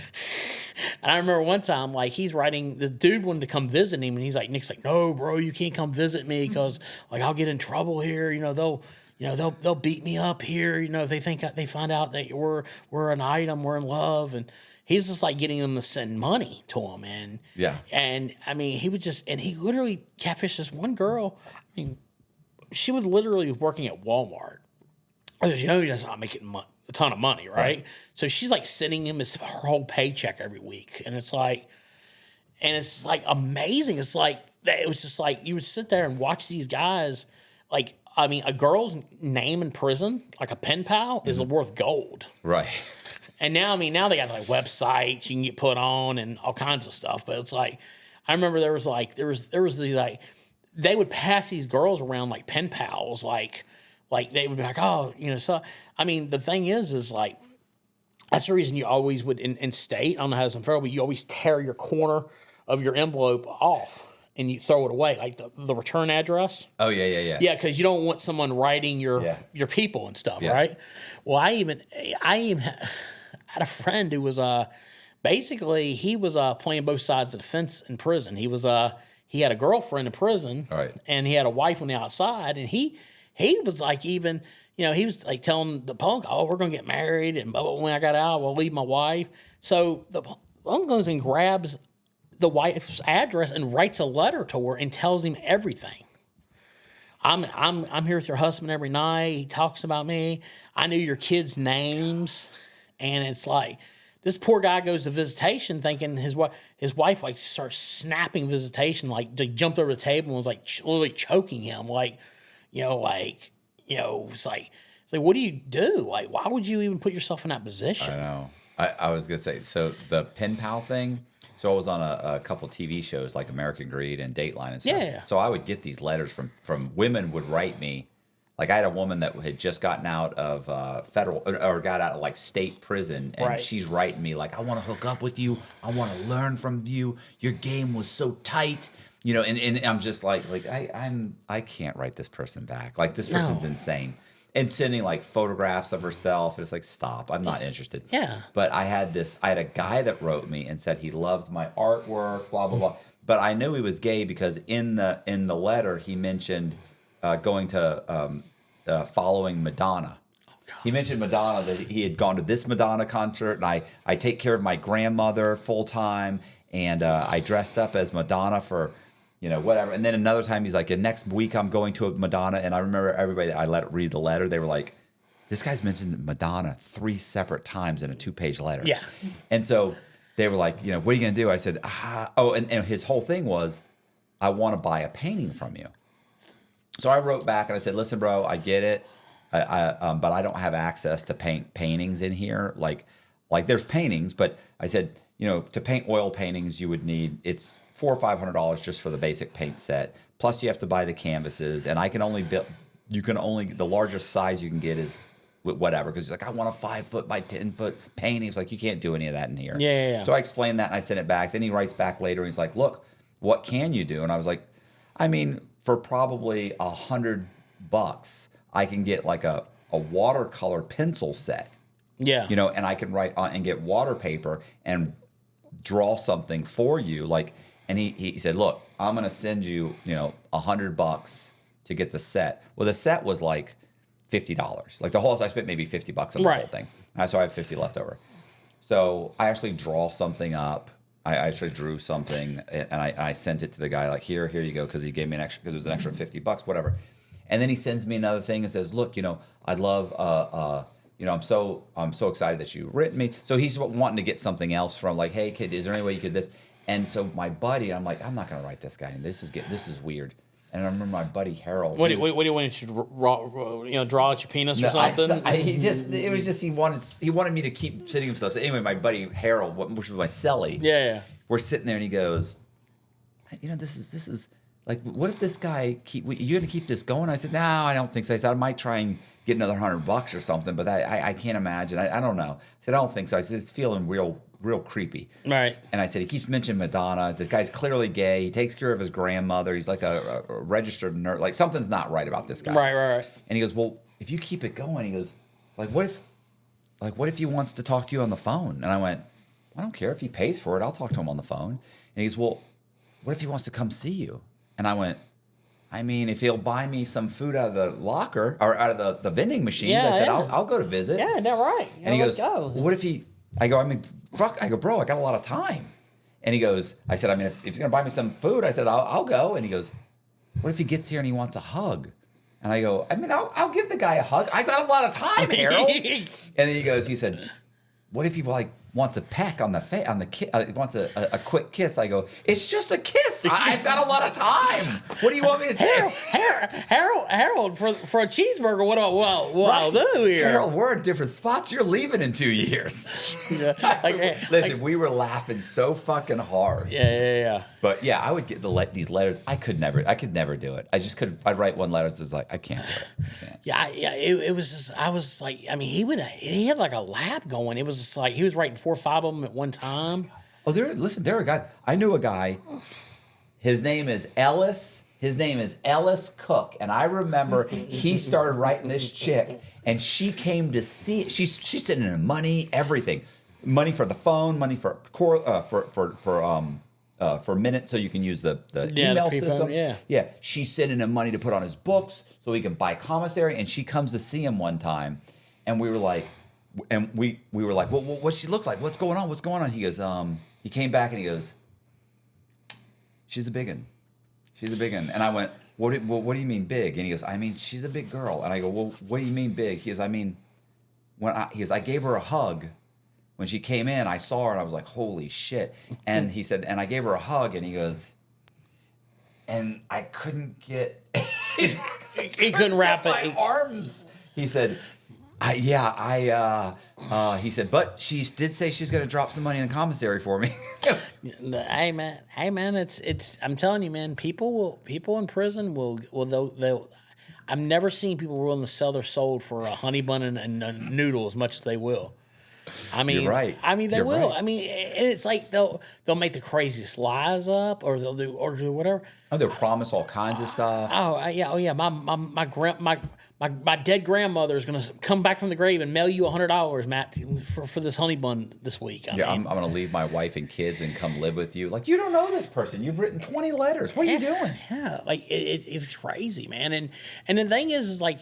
And I remember one time, he's writing, the dude wanted to come visit him, and Nick's like, no, bro, you can't come visit me because I'll get in trouble here. They'll beat me up here. If they find out that we're an item, we're in love. And he's just like getting them to send money to him. And yeah. And I mean, he literally catfished this one girl. I mean, she was literally working at Walmart. He's not making a ton of money, right? So she's like sending him her whole paycheck every week, and it's like amazing. It's like it was just like you would sit there and watch these guys. A girl's name in prison, like a pen pal, is worth gold. Right. And now they got websites you can get put on and all kinds of stuff. But it's like I remember there was these they would pass these girls around like pen pals, like they would be like, oh, so I mean the thing is That's the reason you always would, in state, I don't know how it's in federal, but you always tear your corner of your envelope off and you throw it away, like the return address. Oh, yeah. Yeah, because you don't want someone writing your people and stuff, right? Well, I even had a friend who was basically he was playing both sides of the fence in prison. He had a girlfriend in prison, and he had a wife on the outside, and he was like even. He was like telling the punk, "Oh, we're gonna get married," and when I got out, we'll leave my wife. So the punk goes and grabs the wife's address and writes a letter to her and tells him everything. I'm here with your husband every night. He talks about me. I knew your kids' names, and it's like this poor guy goes to visitation thinking his wife like starts snapping visitation, like they jumped over the table and was like literally choking him, it's like, what do you do? Like, why would you even put yourself in that position? I know. I was going to say, so the pen pal thing, so I was on a couple TV shows like American Greed and Dateline and stuff. Yeah. So I would get these letters from women would write me. Like I had a woman that had just gotten out of federal or got out of like state prison, and she's writing me like, I want to hook up with you. I want to learn from you. Your game was so tight. And I'm just like I can't write this person back. Like this person's insane. And sending like photographs of herself. And it's like, stop. I'm not interested. Yeah. But I had a guy that wrote me and said he loved my artwork, blah, blah, blah. But I knew he was gay because in the letter he mentioned going to following Madonna. He mentioned Madonna, that he had gone to this Madonna concert, and I take care of my grandmother full time, and I dressed up as Madonna for whatever. And then another time he's like, and next week I'm going to a Madonna. And I remember everybody that I let read the letter, they were like, this guy's mentioned Madonna 3 separate times in a 2-page letter. Yeah. And so they were like, what are you going to do? I said, and his whole thing was, I want to buy a painting from you. So I wrote back and I said, listen, bro, I get it. But I don't have access to paintings in here. Like there's paintings, but I said, to paint oil paintings, you would need, it's $400 or $500 just for the basic paint set. Plus you have to buy the canvases, and I can only build. The largest size you can get is whatever, because he's like, I want a 5 foot by 10 foot painting. It's like, you can't do any of that in here. Yeah. So I explained that and I sent it back. Then he writes back later and he's like, look, what can you do? And I was like, I mean, for probably $100, I can get like a watercolor pencil set. Yeah. And I can write on and get water paper and draw something for you. And he said, look, I'm going to send you, $100 to get the set. Well, the set was like $50. Like I spent maybe $50 on the whole thing. So I have 50 left over. So I actually draw something up. I actually drew something and I sent it to the guy like, here you go. Cause he gave me because it was an extra $50, whatever. And then he sends me another thing and says, look, I'd love, I'm so excited that you written me. So he's wanting to get something else from like, hey kid, is there any way you could this? And so my buddy, I'm like, I'm not going to write this guy. This is weird. And I remember my buddy Harold. What do you want to draw at your penis or something? He wanted me to keep sitting himself. So anyway, my buddy Harold, which was my cellie. Yeah. We're sitting there and he goes, this is like, what if this guy you going to keep this going? I said, no, I don't think so. I said, I might try and get another $100 or something, but I can't imagine. I don't know. I said, I don't think so. I said, it's feeling real creepy. Right. And I said, he keeps mentioning Madonna. This guy's clearly gay. He takes care of his grandmother. He's like a registered nurse. Like something's not right about this guy. Right. And he goes, well, if you keep it going, he goes, what if he wants to talk to you on the phone? And I went, I don't care if he pays for it. I'll talk to him on the phone. And he goes, well, what if he wants to come see you? And I went, I mean, if he'll buy me some food out of the locker or out of the vending machines, I said, I'll go to visit. Yeah, that's right. And he goes, what if he? I go, bro, I got a lot of time. And he goes, I said, I mean, if he's gonna buy me some food, I said, I'll go. And he goes, what if he gets here and he wants a hug? And I go, I mean, I'll give the guy a hug. I got a lot of time, Harold. And then he said, what if he wants a peck on the face, wants a quick kiss. I go, it's just a kiss. I've got a lot of time. What do you want me to say? Harold, for a cheeseburger, what I'll do here? Harold, we're in different spots. You're leaving in 2 years. Listen, we were laughing so fucking hard. Yeah. But yeah, I would get these letters. I could never do it. I'd write one letter that's like, I can't do it. I can't. Yeah. It was just, I was like, I mean, he had like a lab going. It was just like, he was writing 4 or 5 of them at one time. Oh, there are guys. I knew a guy. His name is Ellis. His name is Ellis Cook. And I remember he started writing this chick, and she came to see it. She's sending him money, everything. Money for the phone, money for minutes so you can use the email system. Yeah. She's sending him money to put on his books so he can buy commissary. And she comes to see him one time, and we were like, well, what's she look like? What's going on? He goes, he came back and he goes, she's a big one. And I went, what do you mean big? And he goes, I mean, she's a big girl. And I go, well, what do you mean big? He goes, I mean, I gave her a hug. When she came in, I saw her and I was like, holy shit. And he said, and I gave her a hug, and he goes, and I couldn't get, he couldn't wrap it. My arms. He said, he said, but she did say she's going to drop some money in the commissary for me. Hey man, it's. I'm telling you, man. People in prison they'll. I've never seen people willing to sell their soul for a honey bun and a noodle as much as they will. I mean, you're right. I mean, they You're will. right. I mean, it's like they'll make the craziest lies up, or they'll do whatever. Oh, they'll promise all kinds of stuff. Oh yeah. My dead grandmother is gonna come back from the grave and mail you $100, Matt, for this honey bun this week. I mean, I'm gonna leave my wife and kids and come live with you. Like, you don't know this person. You've written 20 letters. What are you doing? Yeah, like it's crazy, man. And the thing is like.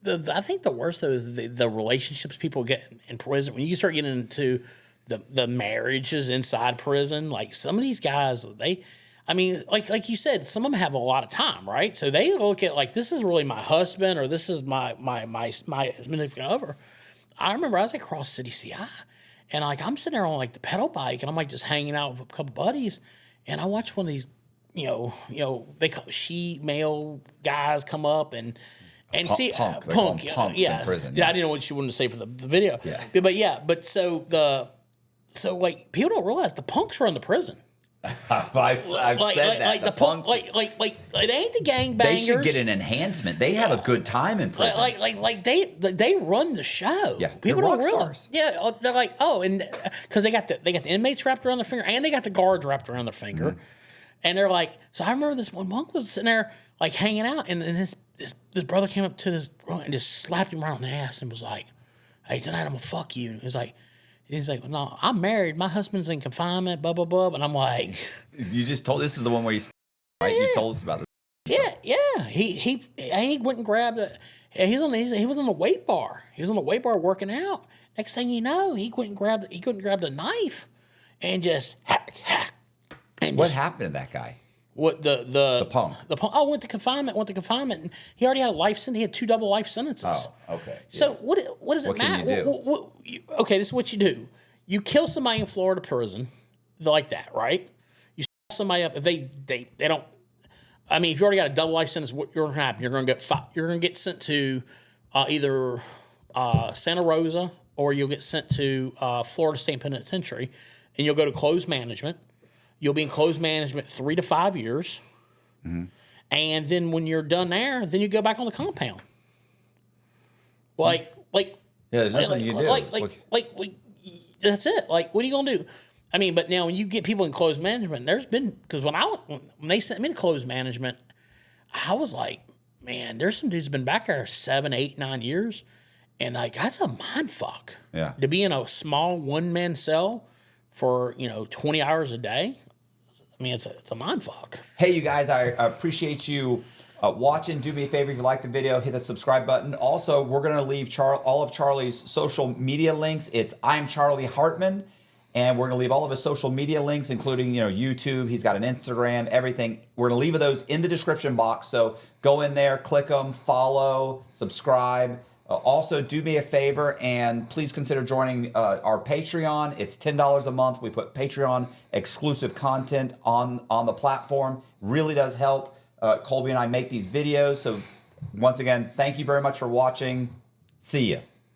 I think the worst though is the relationships people get in prison. When you start getting into the marriages inside prison, like some of these guys, like you said, some of them have a lot of time, right? So they look at like, this is really my husband, or this is my significant other. I remember I was at Cross City CI, and like I'm sitting there on like the pedal bike, and I'm like just hanging out with a couple buddies, and I watch one of these, they call she-male guys come up and see punk. Punks in prison. Yeah, I didn't know what you wanted to say for the video. Yeah. But so like people don't realize the punks run the prison. I've said that. The punks, like it ain't the gangbangers. They should get an enhancement. They have a good time in prison. Like they run the show. Yeah, people they're don't rock realize. stars. Yeah, they're like, and because they got the inmates wrapped around their finger, and they got the guards wrapped around their finger, and they're like, so I remember this one monk was sitting there like hanging out, and this brother came up to his brother and just slapped him around the ass and was like, hey, tonight I'm gonna fuck you. And he's like, no, I'm married. My husband's in confinement, blah, blah, blah. And I'm like, you just told, this is the one where you, right? You told us about this. Yeah. He went and grabbed he was on the weight bar. He was on the weight bar working out. Next thing you know, he went and grabbed a knife and just hack. And what happened to that guy? What the punk? The punk. Oh, went to confinement. And he already had a life sentence. He had 2 double life sentences. Oh, okay. So what does it matter? What can you do? Okay, this is what you do. You kill somebody in Florida prison, like that, right? You stop somebody up if they don't. I mean, if you already got a double life sentence, what you're gonna happen? You're gonna get sent to either Santa Rosa, or you'll get sent to Florida State Penitentiary, and you'll go to closed management. You'll be in closed management 3 to 5 years. Mm-hmm. And then when you're done there, then you go back on the compound. Yeah, there's nothing you do. That's it. Like, what are you going to do? I mean, but now when you get people in closed management, there's been, because when they sent me to closed management, I was like, man, there's some dudes been back there 7, 8, 9 years. And like, that's a mind fuck. Yeah. To be in a small 1-man cell for 20 hours a day. I mean, it's a mind fuck. Hey, you guys, I appreciate you watching. Do me a favor, if you like the video, hit the subscribe button. Also, we're going to leave all of Charlie's social media links. It's I'm Charlie Hartman, and we're going to leave all of his social media links, including YouTube. He's got an Instagram, everything. We're going to leave those in the description box. So go in there, click them, follow, subscribe. Also, do me a favor and please consider joining our Patreon. It's $10 a month. We put Patreon exclusive content on the platform. Really does help. Colby and I make these videos. So once again, thank you very much for watching. See ya.